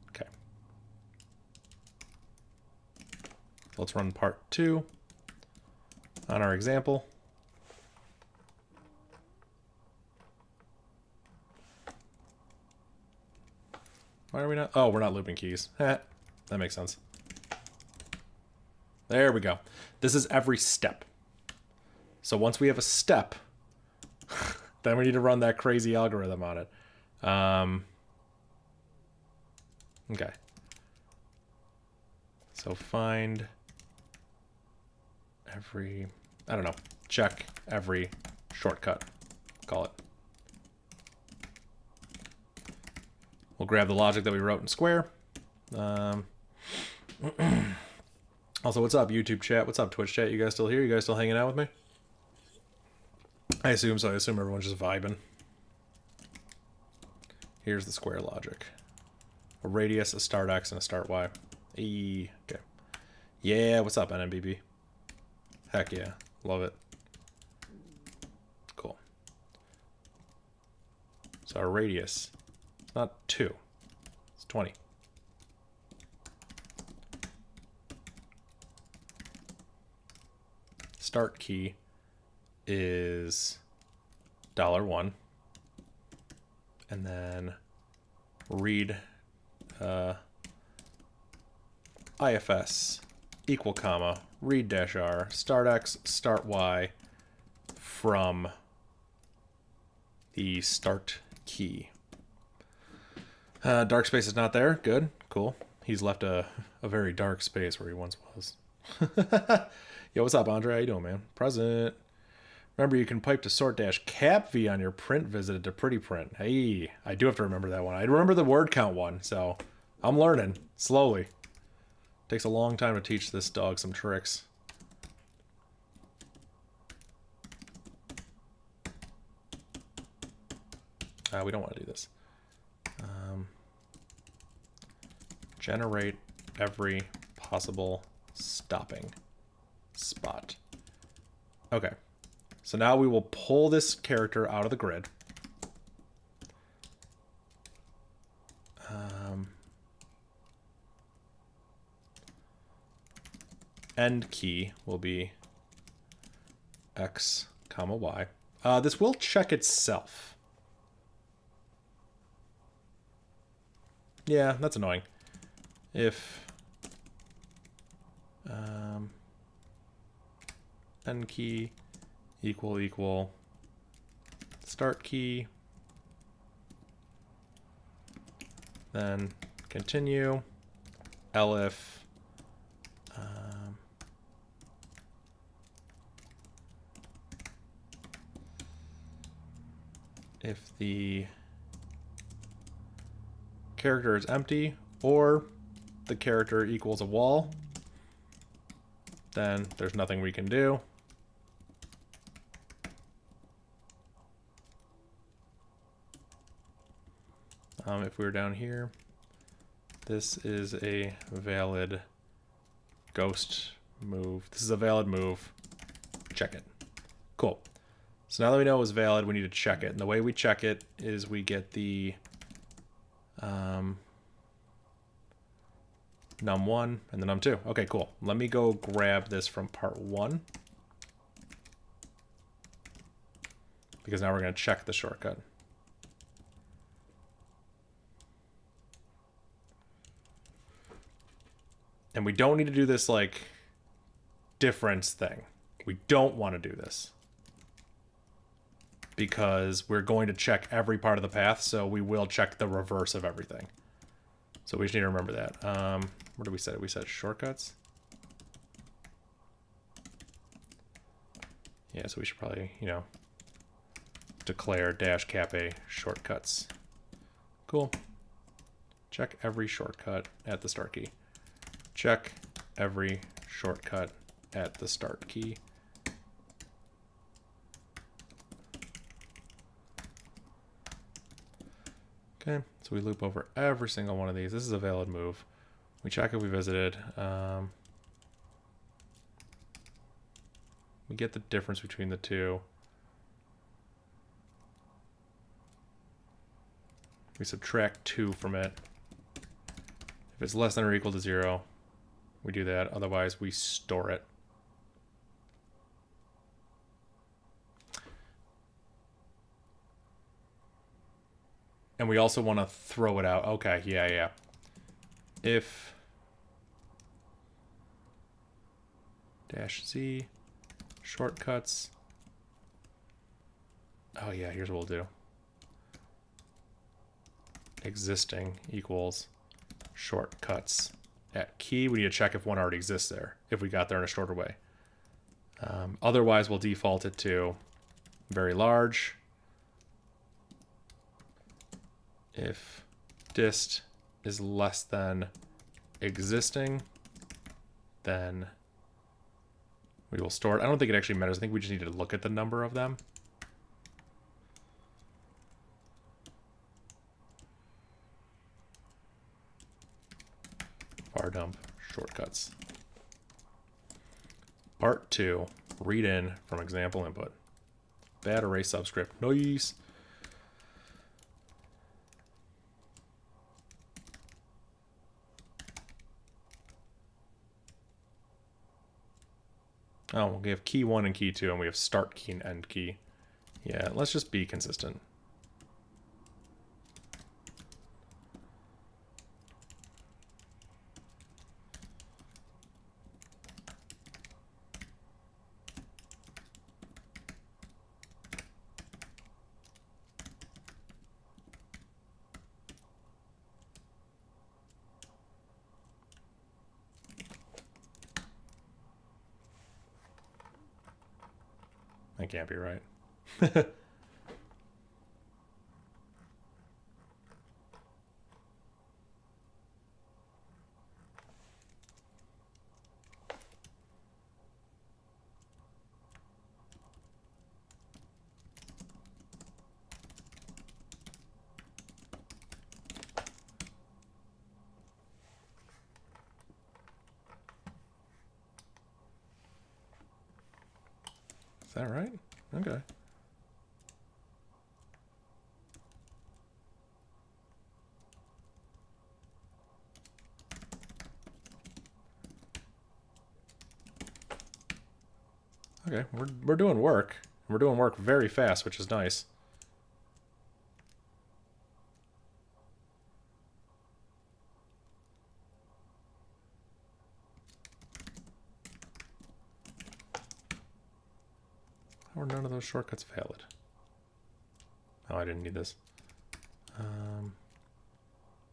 Okay. Let's run part 2 on our example. Why are we not? Oh, we're not looping keys. That makes sense. There we go. This is every step. So once we have a step, then we need to run that crazy algorithm on it. Okay. So find every, I don't know, check every shortcut, call it. We'll grab the logic that we wrote in Square. Also, what's up, YouTube chat? What's up, Twitch chat? You guys still here? You guys still hanging out with me? I assume so. I assume everyone's just vibing. Here's the Square logic. A radius, a start X, and a start Y. Okay. Yeah, what's up, NMBB? Heck yeah. Love it. Cool. So our radius... not 2. It's 20. Start key is $1. And then read IFS equal comma read dash R start X start Y from the start key. Dark space is not there. Good. Cool. He's left a very dark space where he once was. Yo, what's up, Andre? How you doing, man? Present. Remember, you can pipe to sort dash cap V on your print visited to pretty print. Hey, I do have to remember that one. I remember the word count one, so I'm learning slowly. Takes a long time to teach this dog some tricks. We don't want to do this. Generate every possible stopping spot. Okay. So now we will pull this character out of the grid. End key will be X, comma Y. This will check itself. Yeah, that's annoying. If end key equal start key then continue, elif, if the character is empty or the character equals a wall, then there's nothing we can do. If we were down here, this is a valid ghost move. This is a valid move. Check it. Cool. So now that we know it was valid, we need to check it. And the way we check it is we get the num1 and the num2. Okay, cool. Let me go grab this from part 1. Because now we're going to check the shortcut. And we don't need to do this like difference thing. We don't want to do this. Because we're going to check every part of the path, so we will check the reverse of everything. So we just need to remember that. What did we set? We set shortcuts. Yeah, so we should probably, you know, declare -cap shortcuts. Cool. Check every shortcut at the start key. Check every shortcut at the start key. Okay, so we loop over every single one of these. This is a valid move. We check if we visited. We get the difference between the two. We subtract 2 from it. If it's less than or equal to 0, we do that. Otherwise, we store it. And we also want to throw it out. Okay, yeah. If -z shortcuts. Oh yeah, here's what we'll do. Existing equals shortcuts at key. We need to check if one already exists there, if we got there in a shorter way. Otherwise, we'll default it to very large. If dist is less than existing, then we will store it. I don't think it actually matters. I think we just need to look at the number of them. Var dump shortcuts. Part 2, read in from example input. Bad array subscript. Nice. Oh, we have key 1 and key 2, and we have start key and end key. Yeah, let's just be consistent. That can't be right. Is that right? Okay. Okay, we're doing work. We're doing work very fast, which is nice. How are none of those shortcuts valid? Oh, I didn't need this.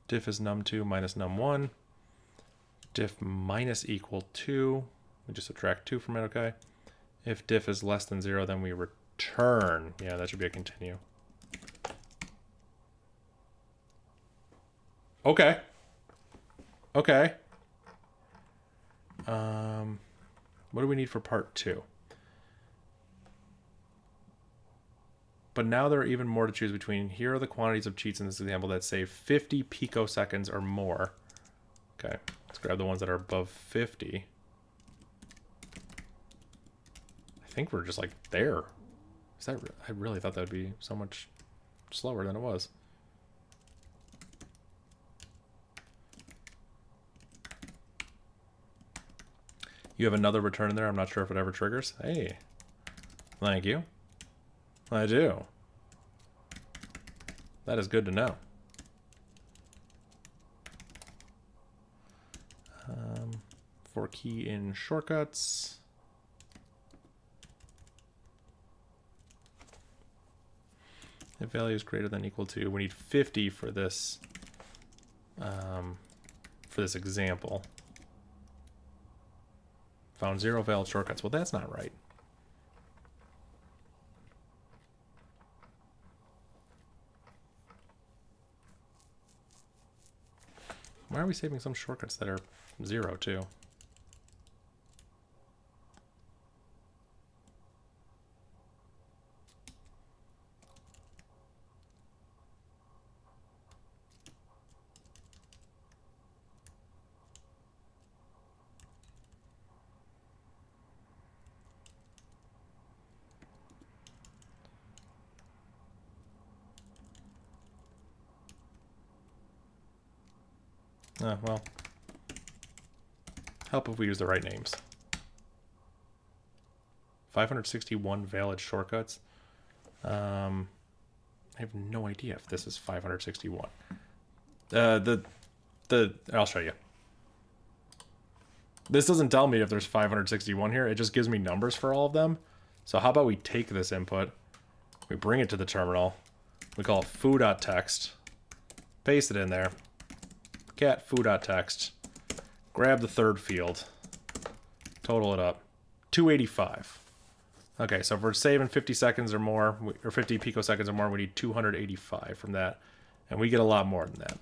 Diff is num2 minus num1. Diff minus equal 2. We just subtract 2 from it, okay? If diff is less than 0, then we return. Yeah, that should be a continue. Okay. Okay. What do we need for part 2? But now there are even more to choose between. Here are the quantities of cheats in this example that save 50 picoseconds or more. Okay, let's grab the ones that are above 50. I think we're just like there. Is that? I really thought that would be so much slower than it was. You have another return in there. I'm not sure if it ever triggers. Hey, thank you. I do. That is good to know. For key in shortcuts. If value is greater than or equal to, we need 50 for this example. Found 0 valid shortcuts. Well, that's not right. Why are we saving some shortcuts that are 0 too? Well, help if we use the right names. 561 valid shortcuts. I have no idea if this is 561. I'll show you. This doesn't tell me if there's 561 here. It just gives me numbers for all of them. So how about we take this input, we bring it to the terminal, we call it foo.text, paste it in there. Cat foo.text, grab the third field, total it up, 285. Okay, so if we're saving 50 seconds or more, or 50 picoseconds or more, we need 285 from that, and we get a lot more than that.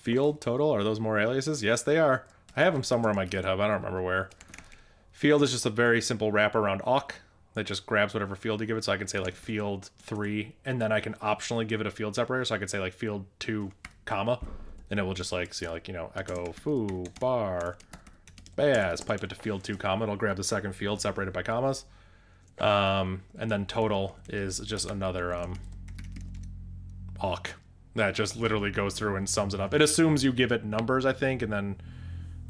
Field total, are those more aliases? Yes, they are. I have them somewhere on my GitHub. I don't remember where. Field is just a very simple wrap around awk that just grabs whatever field you give it. So I can say like field 3, and then I can optionally give it a field separator. So I can say like field 2, comma, and it will just like see like, you know, echo foo bar baz, pipe it to field 2, comma. It'll grab the second field separated by commas. And then total is just another awk. That just literally goes through and sums it up. It assumes you give it numbers, I think, and then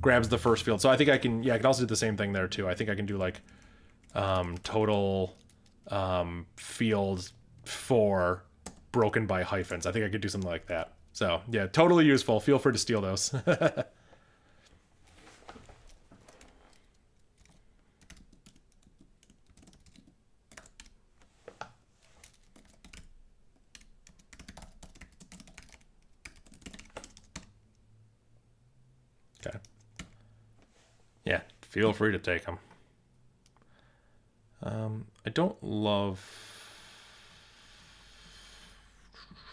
grabs the first field. So I think I can, yeah, I can also do the same thing there too. I think I can do like total field 4 broken by hyphens. I think I could do something like that. So yeah, totally useful. Feel free to steal those. Okay. Yeah, feel free to take them. I don't love...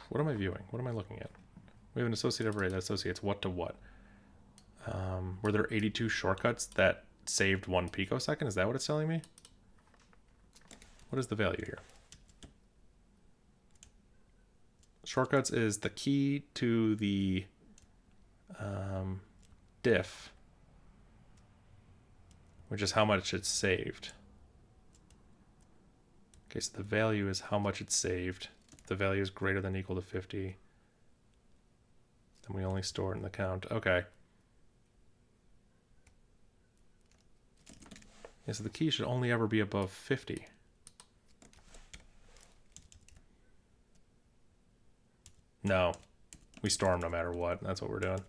What am I viewing? What am I looking at? We have an associative array that associates what to what. Were there 82 shortcuts that saved 1 picosecond? Is that what it's telling me? What is the value here? Shortcuts is the key to the diff, which is how much it's saved. Okay, so the value is how much it's saved. The value is greater than or equal to 50. Then we only store it in the count. Okay. Yeah, so the key should only ever be above 50. No. We store them no matter what. That's what we're doing.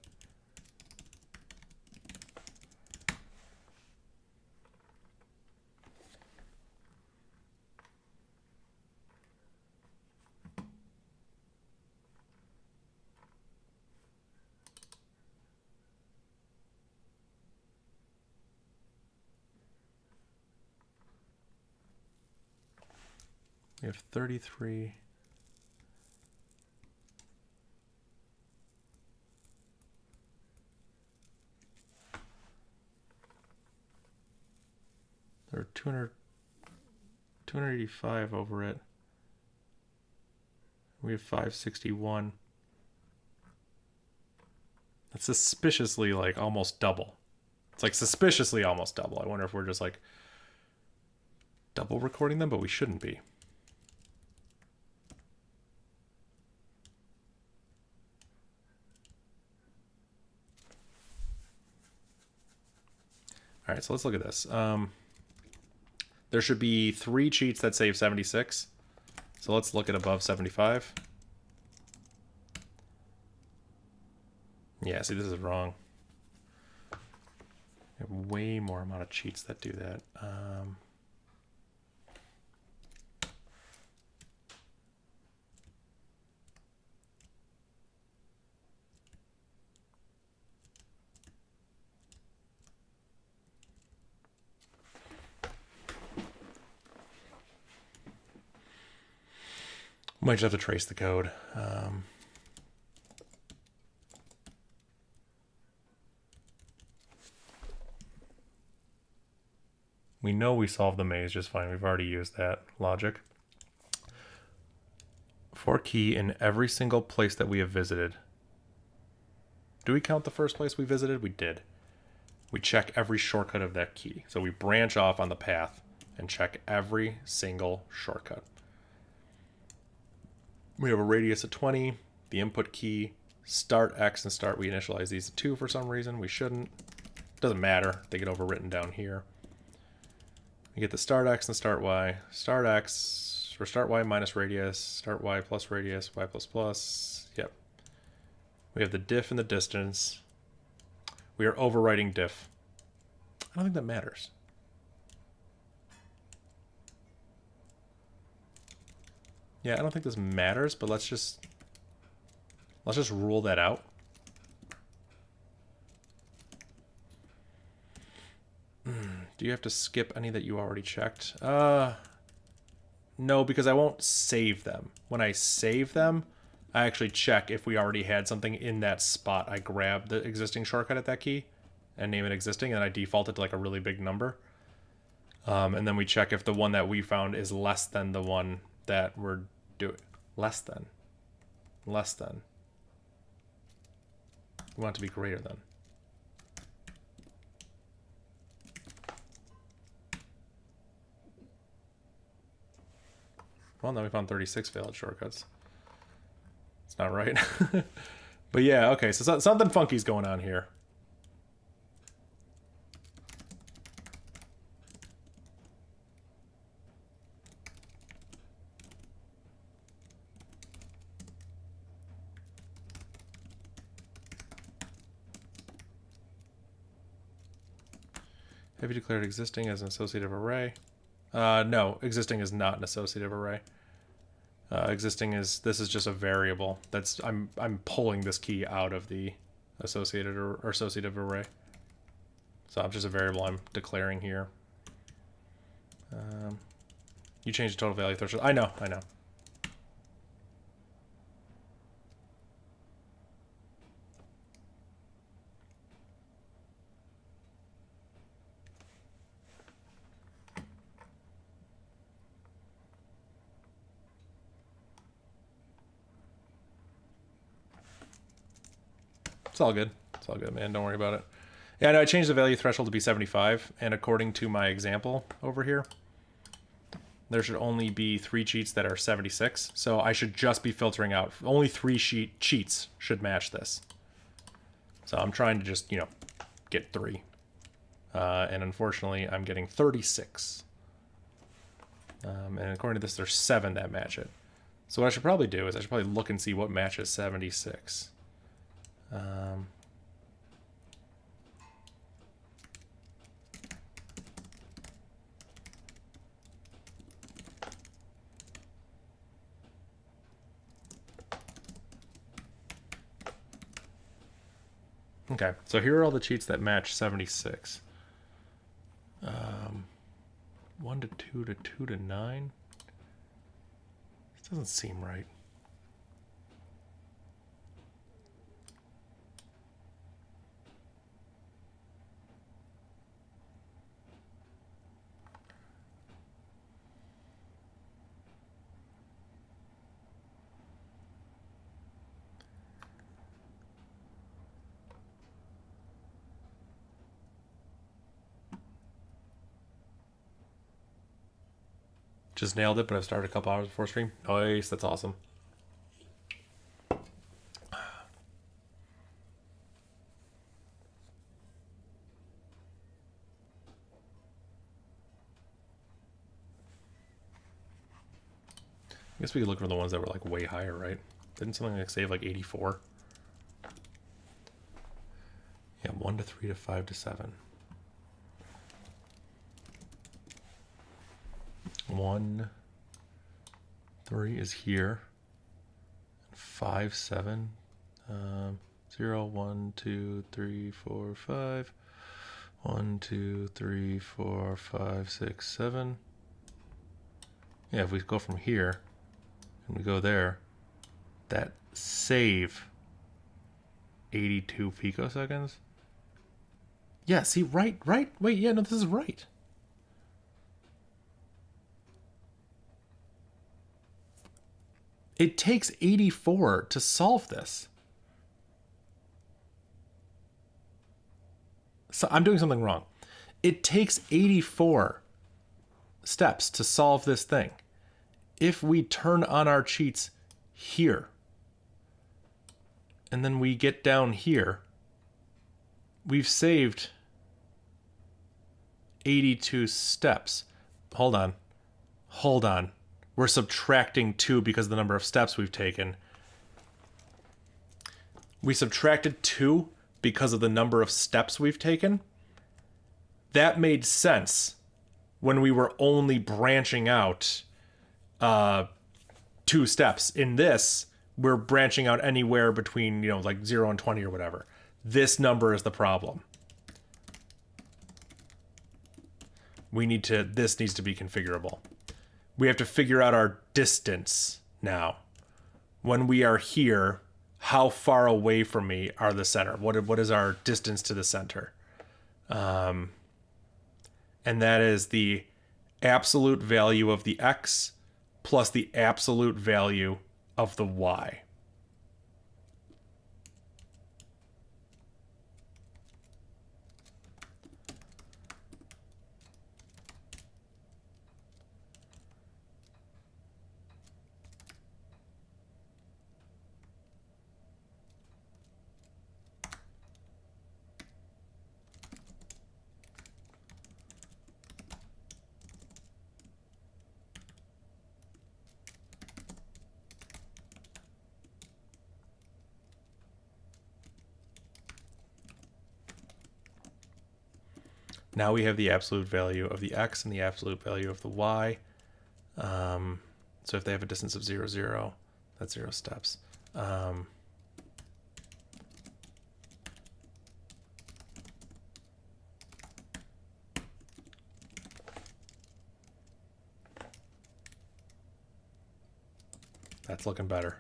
We have 33. There are 285 over it. We have 561. That's suspiciously like almost double. It's like suspiciously almost double. I wonder if we're just like double recording them, but we shouldn't be. All right, so let's look at this. There should be 3 cheats that save 76. So let's look at above 75. Yeah, see, this is wrong. We have way more amount of cheats that do that. Might just have to trace the code. We know we solved the maze just fine. We've already used that logic. For key in every single place that we have visited. Do we count the first place we visited? We did. We check every shortcut of that key. So we branch off on the path and check every single shortcut. We have a radius of 20, the input key, start X and start. We initialize these to 2 for some reason. We shouldn't. Doesn't matter. They get overwritten down here. We get the start X and start Y. Start X, or start Y minus radius, start Y plus radius, Y plus plus. Yep. We have the diff and the distance. We are overwriting diff. I don't think that matters. Yeah, I don't think this matters, but let's just rule that out. Do you have to skip any that you already checked? No, because I won't save them. When I save them, I actually check if we already had something in that spot. I grab the existing shortcut at that key and name it existing, and I default it to like a really big number. And then we check if the one that we found is less than the one that we're doing. Less than. Less than. We want it to be greater than. Well, now we found 36 failed shortcuts. It's not right. But yeah, okay, so something funky's going on here. Have you declared existing as an associative array? No, existing is not an associative array. Existing is, this is just a variable. That's I'm pulling this key out of the associated or associative array. So I'm just a variable I'm declaring here. You changed the total value threshold. I know. It's all good. It's all good, man. Don't worry about it. Yeah, no, I changed the value threshold to be 75, and according to my example over here, there should only be 3 cheats that are 76. So I should just be filtering out. Only 3 cheats should match this. So I'm trying to just, get 3. And unfortunately, I'm getting 36. And according to this, there's 7 that match it. So what I should probably do is I should probably look and see what matches 76. Okay, so here are all the cheats that match 76. 1 to 2 to 2 to 9. This doesn't seem right. Just nailed it, but I've started a couple hours before stream. Nice, that's awesome. I guess we could look for the ones that were like way higher, right? Didn't something like save like 84? Yeah, 1 to 3 to 5 to 7. 1, 3 is here. 5, 7. 0, 1, 2, 3, 4, 5. 1, 2, 3, 4, 5, 6, 7. Yeah, if we go from here and we go there, that save 82 picoseconds. Yeah, see, right. Wait, yeah, no, this is right. It takes 84 to solve this. So I'm doing something wrong. It takes 84 steps to solve this thing. If we turn on our cheats here, and then we get down here, we've saved 82 steps. Hold on. We're subtracting 2 because of the number of steps we've taken. We subtracted 2 because of the number of steps we've taken. That made sense when we were only branching out 2 steps. In this, we're branching out anywhere between, like 0 and 20 or whatever. This number is the problem. This needs to be configurable. We have to figure out our distance now. When we are here, how far away from me are the center? What is our distance to the center? And that is the absolute value of the x plus the absolute value of the y. Now we have the absolute value of the x and the absolute value of the y. So if they have a distance of 0, 0, that's 0 steps. That's looking better.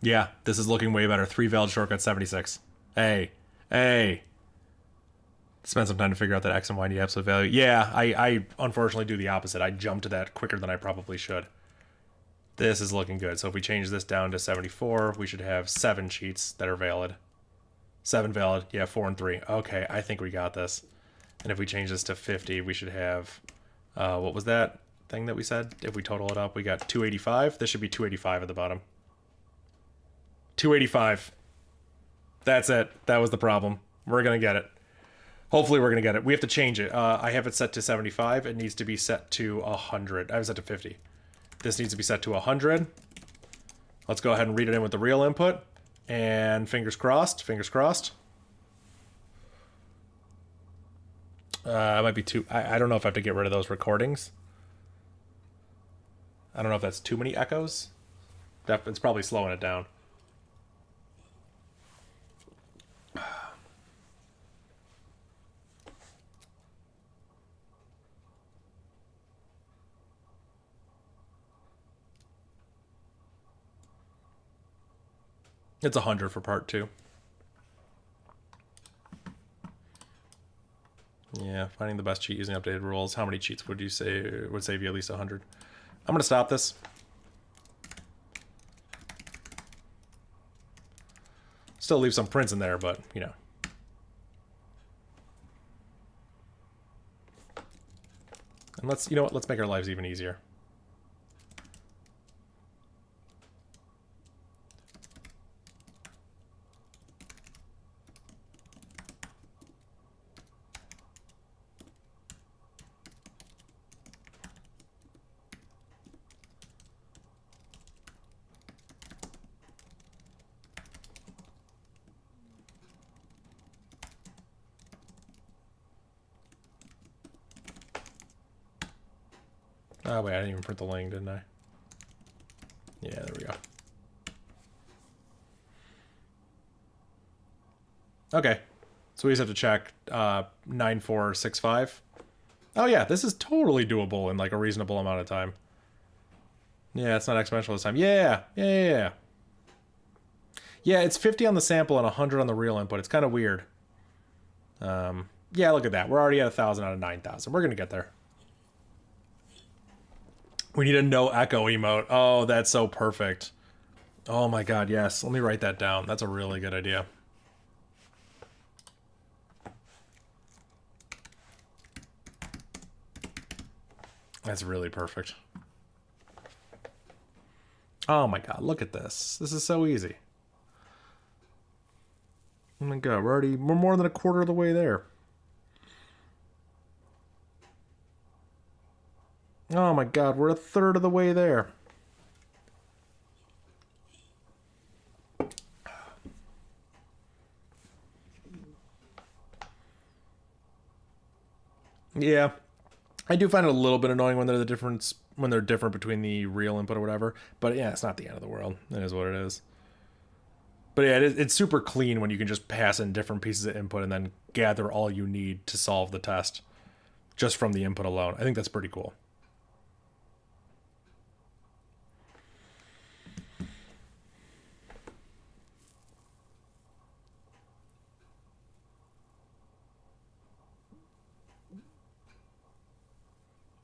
Yeah, this is looking way better. 3 valid shortcut 76. Hey. Spend some time to figure out that x and y need absolute value. Yeah, I unfortunately do the opposite. I jump to that quicker than I probably should. This is looking good. So if we change this down to 74, we should have 7 cheats that are valid. 7 valid. Yeah, 4 and 3. Okay, I think we got this. And if we change this to 50, we should have, what was that thing that we said? If we total it up, we got 285. This should be 285 at the bottom. 285. That's it. That was the problem. We're going to get it. Hopefully we're going to get it. We have to change it. I have it set to 75. It needs to be set to 100. I have it set to 50. This needs to be set to 100. Let's go ahead and read it in with the real input. And fingers crossed. Fingers crossed. It might be too... I don't know if I have to get rid of those recordings. I don't know if that's too many echoes. It's probably slowing it down. It's 100 for part 2. Yeah, finding the best cheat using updated rules. How many cheats would you say would save you at least 100? I'm gonna stop this. Still leave some prints in there, but you know. And let's, you know what? Let's make our lives even easier. Oh, wait, I didn't even print the link, didn't I? Yeah, there we go. Okay, so we just have to check 9465. Oh yeah, this is totally doable in like a reasonable amount of time. Yeah, it's not exponential this time. Yeah, it's 50 on the sample and 100 on the real input. It's kind of weird. Yeah, look at that. We're already at 1,000 out of 9,000. We're gonna get there. We need a no echo emote. Oh, that's so perfect. Oh my god, yes. Let me write that down. That's a really good idea. That's really perfect. Oh my god, look at this. This is so easy. Oh my god, we're more than a quarter of the way there. Oh my god, we're a third of the way there. Yeah. I do find it a little bit annoying when they're different between the real input or whatever. But yeah, it's not the end of the world. It is what it is. But yeah, it's super clean when you can just pass in different pieces of input and then gather all you need to solve the test just from the input alone. I think that's pretty cool.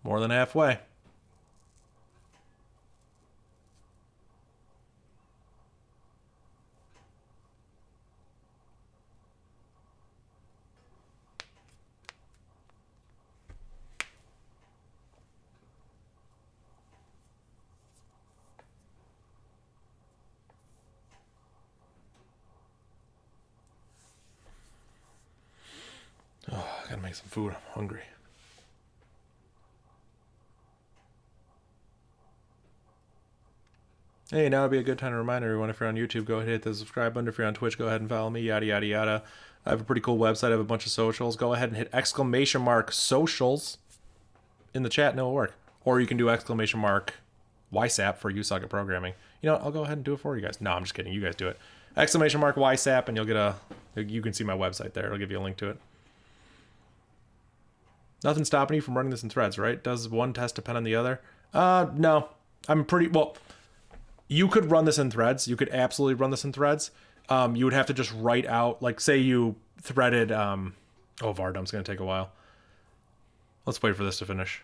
More than halfway. Oh, I gotta make some food. I'm hungry. Hey, now would be a good time to remind everyone, if you're on YouTube, go ahead and hit the subscribe button. If you're on Twitch, go ahead and follow me, yada, yada, yada. I have a pretty cool website. I have a bunch of socials. Go ahead and hit exclamation mark socials in the chat and it'll work. Or you can do exclamation mark YSAP for You Suck at Programming. You know what? I'll go ahead and do it for you guys. No, I'm just kidding. You guys do it. Exclamation mark YSAP and you'll get you can see my website there. It'll give you a link to it. Nothing stopping you from running this in threads, right? Does one test depend on the other? No. I'm pretty... Well, you could run this in threads. You could absolutely run this in threads. You would have to just write out... Like, say you threaded... Oh, Vardump's going to take a while. Let's wait for this to finish.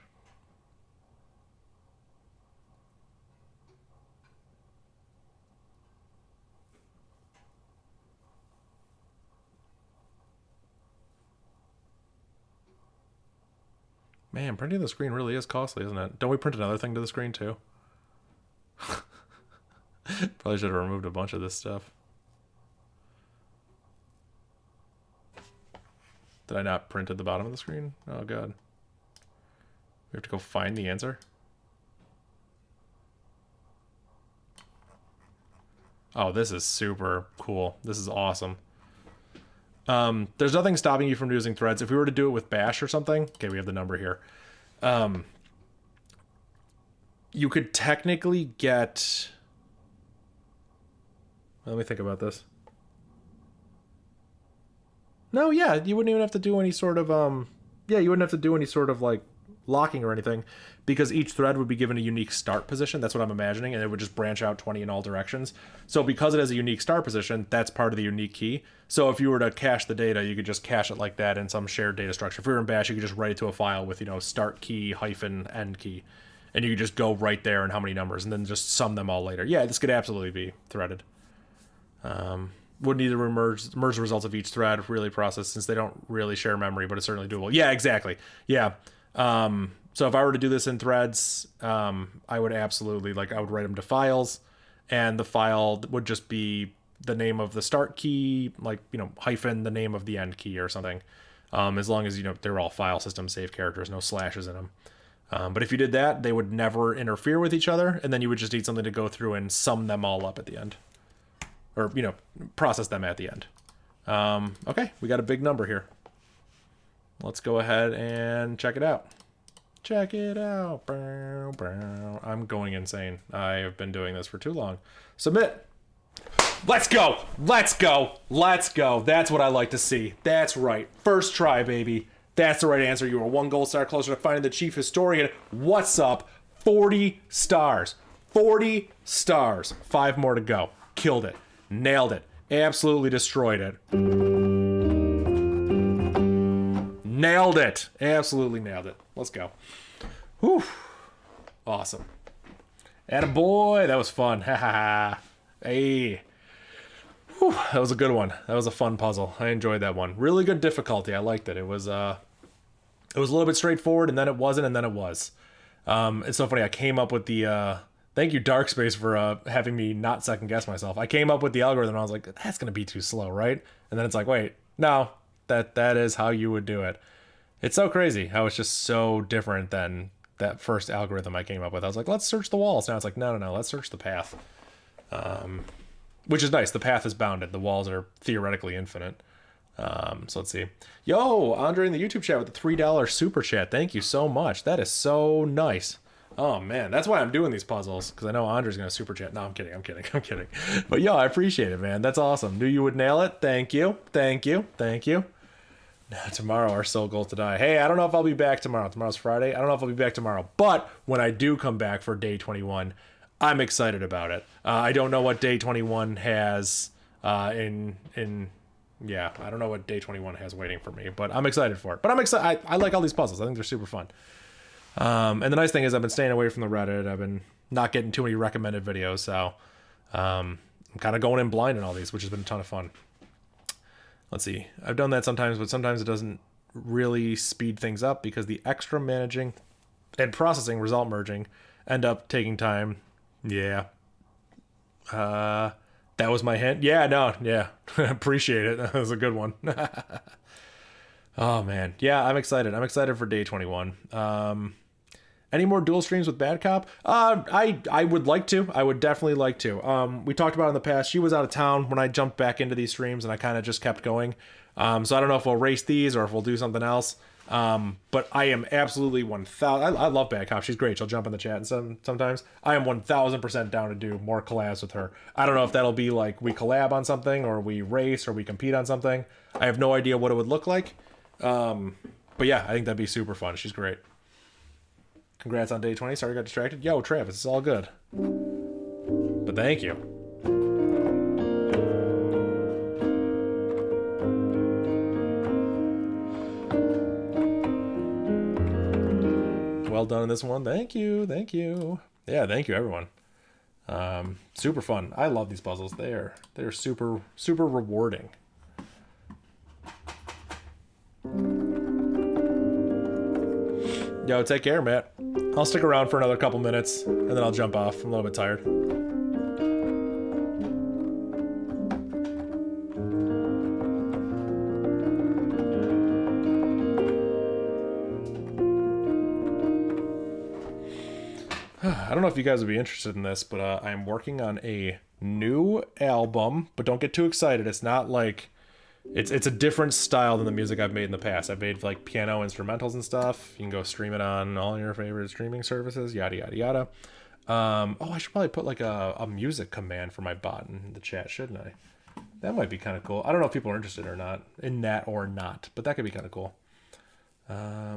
Man, printing the screen really is costly, isn't it? Don't we print another thing to the screen too? Probably should have removed a bunch of this stuff. Did I not print at the bottom of the screen? Oh god. We have to go find the answer? Oh, this is super cool. This is awesome. There's nothing stopping you from using threads. If we were to do it with bash or something, okay, we have the number here. You could technically get... Let me think about this. No, yeah, you wouldn't even have to do any sort of, yeah, you wouldn't have to do any sort of, like, locking or anything, because each thread would be given a unique start position. That's what I'm imagining, and it would just branch out 20 in all directions. So because it has a unique start position, that's part of the unique key. So if you were to cache the data, you could just cache it like that in some shared data structure. If we were in bash, you could just write it to a file with, you know, start key hyphen end key, and you could just go right there and how many numbers, and then just sum them all later. Yeah, this could absolutely be threaded. Would need to merge the results of each thread, really process, since they don't really share memory, but it's certainly doable. Yeah, exactly. Yeah. So if I were to do this in threads, I would absolutely, like, I would write them to files, and the file would just be the name of the start key, like, you know, hyphen the name of the end key or something. As long as, you know, they're all file system safe characters, no slashes in them. But if you did that, they would never interfere with each other, and then you would just need something to go through and sum them all up at the end. Or, you know, process them at the end. Okay, we got a big number here. Let's go ahead and check it out. Check it out. I'm going insane. I have been doing this for too long. Submit. Let's go. Let's go. Let's go. That's what I like to see. That's right. First try, baby. That's the right answer. You are one gold star closer to finding the chief historian. What's up? 40 stars. 40 stars. 5 more to go. Killed it. Nailed it. Absolutely destroyed it. Nailed it. Absolutely nailed it. Let's go. Whew. Awesome. Attaboy. That was fun. Ha ha ha. Hey. Whew. That was a good one. That was a fun puzzle. I enjoyed that one. Really good difficulty. I liked it. It was a little bit straightforward, and then it wasn't, and then it was. It's so funny. I came up with the... Thank you, Darkspace, for having me not second guess myself. I came up with the algorithm, and I was like, that's going to be too slow, right? And then it's like, wait, no, that is how you would do it. It's so crazy how it's just so different than that first algorithm I came up with. I was like, let's search the walls. Now it's like, no, let's search the path. Which is nice. The path is bounded. The walls are theoretically infinite. So let's see. Yo, Andre in the YouTube chat with the $3 super chat. Thank you so much. That is so nice. Oh man, that's why I'm doing these puzzles, because I know Andre's gonna super chat. No, I'm kidding. But yo, I appreciate it, man. That's awesome. Knew you would nail it. Thank you. Tomorrow, our sole goal to die. Hey, I don't know if I'll be back tomorrow. Tomorrow's Friday. I don't know if I'll be back tomorrow. But when I do come back for day 21, I'm excited about it. I don't know what day 21 has yeah, I don't know what day 21 has waiting for me, but I'm excited for it. But I'm excited. I like all these puzzles. I think they're super fun. And the nice thing is I've been staying away from the Reddit. I've been not getting too many recommended videos, so I'm kind of going in blind in all these, which has been a ton of fun. Let's see. I've done that sometimes, but sometimes it doesn't really speed things up because the extra managing and processing result merging end up taking time. Yeah. That was my hint. Yeah, no, yeah. Appreciate it. That was a good one. Oh, man. Yeah, I'm excited. I'm excited for day 21. Any more dual streams with Bad Cop? I would like to. I would definitely like to. We talked about it in the past. She was out of town when I jumped back into these streams, and I kind of just kept going. So I don't know if we'll race these or if we'll do something else. But I am absolutely 1,000. I love Bad Cop. She's great. She'll jump in the chat and sometimes. I am 1,000% down to do more collabs with her. I don't know if that'll be like we collab on something or we race or we compete on something. I have no idea what it would look like. But yeah, I think that'd be super fun. She's great. Congrats on day 20. Sorry I got distracted. Yo, Travis, it's all good. But thank you. Well done in this one. Thank you. Yeah, thank you, everyone. Super fun. I love these puzzles. They're super rewarding. Yo, take care, Matt. I'll stick around for another couple minutes, and then I'll jump off. I'm a little bit tired. I don't know if you guys would be interested in this, but I'm working on a new album, but don't get too excited. It's not like... It's a different style than the music I've made in the past. I've made like piano instrumentals and stuff. You can go stream it on all your favorite streaming services, yada, yada, yada. Oh, I should probably put like a music command for my bot in the chat, shouldn't I? That might be kind of cool. I don't know if people are interested or not in that or not, but that could be kind of cool.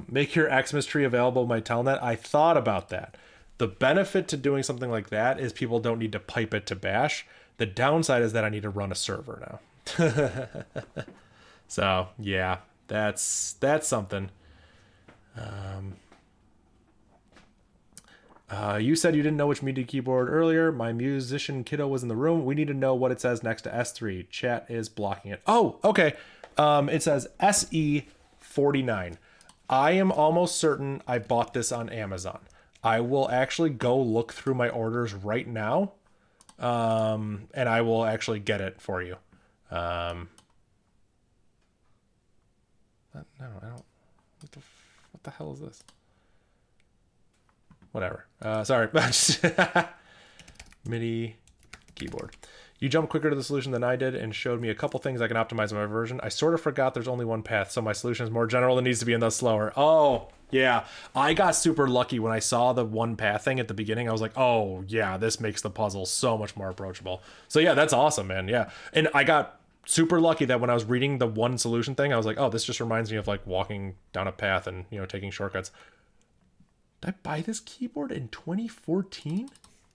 Make your Xmas tree available by Telnet. I thought about that. The benefit to doing something like that is people don't need to pipe it to Bash. The downside is that I need to run a server now. So yeah, that's something. You said you didn't know which MIDI keyboard earlier. My musician kiddo was in the room. We need to know what it says next to S3. Chat is blocking it. Oh, okay. It says SE49. I am almost certain I bought this on Amazon. I will actually go look through my orders right now, and I will actually get it for you. No, I don't. What the hell is this? Whatever. Sorry. MIDI keyboard. You jumped quicker to the solution than I did and showed me a couple things I can optimize in my version. I sort of forgot there's only one path, so my solution is more general and needs to be and thus slower. Oh, yeah. I got super lucky when I saw the one path thing at the beginning. I was like, oh, yeah, this makes the puzzle so much more approachable. So, yeah, that's awesome, man. Yeah. And I got super lucky that when I was reading the one solution thing, I was like, oh, this just reminds me of like walking down a path and, you know, taking shortcuts. Did I buy this keyboard in 2014?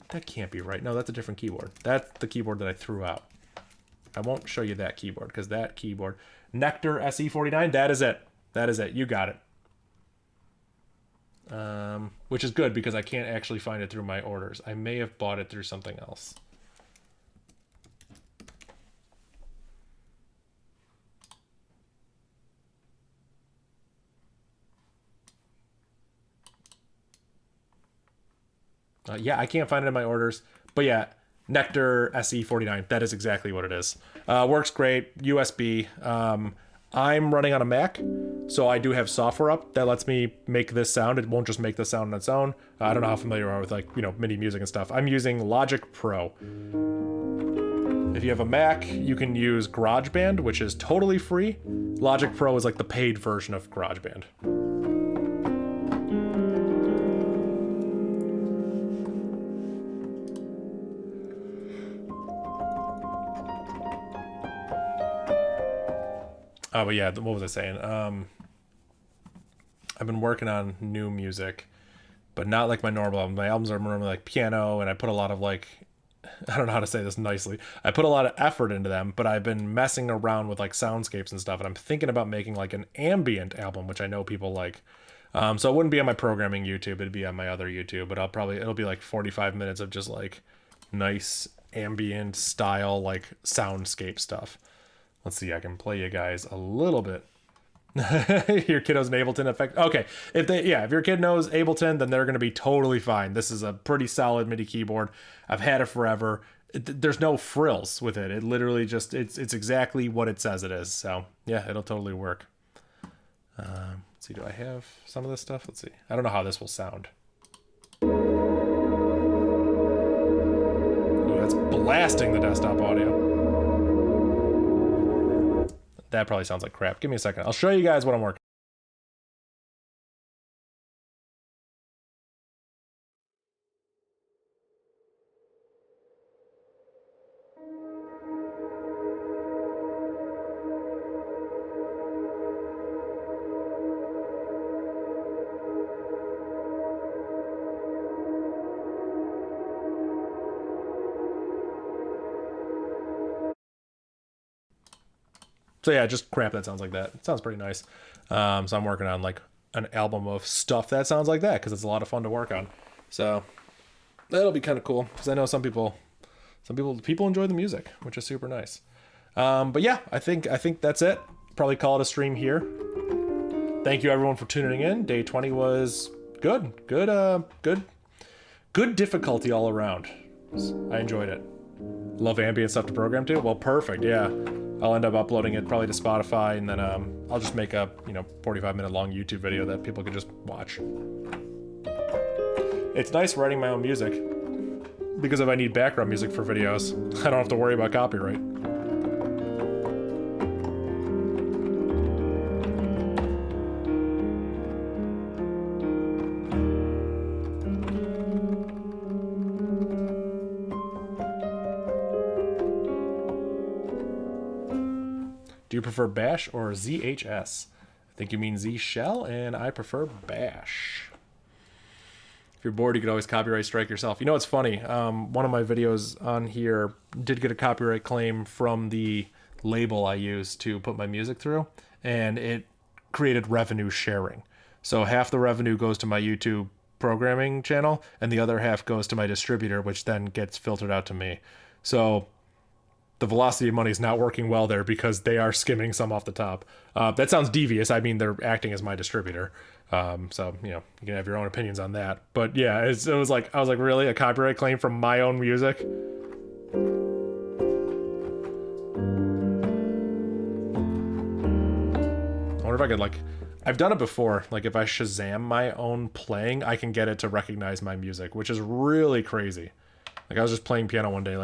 That can't be right. No, that's a different keyboard. That's the keyboard that I threw out. I won't show you that keyboard because that keyboard, Nectar SE49, that is it. That is it. You got it. Which is good because I can't actually find it through my orders. I may have bought it through something else. Yeah, I can't find it in my orders, but yeah, Nectar SE49, that is exactly what it is. Works great, USB. I'm running on a Mac, so I do have software up that lets me make this sound. It won't just make the sound on its own. I don't know how familiar you are with like, you know, MIDI music and stuff. I'm using Logic Pro. If you have a Mac, you can use GarageBand, which is totally free. Logic Pro is like the paid version of GarageBand. Oh, but yeah, what was I saying? I've been working on new music, but not like my normal album. My albums are normally like piano, and I put a lot of like, I don't know how to say this nicely. I put a lot of effort into them, but I've been messing around with like soundscapes and stuff, and I'm thinking about making like an ambient album, which I know people like. So it wouldn't be on my programming YouTube, it'd be on my other YouTube, but it'll be like 45 minutes of just like nice ambient style, like soundscape stuff. Let's see, I can play you guys a little bit. Your kid knows an Ableton effect. Okay, if your kid knows Ableton, then they're going to be totally fine. This is a pretty solid MIDI keyboard. I've had it forever. There's no frills with it. It literally just, it's exactly what it says it is. So yeah, it'll totally work. Let's see, do I have some of this stuff? Let's see. I don't know how this will sound. Ooh, that's blasting the desktop audio. That probably sounds like crap. Give me a second. I'll show you guys what I'm working. So yeah, just crap that sounds like that. It sounds pretty nice. So I'm working on like an album of stuff that sounds like that because it's a lot of fun to work on. So that'll be kind of cool because I know some people enjoy the music, which is super nice. But yeah, I think that's it. Probably call it a stream here. Thank you everyone for tuning in. Day 20 was good difficulty all around. I enjoyed it. Love ambient stuff to program to. Well, perfect. Yeah, I'll end up uploading it probably to Spotify, and then I'll just make a 45-minute long YouTube video that people can just watch. It's nice writing my own music, because if I need background music for videos, I don't have to worry about copyright. Do you prefer Bash or ZHS? I think you mean Z Shell, and I prefer Bash. If you're bored, you could always copyright strike yourself. You know, it's funny. One of my videos on here did get a copyright claim from the label I use to put my music through, and it created revenue sharing. So half the revenue goes to my YouTube programming channel, and the other half goes to my distributor, which then gets filtered out to me. So the velocity of money is not working well there because they are skimming some off the top. That sounds devious. I mean, they're acting as my distributor. So, you can have your own opinions on that. But yeah, I was like, really? A copyright claim from my own music? I wonder if I could, I've done it before. Like, if I Shazam my own playing, I can get it to recognize my music, which is really crazy. Like, I was just playing piano one day,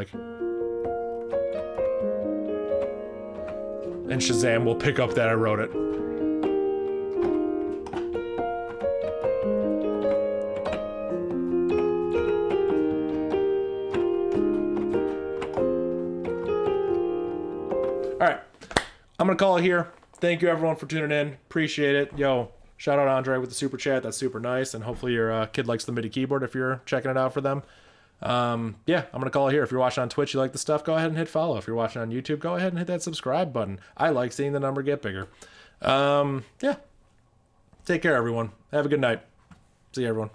and Shazam will pick up that I wrote it. All right, I'm gonna call it here. Thank you everyone for tuning in. Appreciate it. Yo, shout out Andre with the super chat. That's super nice. And hopefully your kid likes the MIDI keyboard if you're checking it out for them. Yeah, I'm gonna call it here. If you're watching on Twitch, you like the stuff, go ahead and hit follow. If you're watching on YouTube, go ahead and hit that subscribe button. I like seeing the number get bigger. Yeah, take care everyone. Have a good night. See you everyone.